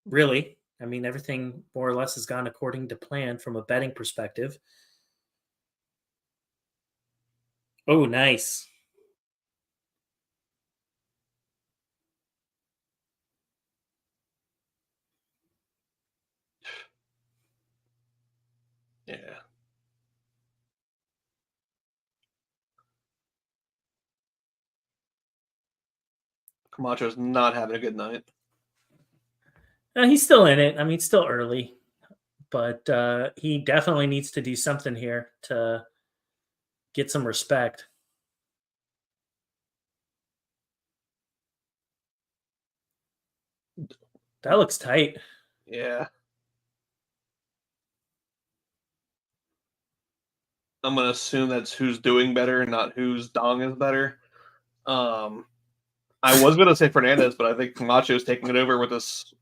really. I mean, everything more or less has gone according to plan from a betting perspective. Oh, nice. Camacho's not having a good night. He's still in it. I mean, it's still early, but he definitely needs to do something here to get some respect. That looks tight. Yeah. I'm gonna assume that's who's doing better, not whose dong is better. I was gonna say Fernandez, but I think Camacho's taking it over with this.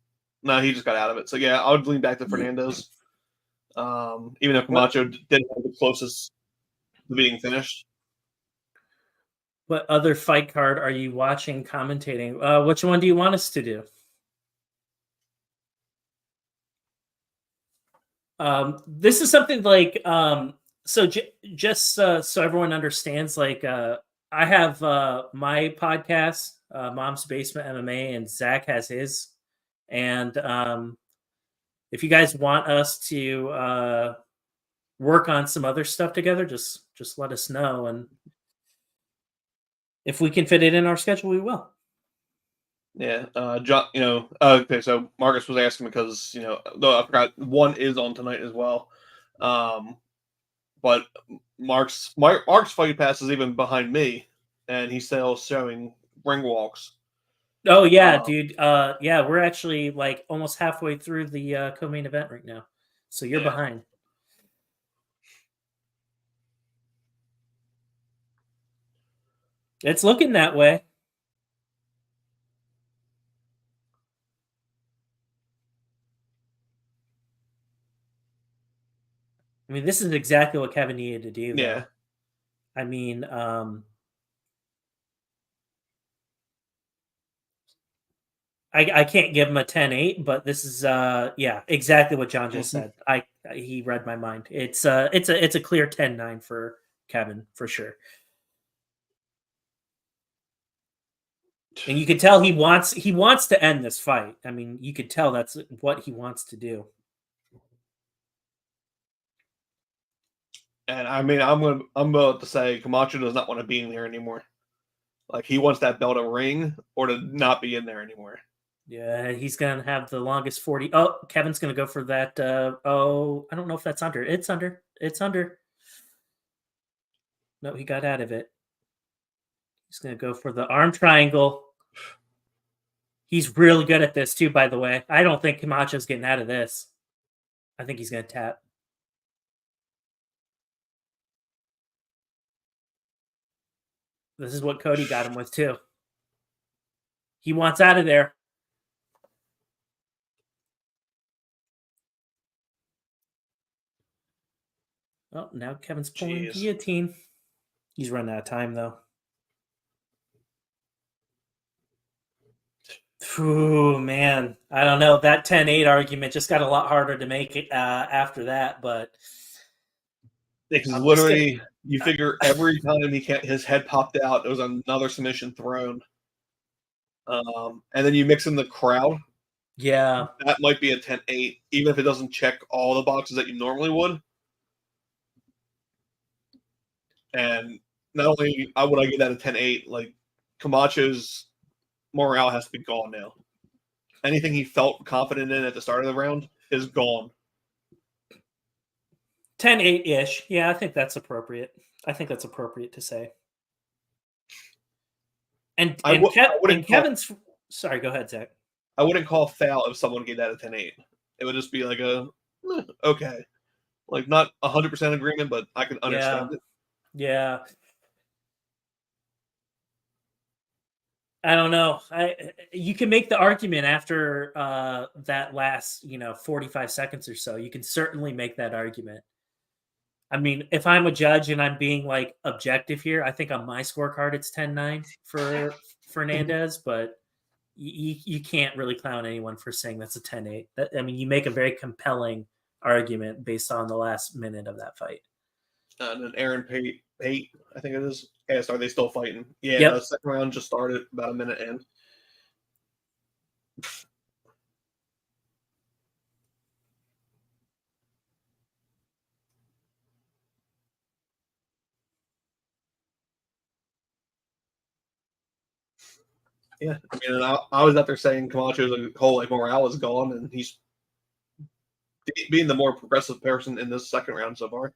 No, he just got out of it. So yeah, I would lean back to Fernandez. Even though Camacho didn't have the closest to being finished. What other fight card are you watching, commentating? Which one do you want us to do? This is something like just so everyone understands. Like I have my podcast, Mom's Basement MMA, and Zach has his. And if you guys want us to work on some other stuff together, just let us know, and if we can fit it in our schedule, we will. Yeah, John. Okay. So Marcus was asking because though I forgot one is on tonight as well. But Mark's fight pass is even behind me, and he's still showing ring walks. Oh yeah, dude. Yeah, we're actually like almost halfway through the co-main event right now, so you're behind. It's looking that way. I mean, this is exactly what Kevin needed to do, though. Yeah. I mean, I can't give him a 10-8, but this is yeah, exactly what John just said. He read my mind. It's a clear 10-9 for Kevin for sure. And you could tell he wants to end this fight. I mean, you could tell that's what he wants to do. And I mean, I'm about to say Camacho does not want to be in there anymore. Like he wants that belt to ring or to not be in there anymore. Yeah, he's gonna have the longest 40. Oh, Kevin's gonna go for that. Oh, I don't know if that's under. It's under. It's under. No, he got out of it. He's gonna go for the arm triangle. He's really good at this too, by the way. I don't think Camacho's getting out of this. I think he's gonna tap. This is what Cody got him with too. He wants out of there. Oh, now Kevin's pulling guillotine. He's running out of time though. Ooh, man. I don't know. That 10-8 argument just got a lot harder to make it after that, but because literally you figure every time his head popped out, there was another submission thrown. And then you mix in the crowd. Yeah. That might be a 10-8, even if it doesn't check all the boxes that you normally would. And not only would I give that a 10-8, like Camacho's morale has to be gone now. Anything he felt confident in at the start of the round is gone. 10-8-ish. Yeah, I think that's appropriate. I think that's appropriate to say. And Kevin's sorry, go ahead, Zach. I wouldn't call foul if someone gave that a 10-8. It would just be like okay. Like not 100% agreement, but I can understand it. Yeah. I don't know. You can make the argument after that last 45 seconds or so. You can certainly make that argument. I mean, if I'm a judge and I'm being like objective here, I think on my scorecard it's 10-9 for Fernandez, but you can't really clown anyone for saying that's a 10-8. I mean, you make a very compelling argument based on the last minute of that fight. And then Aaron Pate, I think it is, asked, are they still fighting? Yeah, yep. The second round just started about a minute in. Yeah, I mean, I was out there saying Camacho's whole like morale is gone, and he's being the more progressive person in this second round so far.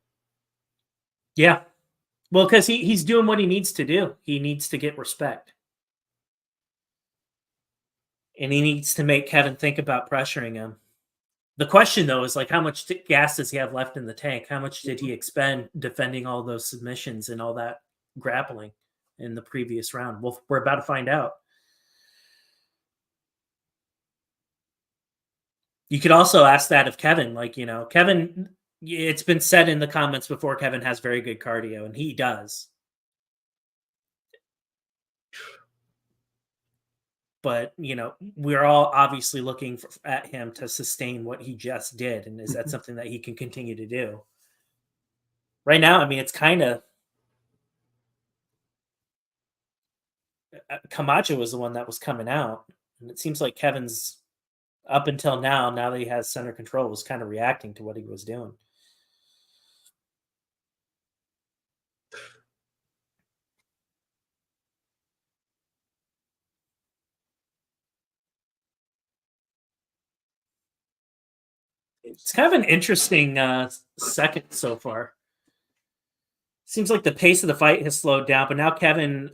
Yeah. Well, because he's doing what he needs to do. He needs to get respect. And he needs to make Kevin think about pressuring him. The question, though, is like how much gas does he have left in the tank? How much did he expend defending all those submissions and all that grappling in the previous round? Well, we're about to find out. You could also ask that of Kevin. Like, Kevin, it's been said in the comments before, Kevin has very good cardio, and he does. But, we're all obviously looking at him to sustain what he just did. And is that something that he can continue to do? Right now, I mean, it's kind of Camacho was the one that was coming out. And it seems like Kevin's up until now that he has center control, was kind of reacting to what he was doing. It's kind of an interesting second so far. Seems like the pace of the fight has slowed down, but now Kevin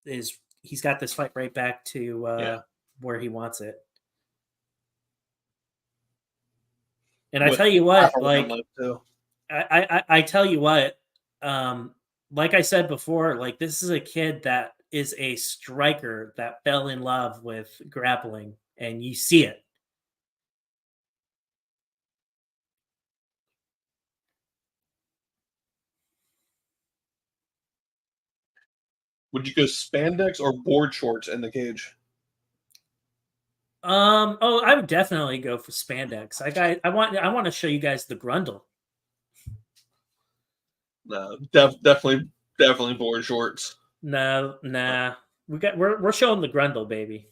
he's got this fight right back to where he wants it. And I tell you what, like I tell you what, like I said before, like this is a kid that is a striker that fell in love with grappling, and you see it. Would you go spandex or board shorts in the cage? Oh, I would definitely go for spandex. I want to show you guys the grundle. No, definitely board shorts. No, nah. We're showing the grundle, baby.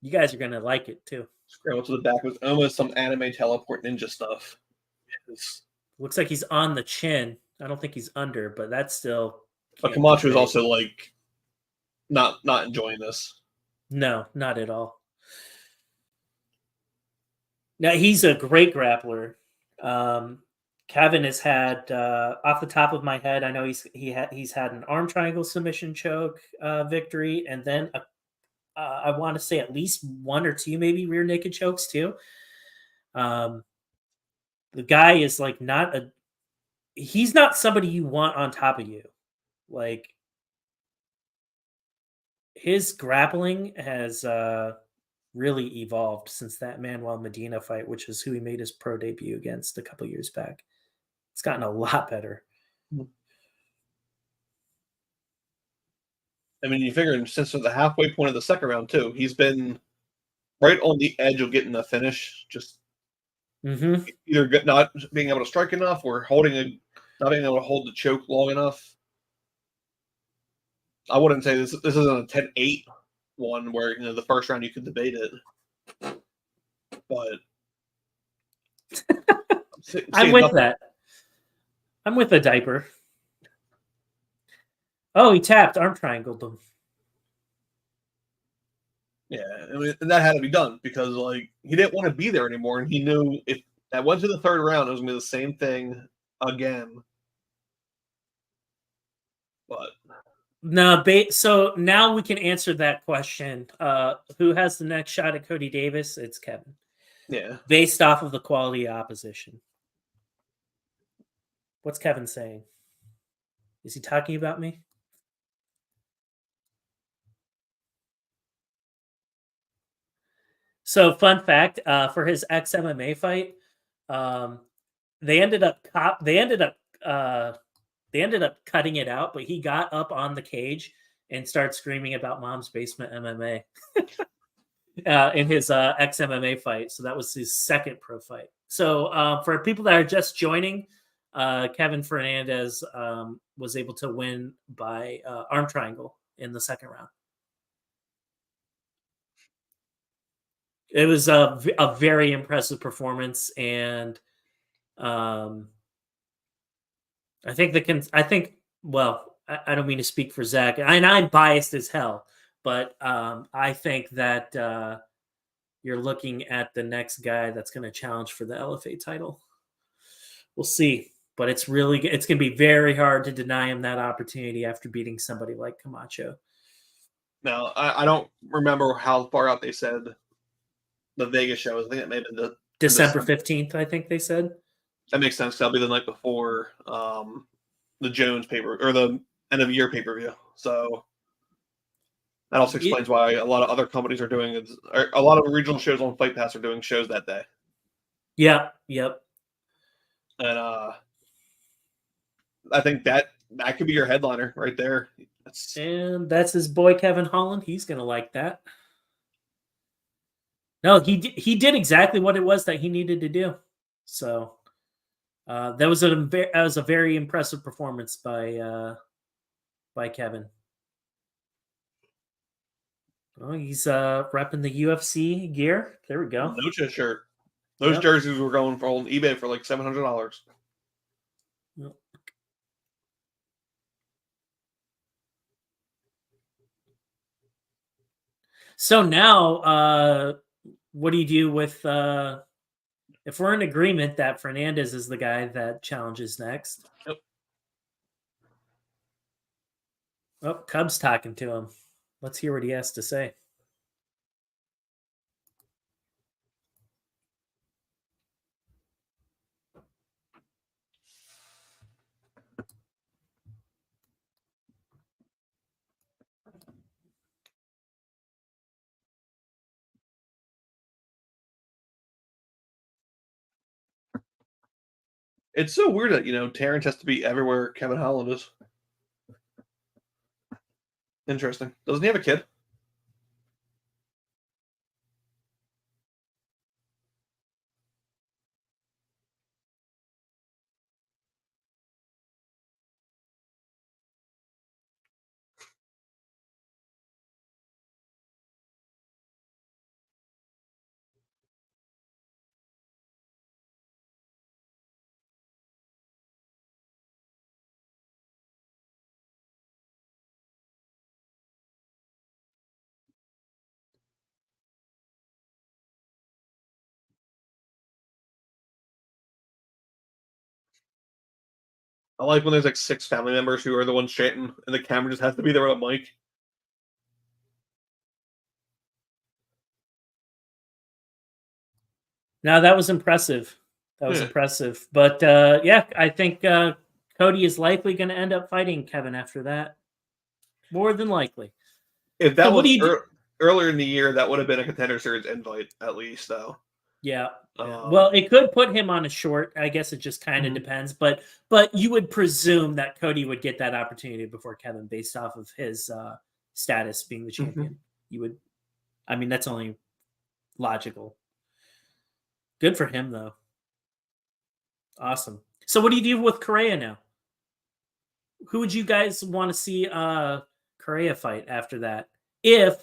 You guys are gonna like it too. Scramble to the back with almost some anime teleport ninja stuff. Yes. Looks like he's on the chin. I don't think he's under, but that's still. But Camacho is also like not enjoying this. No, not at all. Now he's a great grappler. Kevin has had, off the top of my head, I know he's had an arm triangle submission choke victory, and then I want to say at least one or two, maybe rear naked chokes too. The guy is like he's not somebody you want on top of you. Like his grappling has really evolved since that Manuel Medina fight, which is who he made his pro debut against a couple years back. It's gotten a lot better. I mean, you figure since the halfway point of the second round too, he's been right on the edge of getting a finish. Just either not being able to strike enough or not being able to hold the choke long enough. I wouldn't say this isn't a 10-8 one where the first round you could debate it, but I'm with that. I'm with the diaper. Oh, he tapped, arm triangled them. Yeah, I mean, and that had to be done because like he didn't want to be there anymore, and he knew if that went to the third round, it was gonna be the same thing again. But no, so now we can answer that question. Who has the next shot at Cody Davis? It's Kevin. Yeah, based off of the quality of opposition. What's Kevin saying? Is he talking about me? So, fun fact: for his ex MMA fight, they ended up cutting it out, but he got up on the cage and started screaming about Mom's Basement MMA in his ex MMA fight. So that was his second pro fight. So for people that are just joining, Kevin Fernandez was able to win by arm triangle in the second round. It was a very impressive performance, and I think I don't mean to speak for Zach, and I'm biased as hell, but I think that you're looking at the next guy that's going to challenge for the LFA title. We'll see, but it's going to be very hard to deny him that opportunity after beating somebody like Camacho. Now, I don't remember how far out they said the Vegas show is. I think it may have been the December 15th, I think they said. That makes sense. That'll be the night before the Jones paper or the end of year pay-per-view. So that also explains why a lot of other companies are doing it. A lot of regional shows on Fight Pass are doing shows that day. Yeah. Yep. And I think that could be your headliner right there. And that's his boy Kevin Holland. He's gonna like that. No, he did exactly what it was that he needed to do. So that was a very impressive performance by Kevin. Oh, he's repping the UFC gear. There we go. Nocha shirt. Those jerseys were going for on eBay for like $700. Yep. So now, what do you do with if we're in agreement that Fernandez is the guy that challenges next? Yep. Oh, Cub's talking to him. Let's hear what he has to say. It's so weird that, Terrence has to be everywhere Kevin Holland is. Interesting. Doesn't he have a kid? I like when there's like 6 family members who are the ones chanting, and the camera just has to be there with a mic. Now that was impressive. Impressive. But yeah, I think Cody is likely going to end up fighting Kevin after that. More than likely. If that was earlier in the year, that would have been a Contender Series invite, at least, though. Yeah. Well, it could put him on a short. I guess it just kind of depends. But you would presume that Cody would get that opportunity before Kevin, based off of his status being the champion. You would. I mean, that's only logical. Good for him, though. Awesome. So, what do you do with Correa now? Who would you guys want to see Correa fight after that? If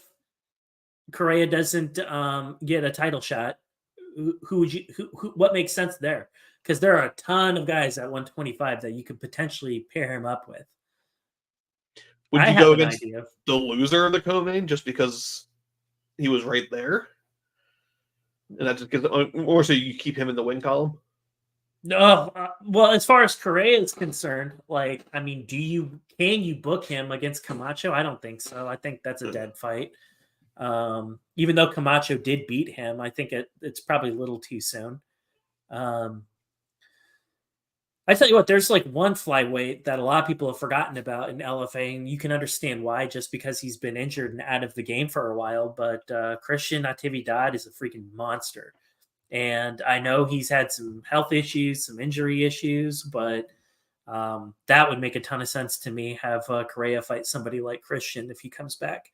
Correa doesn't get a title shot, who would you? What makes sense there? Because there are a ton of guys at 125 that you could potentially pair him up with. Would you go against the loser of the co-main just because he was right there? And that's because, or so you keep him in the win column? No, well, as far as Correa is concerned, like, I mean, can you book him against Camacho? I don't think so. I think that's a dead fight. Even though Camacho did beat him, I think it's probably a little too soon. I tell you what, there's like one flyweight that a lot of people have forgotten about in LFA, and you can understand why, just because he's been injured and out of the game for a while. But Christian Natividad is a freaking monster. And I know he's had some health issues, some injury issues, but that would make a ton of sense to me. Have Correa fight somebody like Christian if he comes back.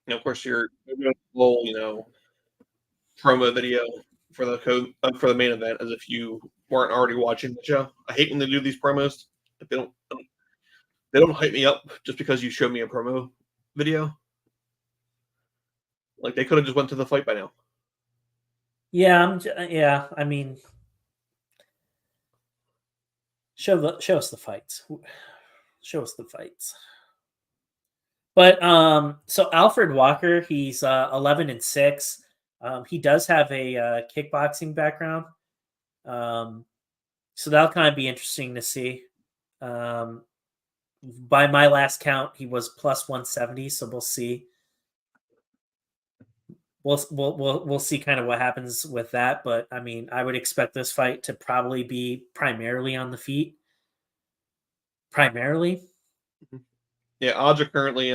Of course, you're doing a little, promo video for the main event, as if you weren't already watching the show. I hate when they do these promos. They don't hype me up just because you showed me a promo video. Like, they could have just went to the fight by now. Yeah, I mean, Show us the fights. Show us the fights. But so Alfred Walker, he's 11-6. He does have a kickboxing background, so that'll kind of be interesting to see. By my last count, he was plus 170, so we'll see. We'll see kind of what happens with that. But I mean, I would expect this fight to probably be primarily on the feet. Primarily. Yeah, odds are currently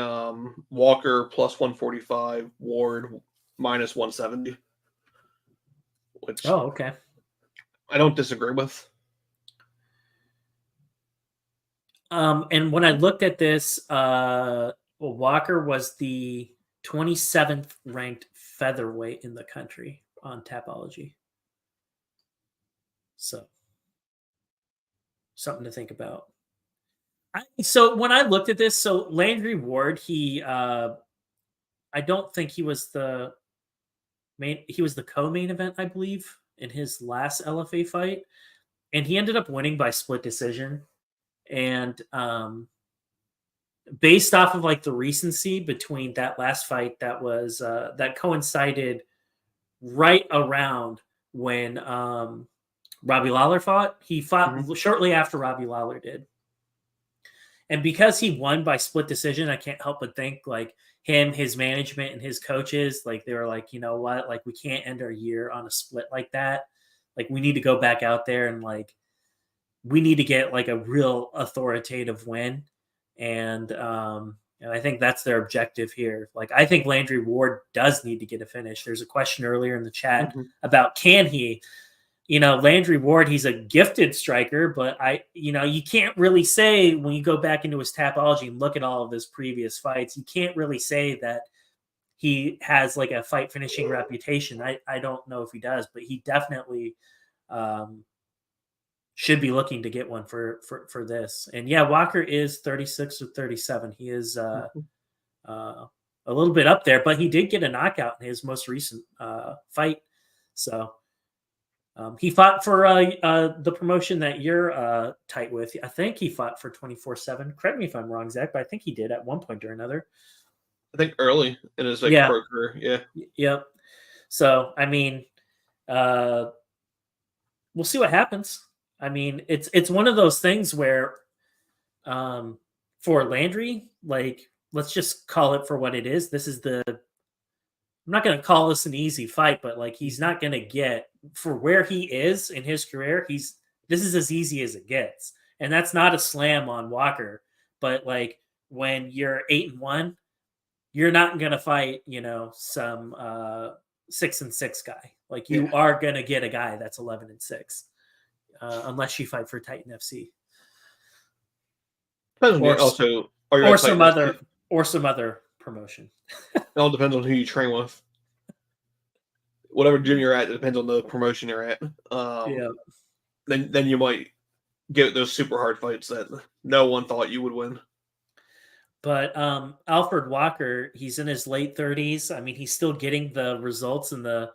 Walker plus 145, Ward minus 170. Which okay. I don't disagree with. And when I looked at this, Walker was the 27th ranked featherweight in the country on Tapology. So, something to think about. So when I looked at this, so Landry Ward, I don't think he was the main. He was the co-main event, I believe, in his last LFA fight, and he ended up winning by split decision. And based off of like the recency between that last fight, that was that coincided right around when Robbie Lawler fought. He fought shortly after Robbie Lawler did. And because he won by split decision, I can't help but think like him, his management, and his coaches, like they were like, you know what, like we can't end our year on a split like that. Like we need to go back out there and like we need to get like a real authoritative win. And I think that's their objective here. Like I think Landry Ward does need to get a finish. There's a question earlier in the chat about can he? Landry Ward, he's a gifted striker, but you can't really say when you go back into his Tapology and look at all of his previous fights, you can't really say that he has like a fight finishing reputation. I don't know if he does, but he definitely should be looking to get one for this. And yeah, Walker is 36 or 37. He is a little bit up there, but he did get a knockout in his most recent fight. So he fought for the promotion that you're tight with. I think he fought for 24/7. Correct me if I'm wrong, Zach, but I think he did at one point or another. I think early in his pro career. Yeah. Yep. So I mean, we'll see what happens. I mean, it's one of those things where, for Landry, like let's just call it for what it is. This is I'm not going to call this an easy fight, but like he's not going to get for where he is in his career. This is as easy as it gets, and that's not a slam on Walker. But like when you're 8-1, you're not going to fight, some 6-6 guy. Like you are going to get a guy that's 11-6, unless you fight for Titan FC or some other promotion. It all depends on who you train with. Whatever gym you're at, it depends on the promotion you're at. Then you might get those super hard fights that no one thought you would win. But Alfred Walker, he's in his late 30s. I mean, he's still getting the results in the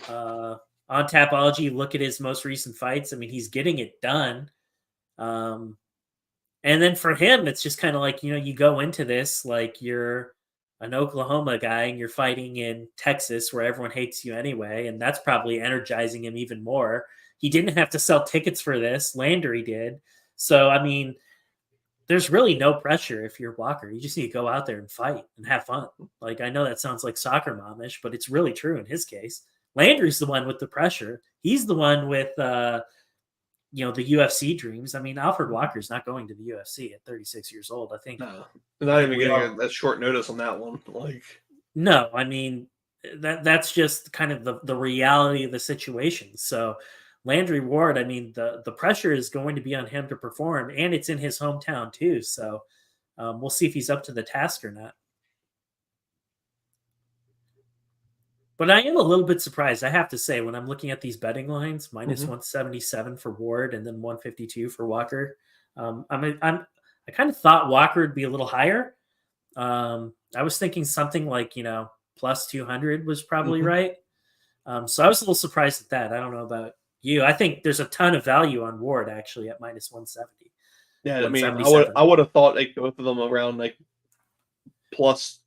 on Tapology. Look at his most recent fights. I mean, he's getting it done. And then for him, it's just kind of like, you go into this like you're an Oklahoma guy and you're fighting in Texas where everyone hates you anyway. And that's probably energizing him even more. He didn't have to sell tickets for this. Landry did. So, I mean, there's really no pressure if you're Walker. You just need to go out there and fight and have fun. Like, I know that sounds like soccer momish, but it's really true in his case. Landry's the one with the pressure. He's the one with, the UFC dreams. I mean, Alfred Walker's not going to the UFC at 36 years old. I think no, not even getting that short notice on that one. No, I mean that's just kind of the reality of the situation. So Landry Ward, I mean the pressure is going to be on him to perform, and it's in his hometown too. So we'll see if he's up to the task or not. But I am a little bit surprised, I have to say, when I'm looking at these betting lines, minus 177 for Ward and then 152 for Walker. I kind of thought Walker would be a little higher. I was thinking something like, plus 200 was probably right. So I was a little surprised at that. I don't know about I think there's a ton of value on Ward actually at minus 170. Yeah, I mean, 177. I would have thought like both of them around like plus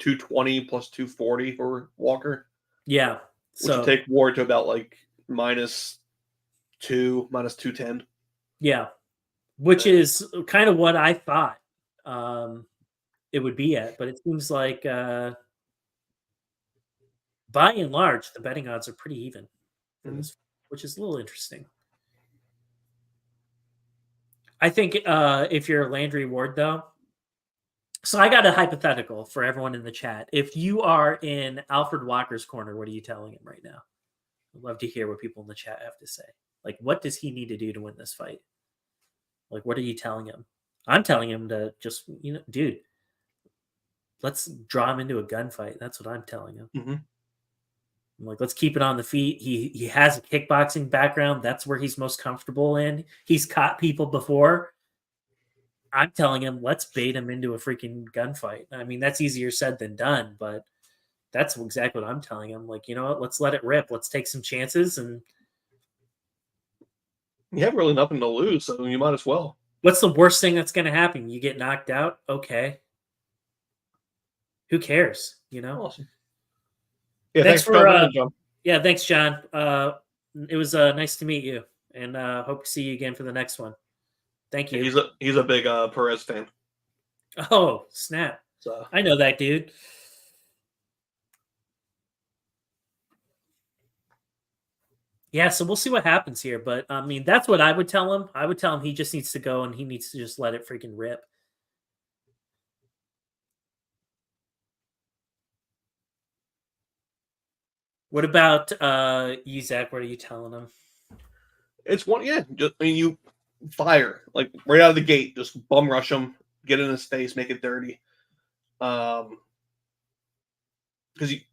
220, plus 240 for Walker. Yeah. Which would take Ward to about like minus 210. Yeah. Which is kind of what I thought it would be at, but it seems like by and large, the betting odds are pretty even for this, which is a little interesting. I think if you're Landry Ward, though, so I got a hypothetical for everyone in the chat. If you are in Alfred Walker's corner, what are you telling him right now? I'd love to hear what people in the chat have to say. Like, what does he need to do to win this fight? Like, what are you telling him? I'm telling him to just, dude, let's draw him into a gunfight. That's what I'm telling him. Mm-hmm. I'm like, let's keep it on the feet. He has a kickboxing background. That's where he's most comfortable in. He's caught people before. I'm telling him, let's bait him into a freaking gunfight. I mean, that's easier said than done, but that's exactly what I'm telling him. Like, you know what? Let's let it rip. Let's take some chances. And you have really nothing to lose, so you might as well. What's the worst thing that's going to happen? You get knocked out? Okay. Who cares? Awesome. Yeah, thanks for John. Yeah, thanks, John. It was nice to meet you, and hope to see you again for the next one. Thank you. He's a big Perez fan. Oh, snap. So. I know that dude. Yeah, so we'll see what happens here. But, I mean, that's what I would tell him. I would tell him he just needs to go and he needs to just let it freaking rip. What about you, Zach? What are you telling him? It's one, yeah. You fire like right out of the gate, just bum rush him, get in his face, make it dirty. Because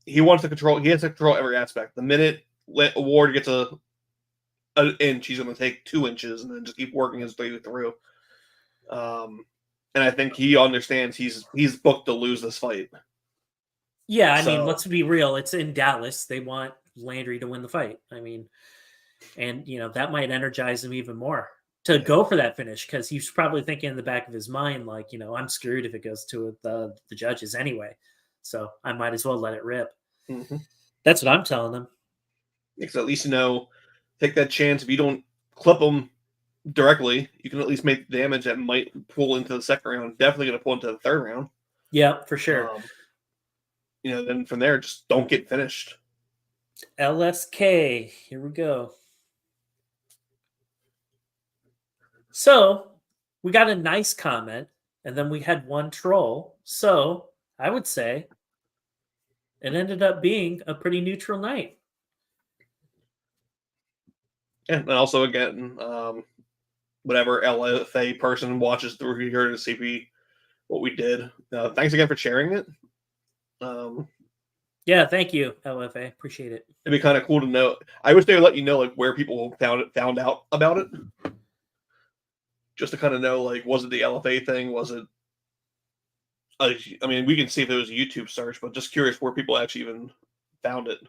he wants to control. He has to control every aspect. The minute Ward gets an inch, he's going to take 2 inches and then just keep working his way through. And I think he understands he's booked to lose this fight. Yeah, I mean, let's be real. It's in Dallas. They want Landry to win the fight. I mean, and that might energize him even more to go for that finish, because he's probably thinking in the back of his mind, like, I'm screwed if it goes to the judges anyway. So I might as well let it rip. Mm-hmm. That's what I'm telling him. Because at least, take that chance. If you don't clip him directly, you can at least make damage that might pull into the second round. Definitely going to pull into the third round. Yeah, for sure. Then from there, just don't get finished. LSK, here we go. So we got a nice comment, and then we had one troll. So I would say it ended up being a pretty neutral night. And also, again, whatever LFA person watches through here to see what we did. Thanks again for sharing it. Yeah, thank you, LFA. Appreciate it. It'd be kind of cool to know. I wish they would let you know like where people found out about it. Just to kind of know, like, was it the LFA thing? Was it? I mean, we can see if it was a YouTube search, but just curious where people actually even found it.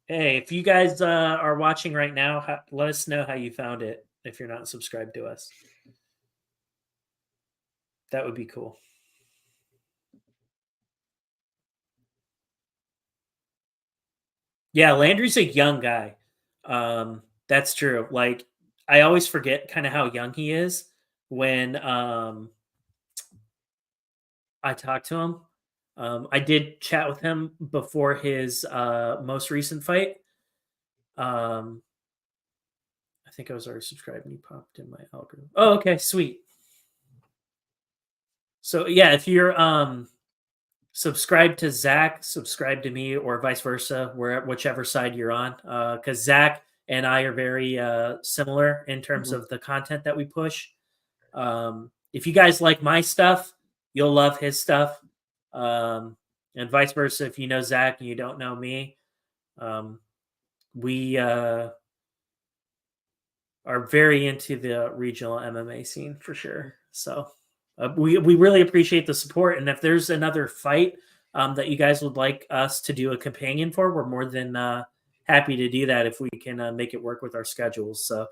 Hey, if you guys are watching right now, let us know how you found it if you're not subscribed to us. That would be cool. Yeah, Landry's a young guy. That's true. Like, I always forget kind of how young he is when I talk to him. I did chat with him before his most recent fight. I think I was already subscribed and he popped in my algorithm. Oh, okay, sweet. So yeah, if you're subscribe to Zach, subscribe to me, or vice versa, whichever side you're on, because Zach and I are very similar in terms of the content that we push. If you guys like my stuff, you'll love his stuff, and vice versa. If you know Zach and you don't know me, we are very into the regional MMA scene for sure. So we really appreciate the support. And if there's another fight that you guys would like us to do a companion for, we're more than happy to do that if we can make it work with our schedules. So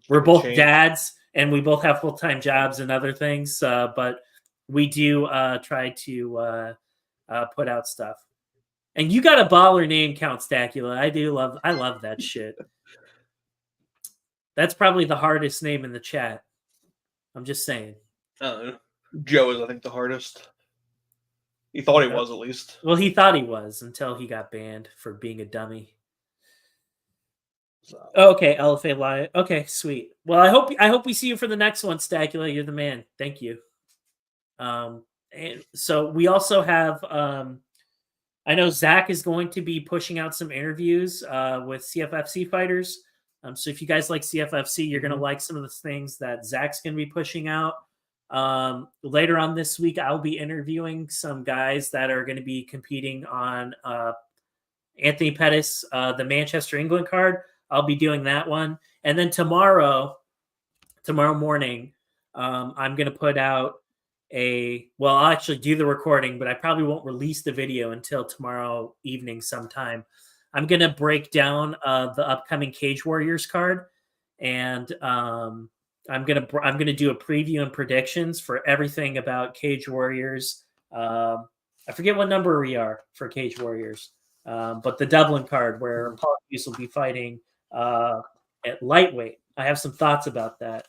we're both dads and we both have full-time jobs and other things, but we do try to put out stuff. And you got a baller name, Count Stacula. I love that shit. That's probably the hardest name in the chat. I'm just saying. Joe is, I think, the hardest. He thought he was, at least. Well, he thought he was until he got banned for being a dummy. So. Okay, LFA Live. Okay, sweet. Well, I hope we see you for the next one, Stacula. You're the man. Thank you. And so we also have. I know Zach is going to be pushing out some interviews with CFFC fighters. So if you guys like CFFC, you're going to like some of the things that Zach's going to be pushing out. Later on this week, I'll be interviewing some guys that are going to be competing on Anthony Pettis, the Manchester England card. I'll be doing that one. And then tomorrow morning, I'm going to put out I'll actually do the recording, but I probably won't release the video until tomorrow evening sometime. I'm going to break down the upcoming Cage Warriors card, and I'm going to do a preview and predictions for everything about Cage Warriors. I forget what number we are for Cage Warriors, but the Dublin card where Paul Hughes will be fighting at lightweight. I have some thoughts about that.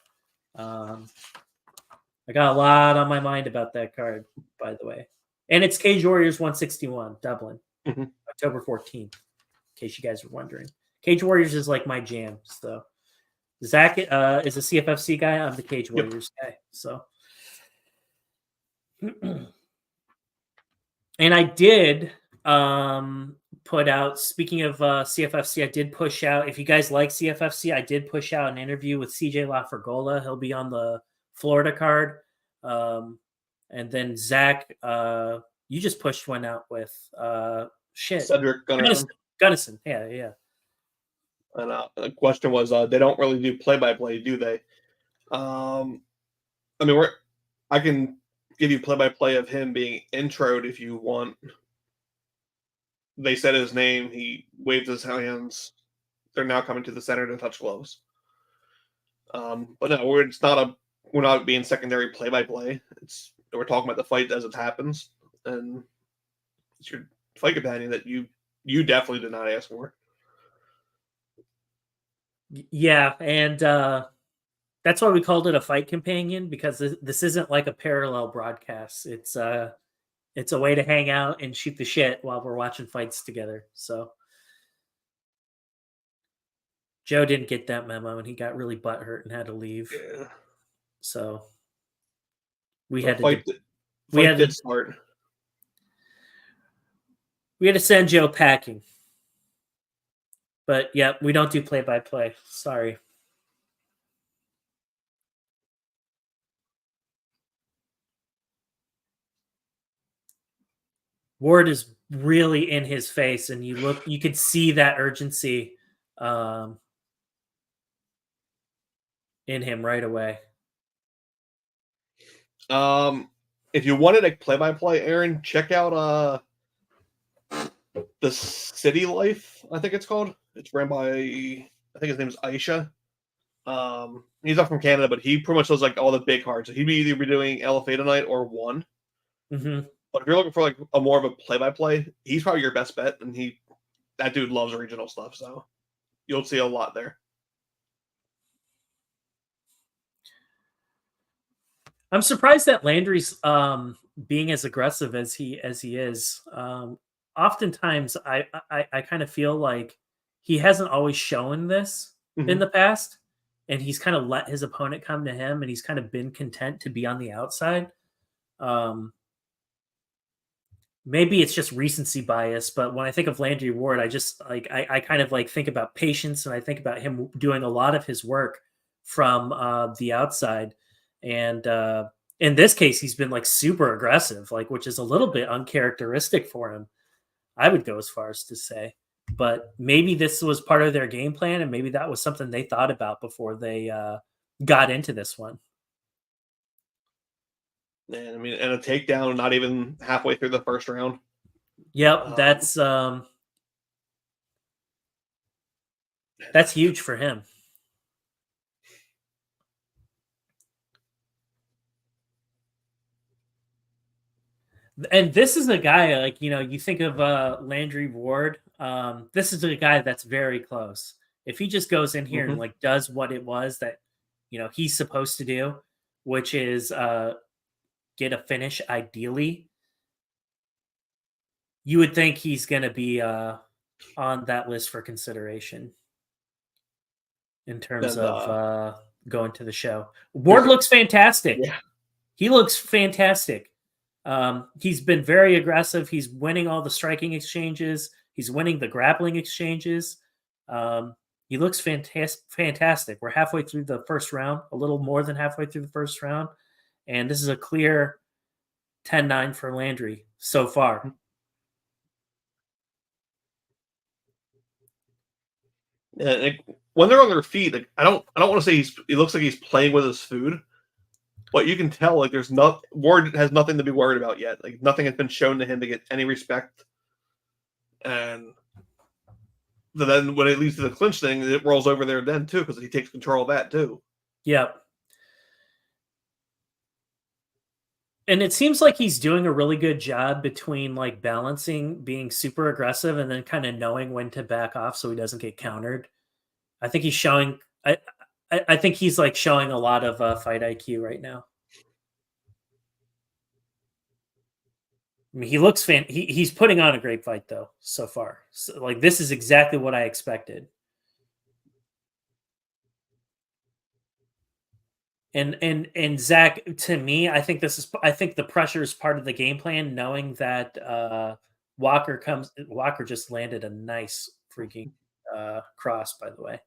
I got a lot on my mind about that card, by the way. And it's Cage Warriors 161, Dublin, October 14th, in case you guys were wondering. Cage Warriors is like my jam. So Zach is a CFFC guy. I'm the Cage Warriors guy. So, and I did put out, speaking of CFFC, I did push out, if you guys like CFFC, I did push out an interview with CJ LaFergola. He'll be on the Florida card. And then Zach, you just pushed one out with Cedric Gunnison. Yeah. And the question was, they don't really do play-by-play, do they? I mean, I can give you play-by-play of him being introed if you want. They said his name. He waved his hands. They're now coming to the center to touch gloves. But no, we're not being secondary play-by-play. We're talking about the fight as it happens, and it's your fight companion that you definitely did not ask for. Yeah, and that's why we called it a fight companion, because this isn't like a parallel broadcast. It's a way to hang out and shoot the shit while we're watching fights together. So Joe didn't get that memo, and he got really butthurt and had to leave. Yeah. So we had to start. We had to send Joe packing. But yeah, we don't do play-by-play. Sorry. Ward is really in his face, and you could see that urgency in him right away. If you wanted a play-by-play, Aaron, check out the City Life, I think it's called. It's ran by, I think his name is Aisha. He's not from Canada, but he pretty much does like all the big cards. So he'd be either doing LFA tonight or one. Mm-hmm. But if you're looking for like a more of a play-by-play, he's probably your best bet, and that dude loves regional stuff, so you'll see a lot there. I'm surprised that Landry's being as aggressive as he is. Oftentimes, I kind of feel like he hasn't always shown this in the past, and he's kind of let his opponent come to him, and he's kind of been content to be on the outside. Maybe it's just recency bias, but when I think of Landry Ward, I just I kind of like think about patience, and I think about him doing a lot of his work from the outside. And in this case, he's been like super aggressive, like, which is a little bit uncharacteristic for him, I would go as far as to say. But maybe this was part of their game plan, and maybe that was something they thought about before they got into this one. And I mean, and a takedown not even halfway through the first round. Yep, that's That's huge for him. And this is a guy, like, you think of Landry Ward. This is a guy that's very close. If he just goes in here and like does what it was that he's supposed to do, which is get a finish ideally, you would think he's going to be on that list for consideration in terms Then of going to the show. Ward looks fantastic. yeah. He looks fantastic. He's been very aggressive. He's winning all the striking exchanges. He's winning the grappling exchanges. He looks fantastic. We're halfway through the first round, a little more than halfway through the first round. And this is a clear 10-9 for Landry so far. Yeah, when they're on their feet, like I don't want to say he looks like he's playing with his food, but you can tell like Ward has nothing to be worried about yet. Like nothing has been shown to him to get any respect. And then when it leads to the clinch thing, it rolls over there then too, because he takes control of that too. Yep. And it seems like he's doing a really good job between like balancing being super aggressive and then kind of knowing when to back off so he doesn't get countered. I think he's showing. I think he's like showing a lot of fight IQ right now. I mean, he looks he's putting on a great fight though so far. So, like this is exactly what I expected. And Zach, to me, I think the pressure is part of the game plan, knowing that Walker just landed a nice freaking cross, by the way.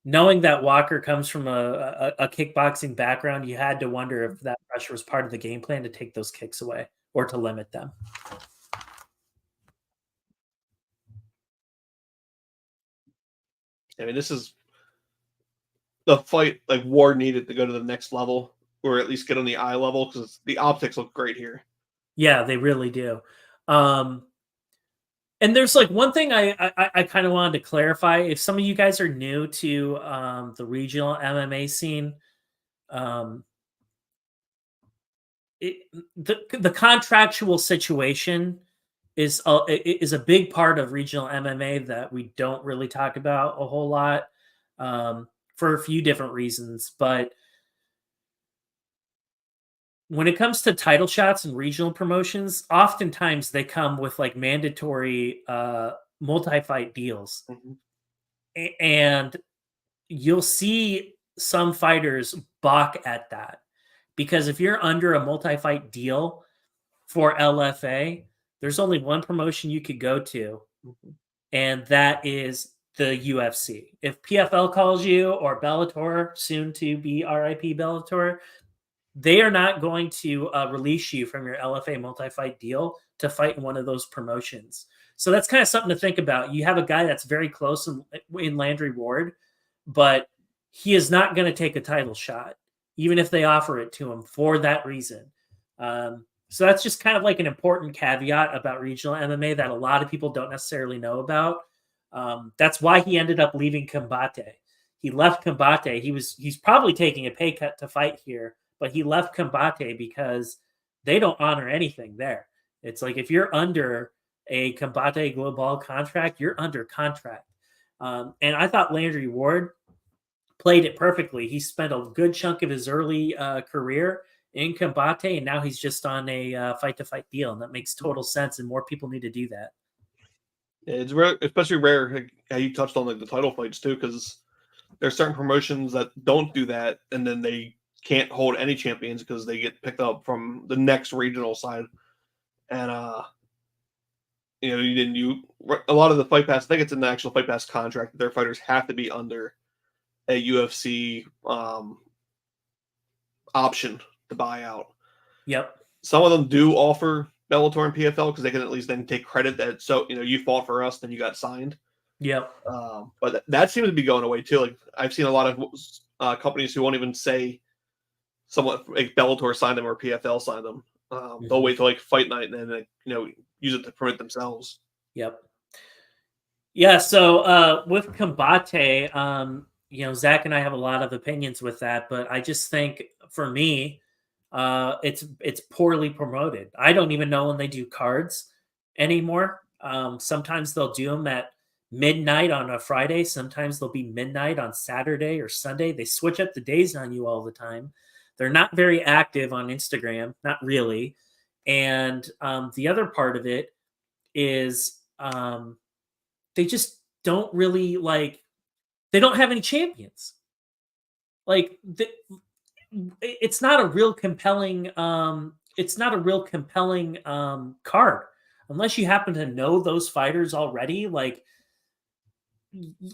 Knowing that Walker comes from a kickboxing background, you had to wonder if that pressure was part of the game plan to take those kicks away or to limit them. I mean, this is the fight like Ward needed to go to the next level, or at least get on the eye level, because the optics look great here. Yeah, they really do. And there's like one thing I kind of wanted to clarify. If some of you guys are new to the regional MMA scene, the contractual situation is a big part of regional MMA that we don't really talk about a whole lot for a few different reasons. But when it comes to title shots and regional promotions, oftentimes they come with like mandatory multi-fight deals. And you'll see some fighters balk at that, because if you're under a multi-fight deal for LFA, there's only one promotion you could go to, and that is the UFC. If PFL calls you, or Bellator, soon to be RIP Bellator, they are not going to release you from your LFA multi-fight deal to fight in one of those promotions. So that's kind of something to think about. You have a guy that's very close in Landry Ward, but he is not going to take a title shot, even if they offer it to him for that reason. So that's just kind of like an important caveat about regional MMA that a lot of people don't necessarily know about. That's why he ended up leaving Combate. He left Combate. He's probably taking a pay cut to fight here, but he left Combate because they don't honor anything there. It's like if you're under a Combate Global contract, you're under contract. And I thought Landry Ward played it perfectly. He spent a good chunk of his early career in Combate, and now he's just on a fight-to-fight deal, and that makes total sense, and more people need to do that. It's rare, especially rare how you touched on like the title fights too, because there's certain promotions that don't do that, and then they can't hold any champions because they get picked up from the next regional side. And a lot of the Fight Pass, I think it's in the actual Fight Pass contract that their fighters have to be under a UFC option to buy out. Yep. Some of them do offer Bellator and PFL because they can at least then take credit that you fought for us, then you got signed. Yep. But that seems to be going away too. Like I've seen a lot of companies who won't even say somewhat like Bellator signed them or PFL signed them. They'll wait till like fight night and then use it to promote themselves. Yep. Yeah, so with Combate, Zach and I have a lot of opinions with that, but I just think for me, it's poorly promoted. I don't even know when they do cards anymore. Sometimes they'll do them at midnight on a Friday. Sometimes they'll be midnight on Saturday or Sunday. They switch up the days on you all the time. They're not very active on Instagram, not really. And the other part of it is they just don't really they don't have any champions. Like it's not a real compelling card unless you happen to know those fighters already. Like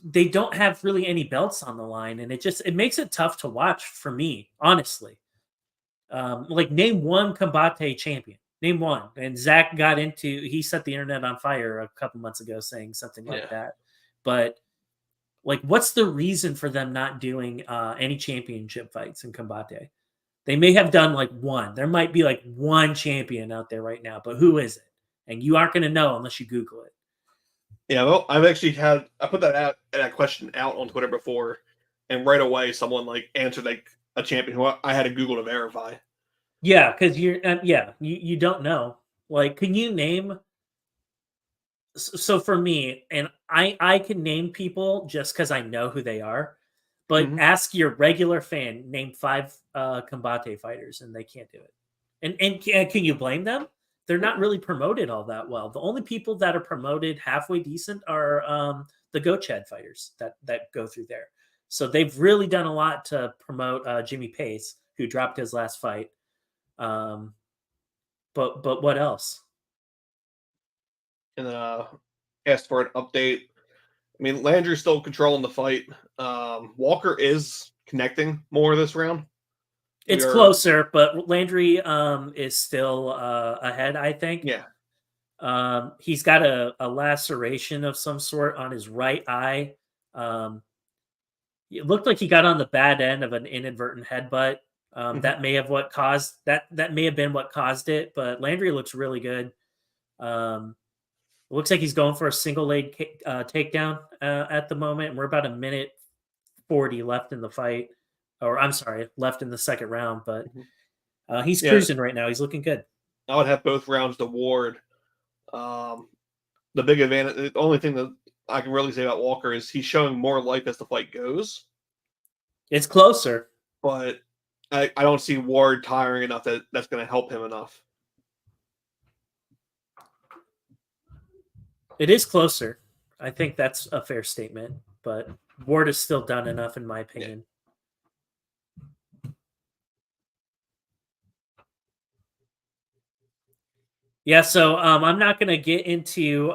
they don't have really any belts on the line, and it makes it tough to watch for me, honestly. Like name one Combate champion. Name one. And Zach he set the internet on fire a couple months ago saying something like that. But like, what's the reason for them not doing any championship fights in Combate? They may have done like one. There might be like one champion out there right now, but who is it? And you aren't going to know unless you Google it. Yeah, well, I put that question out on Twitter before, and right away someone like answered like a champion who I had to Google to verify. Yeah, because you don't know. Like, can you name? So for me, and I can name people just because I know who they are, but ask your regular fan, name 5 Combate fighters, and they can't do it. And can you blame them? They're not really promoted all that well. The only people that are promoted halfway decent are the Gochad fighters that go through there. So they've really done a lot to promote Jimmy Pace, who dropped his last fight. But what else? And asked for an update. I mean, Landry's still controlling the fight. Walker is connecting more this round. It's closer, but Landry is still ahead, I think. Yeah. He's got a laceration of some sort on his right eye. It looked like he got on the bad end of an inadvertent headbutt. That may have been what caused it, but Landry looks really good. It looks like he's going for a single leg takedown at the moment. And we're about a minute 40 left in the fight. Or I'm sorry, left in the second round. But he's cruising right now. He's looking good. I would have both rounds to Ward. The big advantage, the only thing that I can really say about Walker is he's showing more life as the fight goes. It's closer. But I don't see Ward tiring enough that's going to help him enough. It is closer. I think that's a fair statement. But Ward has still done enough, in my opinion. Yeah, so I'm not going to get into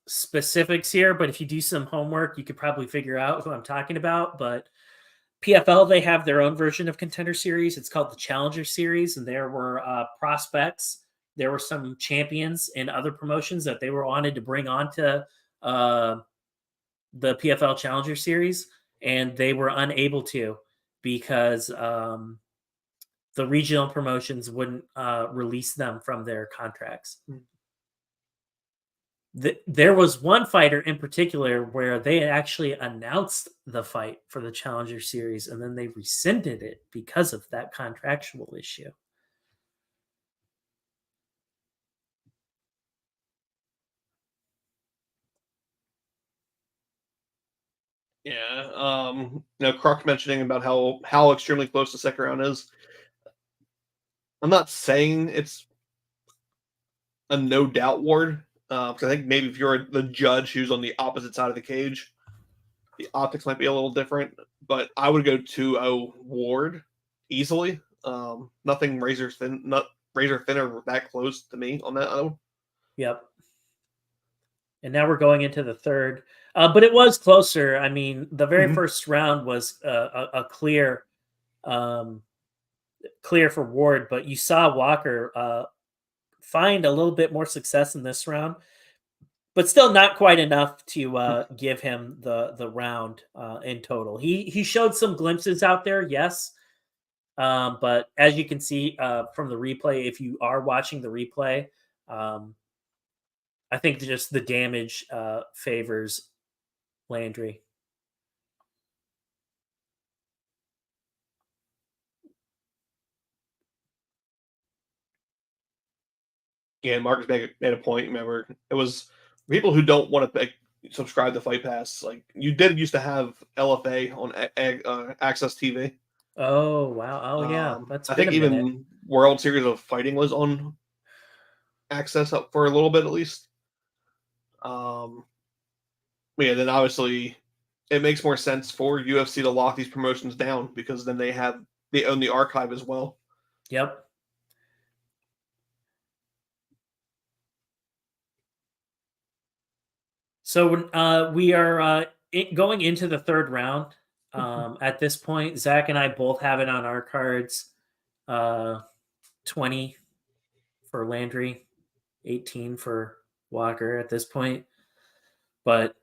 specifics here, but if you do some homework, you could probably figure out who I'm talking about. But PFL, they have their own version of Contender Series. It's called the Challenger Series, and there were prospects. There were some champions in other promotions that they were wanted to bring onto the PFL Challenger Series, and they were unable to because the regional promotions wouldn't release them from their contracts. There was one fighter in particular where they had actually announced the fight for the Challenger Series, and then they rescinded it because of that contractual issue. Yeah. Croc mentioning about how extremely close the second round is. I'm not saying it's a no doubt Ward, because I think maybe if you're the judge who's on the opposite side of the cage, the optics might be a little different. But I would go 2-0 Ward easily. Nothing razor thin or that close to me on that other one. Yep. And now we're going into the third, but it was closer. I mean, the very first round was a clear for Ward, but you saw Walker find a little bit more success in this round, but still not quite enough to give him the round in total. He showed some glimpses out there, yes, but as you can see from the replay, if you are watching the replay, I think just the damage favors Landry. Yeah, Marcus made a point. Remember, it was people who don't want to subscribe to Fight Pass. Like you did used to have LFA on Access TV. Oh wow! Oh yeah, that's I been think a minute. even World Series of Fighting was on Access up for a little bit at least. Yeah, then obviously it makes more sense for UFC to lock these promotions down because then they own the archive as well. Yep. So we are going into the third round. At this point, Zach and I both have it on our cards. 20 for Landry, 18 for Walker at this point. But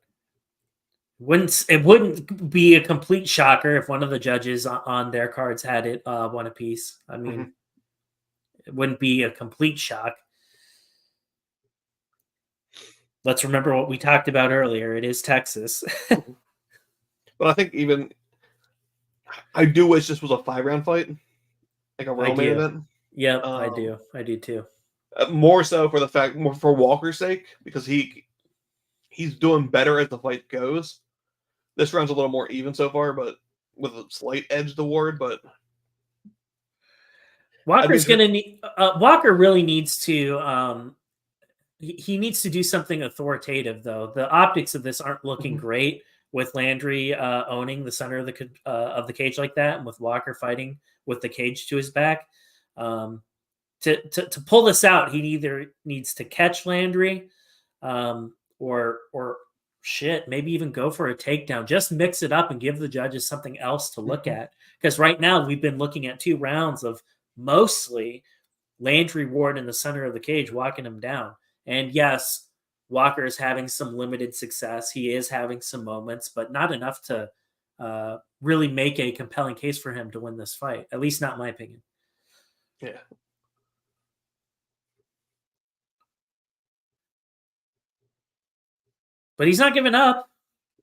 it wouldn't be a complete shocker if one of the judges on their cards had it one apiece. I mean, it wouldn't be a complete shock. Let's remember what we talked about earlier. It is Texas. But I think even I do wish this was a 5-round fight, like a real main event. Yep, I do. I do too. More so for the fact, more for Walker's sake, because he's doing better as the fight goes. This round's a little more even so far, but with a slight edge to Ward. But Walker's gonna need. Walker really needs to. He needs to do something authoritative, though. The optics of this aren't looking great with Landry owning the center of the cage like that, and with Walker fighting with the cage to his back. To pull this out, he either needs to catch Landry, or shit, maybe even go for a takedown. Just mix it up and give the judges something else to look at. Because right now we've been looking at 2 rounds of mostly Landry Ward in the center of the cage, walking him down. And yes, Walker is having some limited success. He is having some moments, but not enough to really make a compelling case for him to win this fight. At least not in my opinion. yeah. But he's not giving up.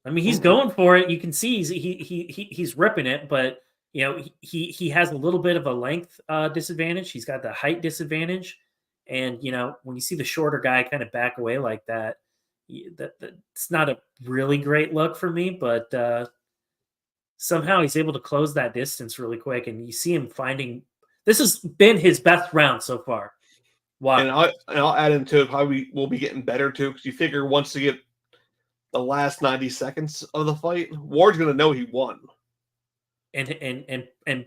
I mean, he's going for it. You can see he's ripping it, but you know he has a little bit of a length disadvantage. He's got the height disadvantage, and you know when you see the shorter guy kind of back away like that, it's not a really great look for me. But somehow he's able to close that distance really quick, and you see him finding. This has been his best round so far. Wow. And I'll add into how we will be getting better too, because you figure once you get the last 90 seconds of the fight, Ward's going to know he won. And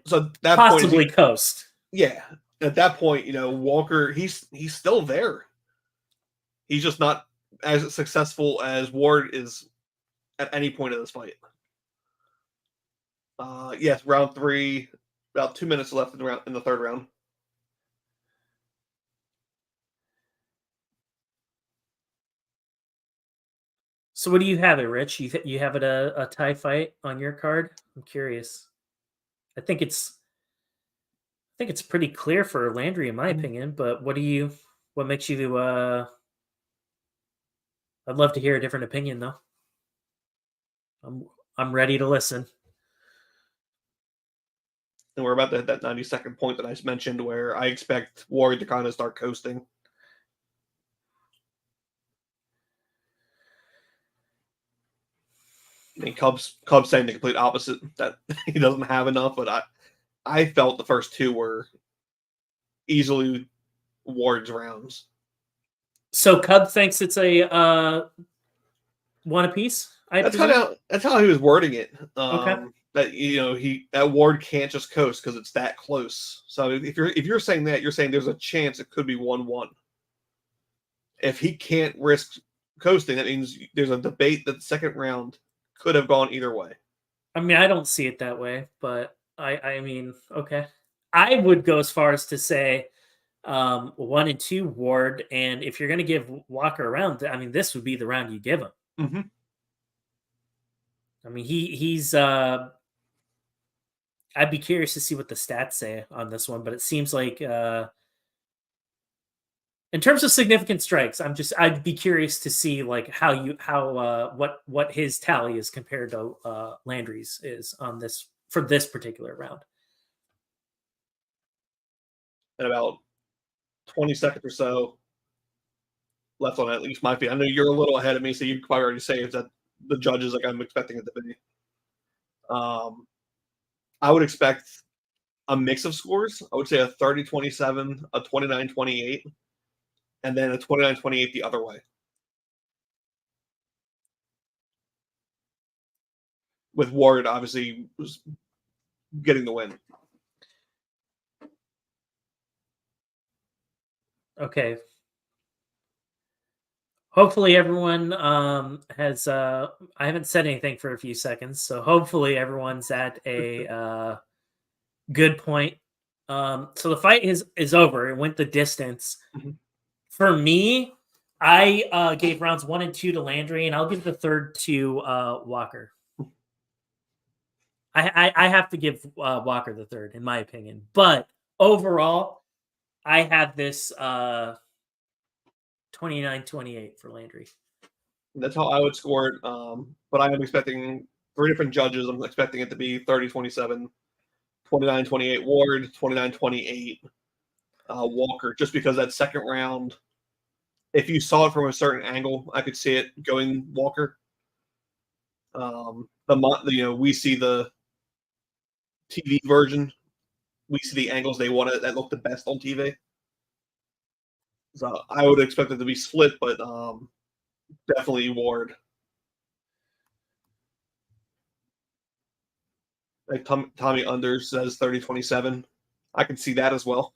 so that possibly point, coast. Yeah. At that point, you know, Walker, he's still there. He's just not as successful as Ward is at any point of this fight. Yes, round 3, about 2 minutes left in the third round. So what do you have it, Rich? You have it a tie fight on your card? I'm curious. I think it's pretty clear for Landry in my opinion, but what makes you I'd love to hear a different opinion though. I'm ready to listen. And we're about to hit that 90-second point that I mentioned where I expect Ward to kind of start coasting. I mean, Cubs saying the complete opposite, that he doesn't have enough, but I felt the first 2 were easily Ward's rounds. So Cub thinks it's a one apiece. That's how he was wording it. Okay. That that Ward can't just coast because it's that close. So if you're saying that, you're saying there's a chance it could be 1-1. If he can't risk coasting, that means there's a debate that the second round could have gone either way. I mean, I don't see it that way, but I mean, okay. I would go as far as to say 1 and 2 Ward, and if you're going to give Walker a round, I mean, this would be the round you give him. Mm-hmm. I mean, he's. I'd be curious to see what the stats say on this one, but it seems like In terms of significant strikes, I'd be curious to see like what his tally is compared to Landry's is on this for this particular round. And about 20 seconds or so left on at least my feed. I know you're a little ahead of me, so you can probably already say that the judges like I'm expecting it to be. I would expect a mix of scores. I would say a 30-27, a 29-28, and then a 29-28 the other way. With Ward obviously getting the win. Okay. Hopefully everyone has I haven't said anything for a few seconds, so hopefully everyone's at a good point. So the fight is over. It went the distance. Mm-hmm. For me, I gave rounds 1 and 2 to Landry, and I'll give the third to Walker. I have to give Walker the third, in my opinion. But overall, I had this 29-28 for Landry. That's how I would score it. But I am expecting 3 different judges. I'm expecting it to be 30-27, 29-28 Ward, 29-28 Walker, just because that second round, if you saw it from a certain angle, I could see it going Walker. We see the TV version. We see the angles they wanted that look the best on TV. So I would expect it to be split, but definitely Ward. Like Tommy Unders says 30-27. I can see that as well.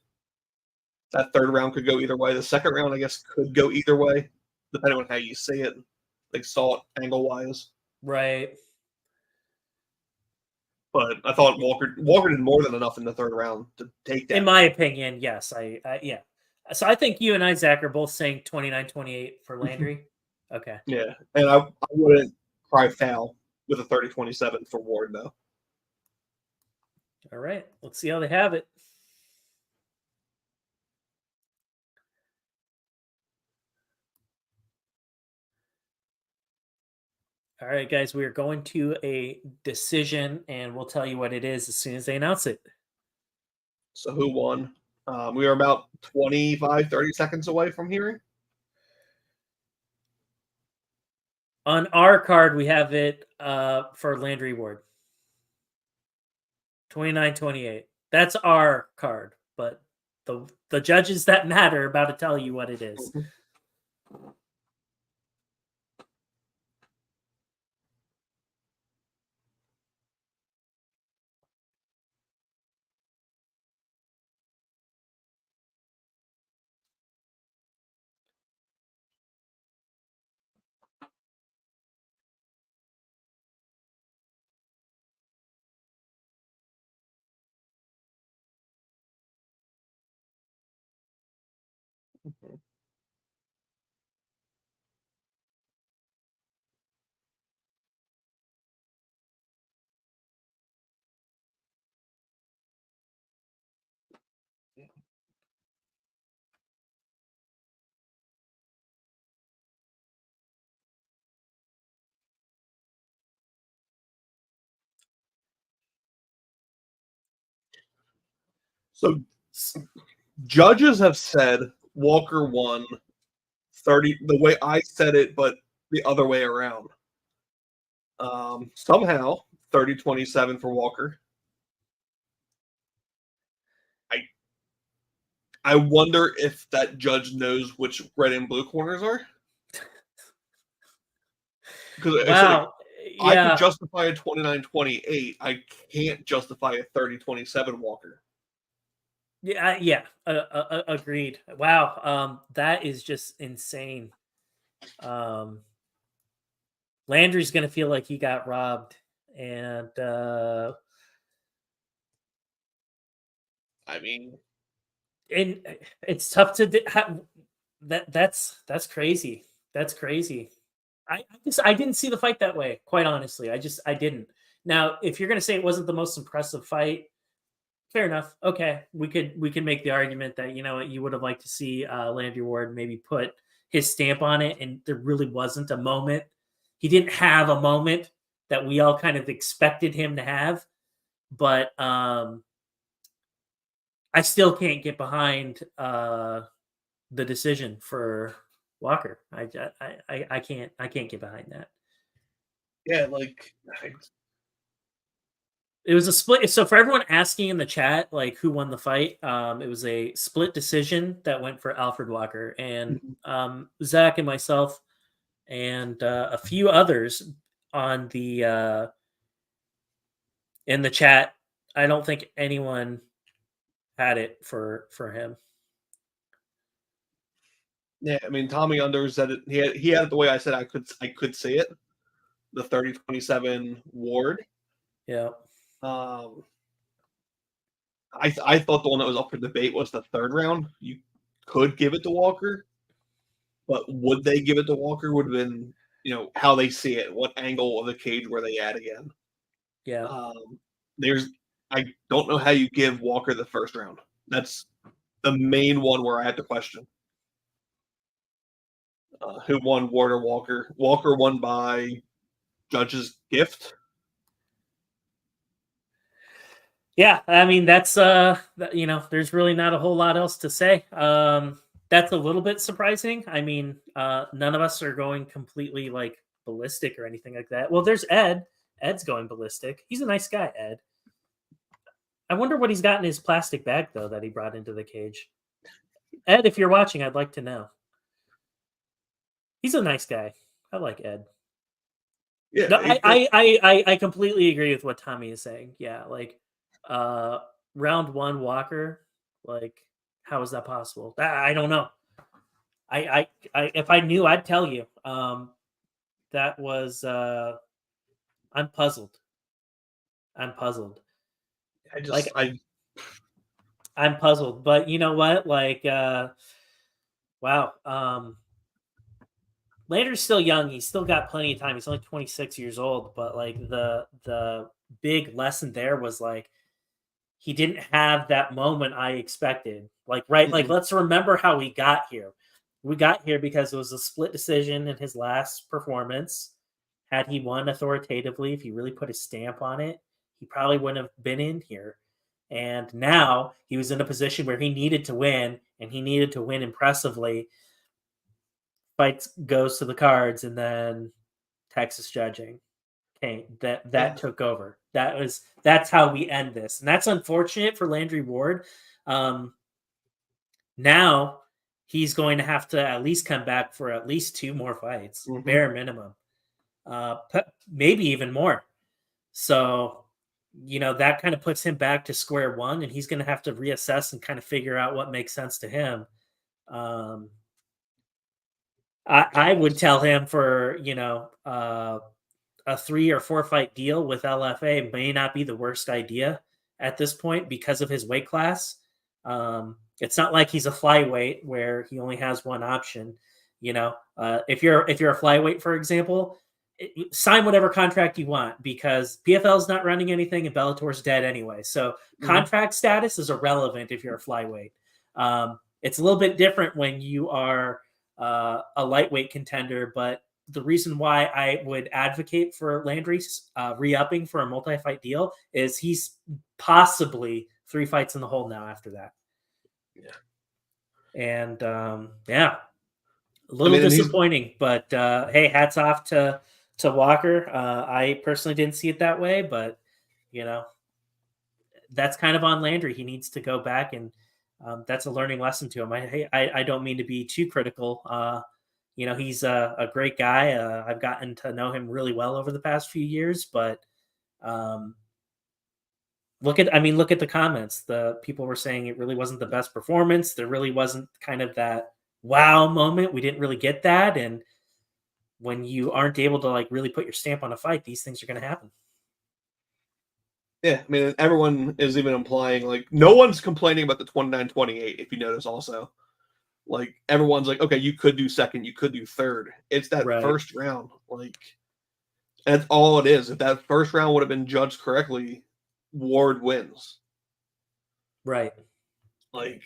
That third round could go either way. The second round, I guess, could go either way, depending on how you see it, like saw it angle-wise. Right. But I thought Walker did more than enough in the third round to take that. In my opinion, yes. Yeah. So I think you and I, Zach, are both saying 29-28 for Landry. Okay. Yeah, and I wouldn't cry foul with a 30-27 for Ward, though. All right. Let's see how they have it. All right, guys, we are going to a decision, and we'll tell you what it is as soon as they announce it. So who won? We are about 25, 30 seconds away from hearing. On our card, we have it for Landry Ward. 29-28. That's our card, but the judges that matter are about to tell you what it is. So judges have said Walker won 30 the way I said it, but the other way around. Somehow 30-27 for Walker. I wonder if that judge knows which red and blue corners are. Because wow. I can justify a 29-28. I can't justify a 30-27 Walker. Yeah. Agreed. Wow. That is just insane. Landry's going to feel like he got robbed, and I mean, and it's tough to that's crazy. That's crazy. I didn't see the fight that way, quite honestly. I didn't. Now, if you're going to say it wasn't the most impressive fight, Fair enough. Okay, we can make the argument that you would have liked to see Landry Ward maybe put his stamp on it, and there really wasn't a moment. He didn't have a moment that we all kind of expected him to have, but I still can't get behind the decision for Walker. I can't get behind that. Yeah, It was a split. So for everyone asking in the chat, like who won the fight, it was a split decision that went for Alfred Walker, and Zach and myself and a few others on the in the chat. I don't think anyone had it for him. Yeah, I mean, Tommy Under said it. He had it the way I said I could see it. The 30-27 Ward. Yeah. I thought the one that was up for debate was the third round. You could give it to Walker, but would they give it to Walker would have been, how they see it, what angle of the cage were they at again. Yeah. I don't know how you give Walker the first round. That's the main one where I had to question. Who won, Ward or Walker? Walker won by judge's gift. Yeah, I mean that's there's really not a whole lot else to say. That's a little bit surprising. I mean, none of us are going completely like ballistic or anything like that. Well, there's Ed. Ed's going ballistic. He's a nice guy, Ed. I wonder what he's got in his plastic bag though that he brought into the cage. Ed, if you're watching, I'd like to know. He's a nice guy. I like Ed. Yeah, no, I completely agree with what Tommy is saying. Yeah, like round one Walker, like how is that possible? I don't know. I if I knew, I'd tell you. That was I'm puzzled. I'm puzzled. I'm puzzled, but you know what? Like wow. Landry's still young. He's still got plenty of time. He's only 26 years old, but like the big lesson there was like he didn't have that moment I expected. Like like let's remember how we got here. We got here because it was a split decision in his last performance. Had he won authoritatively, if he really put his stamp on it, he probably wouldn't have been in here. And now he was in a position where he needed to win, and he needed to win impressively. Fight goes to the cards, and then Texas judging. Okay, that took over. That's how we end this, and that's unfortunate for Landry Ward. Now he's going to have to at least come back for at least 2 more fights, bare minimum, maybe even more. So that kind of puts him back to square one, and he's going to have to reassess and kind of figure out what makes sense to him. I would tell him for a 3 or 4 fight deal with LFA may not be the worst idea at this point because of his weight class. It's not like he's a flyweight where he only has one option. If you're a flyweight, for example, sign whatever contract you want because PFL is not running anything and Bellator's dead anyway. So contract status is irrelevant if you're a flyweight. It's a little bit different when you are a lightweight contender, but the reason why I would advocate for Landry re-upping for a multi-fight deal is he's possibly 3 fights in the hole now after that. Yeah. And a little disappointing, but hey, hats off to Walker. I personally didn't see it that way, but that's kind of on Landry. He needs to go back and that's a learning lesson to him. I don't mean to be too critical. He's a great guy. I've gotten to know him really well over the past few years, but look at the comments. The people were saying it really wasn't the best performance. There really wasn't kind of that wow moment. We didn't really get that. And when you aren't able to like really put your stamp on a fight, these things are going to happen. Yeah, I mean, everyone is even implying, like, no one's complaining about the 29-28, if you notice also. Like, everyone's like, okay, you could do second, you could do third. It's that first round. Like, that's all it is. If that first round would have been judged correctly, Ward wins. Right. Like,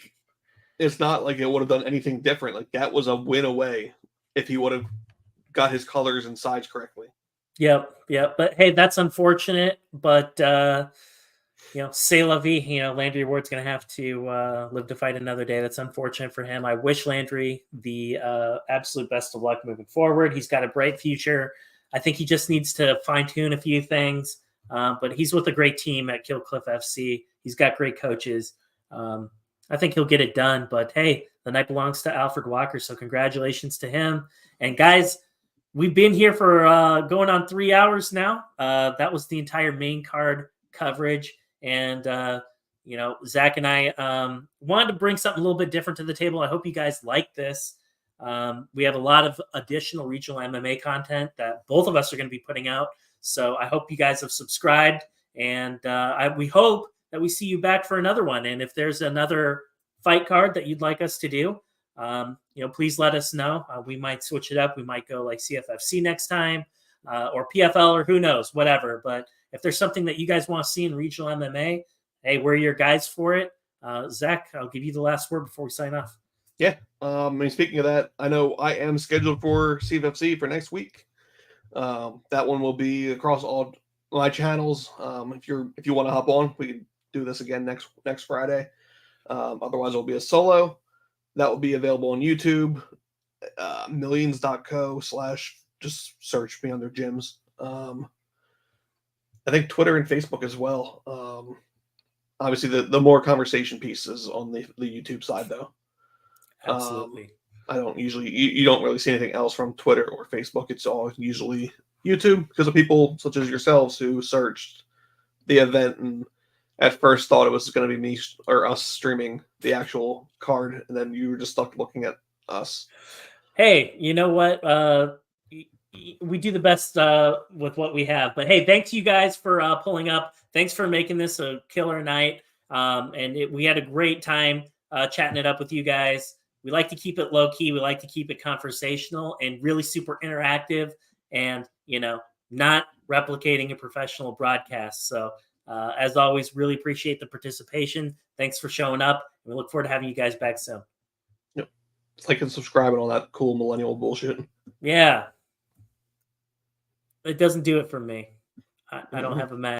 it's not like it would have done anything different. Like, that was a win away if he would have got his colors and sides correctly. Yep. Yep. But hey, that's unfortunate. But c'est la vie. Landry Ward's going to have to live to fight another day. That's unfortunate for him. I wish Landry the absolute best of luck moving forward. He's got a bright future. I think he just needs to fine tune a few things. But he's with a great team at Killcliff FC. He's got great coaches. I think he'll get it done. But hey, the night belongs to Alfred Walker. So congratulations to him. And guys, we've been here for going on 3 hours now. That was the entire main card coverage. And, Zach and I wanted to bring something a little bit different to the table. I hope you guys like this. We have a lot of additional regional MMA content that both of us are going to be putting out. So I hope you guys have subscribed. And we hope that we see you back for another one. And if there's another fight card that you'd like us to do, please let us know. We might switch it up. We might go like CFFC next time or PFL or who knows, whatever. But if there's something that you guys want to see in regional MMA, hey, we're your guys for it. Zach, I'll give you the last word before we sign off. Yeah. Speaking of that, I know I am scheduled for CFFC for next week. That one will be across all my channels. If you want to hop on, we can do this again next Friday. Otherwise, it'll be a solo. That will be available on YouTube, millions.co/ just search me under gyms. I think Twitter and Facebook as well. Obviously, the more conversation pieces on the YouTube side, though. Absolutely. I don't usually, you don't really see anything else from Twitter or Facebook. It's all usually YouTube because of people such as yourselves who searched the event and at first thought it was going to be me or us streaming the actual card, and then you were just stuck looking at us. Hey, you know what? We do the best with what we have. But hey, thanks you guys for pulling up. Thanks for making this a killer night. We had a great time chatting it up with you guys. We like to keep it low key. We like to keep it conversational and really super interactive and, not replicating a professional broadcast. So as always, really appreciate the participation. Thanks for showing up. We look forward to having you guys back soon. Yep. Like and subscribe and all that cool millennial bullshit. Yeah. It doesn't do it for me. I don't have a Mac.